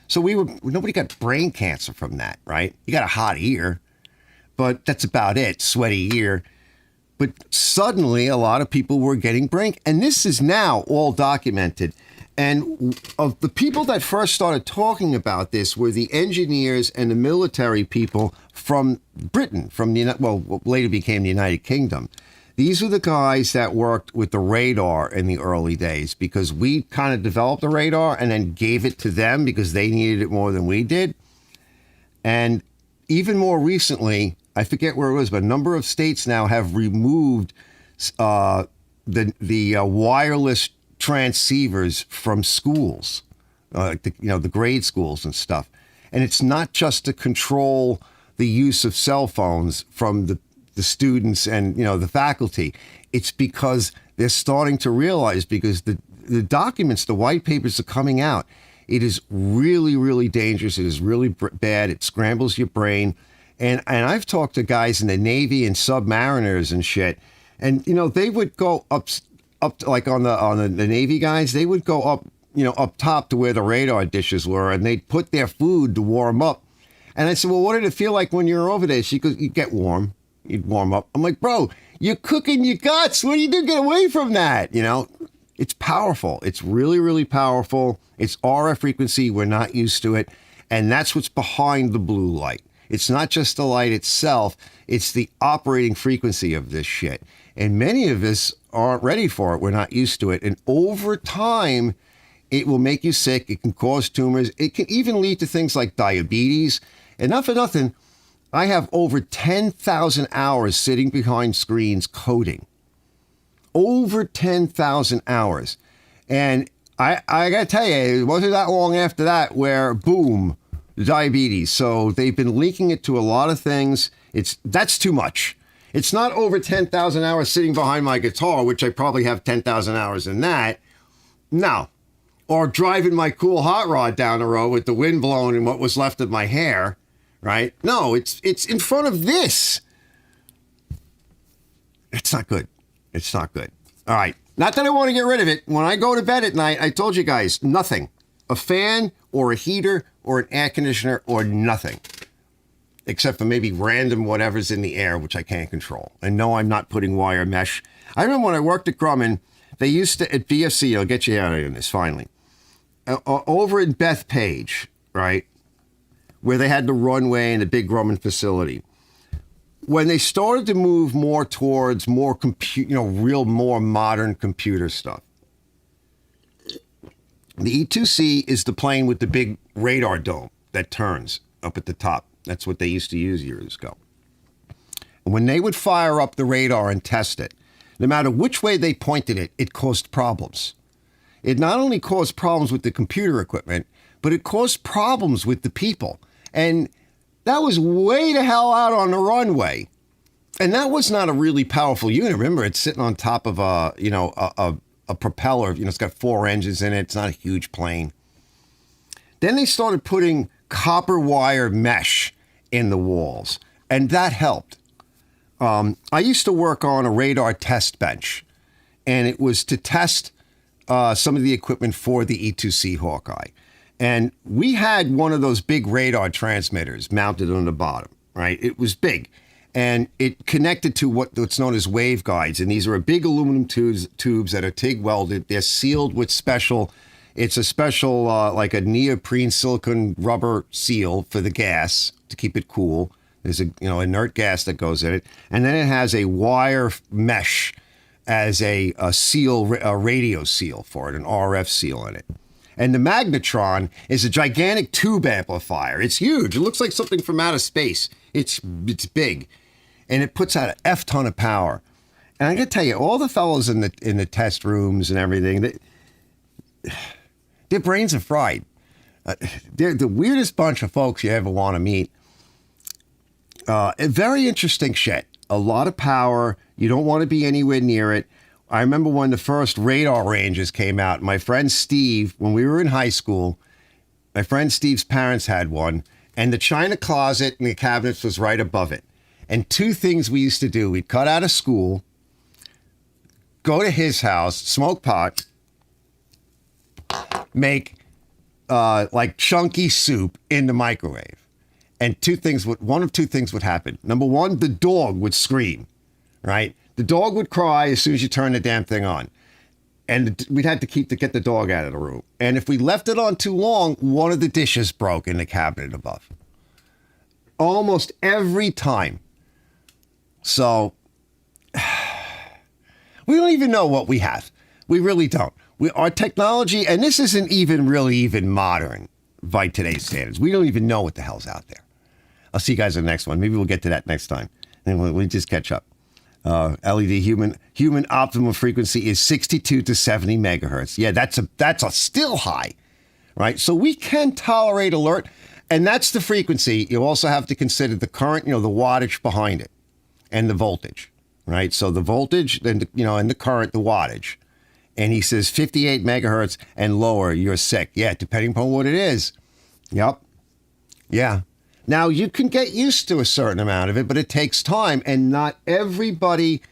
So nobody got brain cancer from that, right? You got a hot ear, but that's about it, sweaty ear. But suddenly, a lot of people were getting brain, and this is now all documented. And of the people that first started talking about this were the engineers and the military people from Britain, what later became the United Kingdom. These were the guys that worked with the radar in the early days, because we kind of developed the radar and then gave it to them because they needed it more than we did. And even more recently, I forget where it was, but a number of states now have removed the wireless transceivers from schools, the grade schools and stuff. And it's not just to control the use of cell phones from the students and the faculty. It's because they're starting to realize, because the documents, the white papers are coming out. It is really, really dangerous. It is really bad. It scrambles your brain. And I've talked to guys in the Navy and submariners and shit, and they would go up like on the Navy guys, they would go up up top to where the radar dishes were, and they'd put their food to warm up. And I said, well, what did it feel like when you were over there? She goes, you get warm, you'd warm up. I'm like, bro, you're cooking your guts. What do you do? Get away from that. It's powerful. It's really, really powerful. It's RF frequency. We're not used to it, and that's what's behind the blue light. It's not just the light itself, it's the operating frequency of this shit. And many of us aren't ready for it. We're not used to it. And over time, it will make you sick. It can cause tumors. It can even lead to things like diabetes. And not for nothing, I have over 10,000 hours sitting behind screens coding. Over 10,000 hours. And I got to tell you, it wasn't that long after that where, boom, diabetes. So they've been linking it to a lot of things. That's too much. It's not over 10,000 hours sitting behind my guitar, which I probably have 10,000 hours in that. No. Or driving my cool hot rod down the road with the wind blowing and what was left of my hair, right? No, it's in front of this. It's not good. It's not good. All right. Not that I want to get rid of it. When I go to bed at night, I told you guys, nothing. A fan or a heater or an air conditioner or nothing. Except for maybe random whatever's in the air, which I can't control. And no, I'm not putting wire mesh. I remember when I worked at Grumman, they used to, at BFC, I'll get you out of this finally, over in Bethpage, right, where they had the runway and the big Grumman facility. When they started to move more towards more real more modern computer stuff, the E2C is the plane with the big radar dome that turns up at the top. That's what they used to use years ago. And when they would fire up the radar and test it, no matter which way they pointed it, it caused problems. it not only caused problems with the computer equipment, but it caused problems with the people. And that was way the hell out on the runway. And that was not a really powerful unit. Remember, it's sitting on top of a propeller. It's got 4 engines in it. It's not a huge plane. Then they started putting copper wire mesh in the walls, and that helped. I used to work on a radar test bench, and it was to test some of the equipment for the E-2C Hawkeye. And we had one of those big radar transmitters mounted on the bottom, right? It was big. And it connected to what's known as waveguides. And these are big aluminum tubes that are TIG welded. They're sealed with it's a special, like a neoprene silicone rubber seal for the gas to keep it cool. There's inert gas that goes in it. And then it has a wire mesh as a radio seal for it, an RF seal in it. And the magnetron is a gigantic tube amplifier. It's huge. It looks like something from outer space. It's big. And it puts out an F ton of power. And I got to tell you, all the fellows in the test rooms and everything, their brains are fried. They're the weirdest bunch of folks you ever want to meet. A very interesting shit. A lot of power. You don't want to be anywhere near it. I remember when the first radar ranges came out. My friend Steve, when we were in high school, my friend Steve's parents had one. And the china closet in the cabinets was right above it. And 2 things we used to do. We'd cut out of school, go to his house, smoke pot, make like chunky soup in the microwave. And one of two things would happen. Number one, the dog would scream, right? The dog would cry as soon as you turn the damn thing on. And we'd have to get the dog out of the room. And if we left it on too long, one of the dishes broke in the cabinet above. Almost every time. So, we don't even know what we have. We really don't. Our technology, and this isn't even modern by today's standards. We don't even know what the hell's out there. I'll see you guys in the next one. Maybe we'll get to that next time. Then we'll just catch up. LED human optimum frequency is 62 to 70 megahertz. Yeah, that's a still high, right? So we can tolerate alert, and that's the frequency. You also have to consider the current, the wattage behind it, and the voltage, right? So the voltage, and the current, the wattage. And he says 58 megahertz and lower, you're sick. Yeah, depending upon what it is. Yep. Yeah. Now, you can get used to a certain amount of it, but it takes time, and not everybody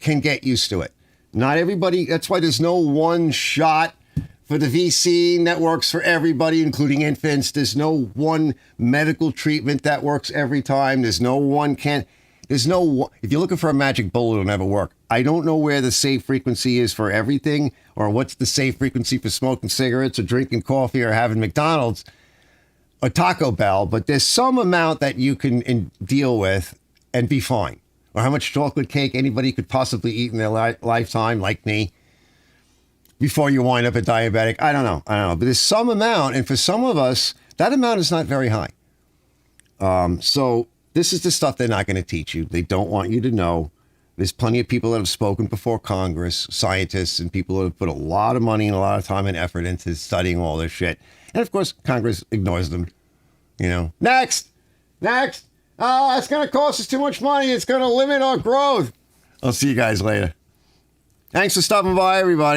can get used to it. Not everybody, that's why there's no one shot for the VC that works for everybody, including infants. There's no one medical treatment that works every time. If you're looking for a magic bullet, it'll never work. I don't know where the safe frequency is for everything, or what's the safe frequency for smoking cigarettes or drinking coffee or having McDonald's or Taco Bell, but there's some amount that you can deal with and be fine. Or how much chocolate cake anybody could possibly eat in their lifetime, like me, before you wind up a diabetic. I don't know. But there's some amount, and for some of us, that amount is not very high. So this is the stuff they're not going to teach you. They don't want you to know. There's plenty of people that have spoken before Congress, scientists, and people who have put a lot of money and a lot of time and effort into studying all this shit. And of course, Congress ignores them. Next. Oh, it's going to cost us too much money. It's going to limit our growth. I'll see you guys later. Thanks for stopping by, everybody.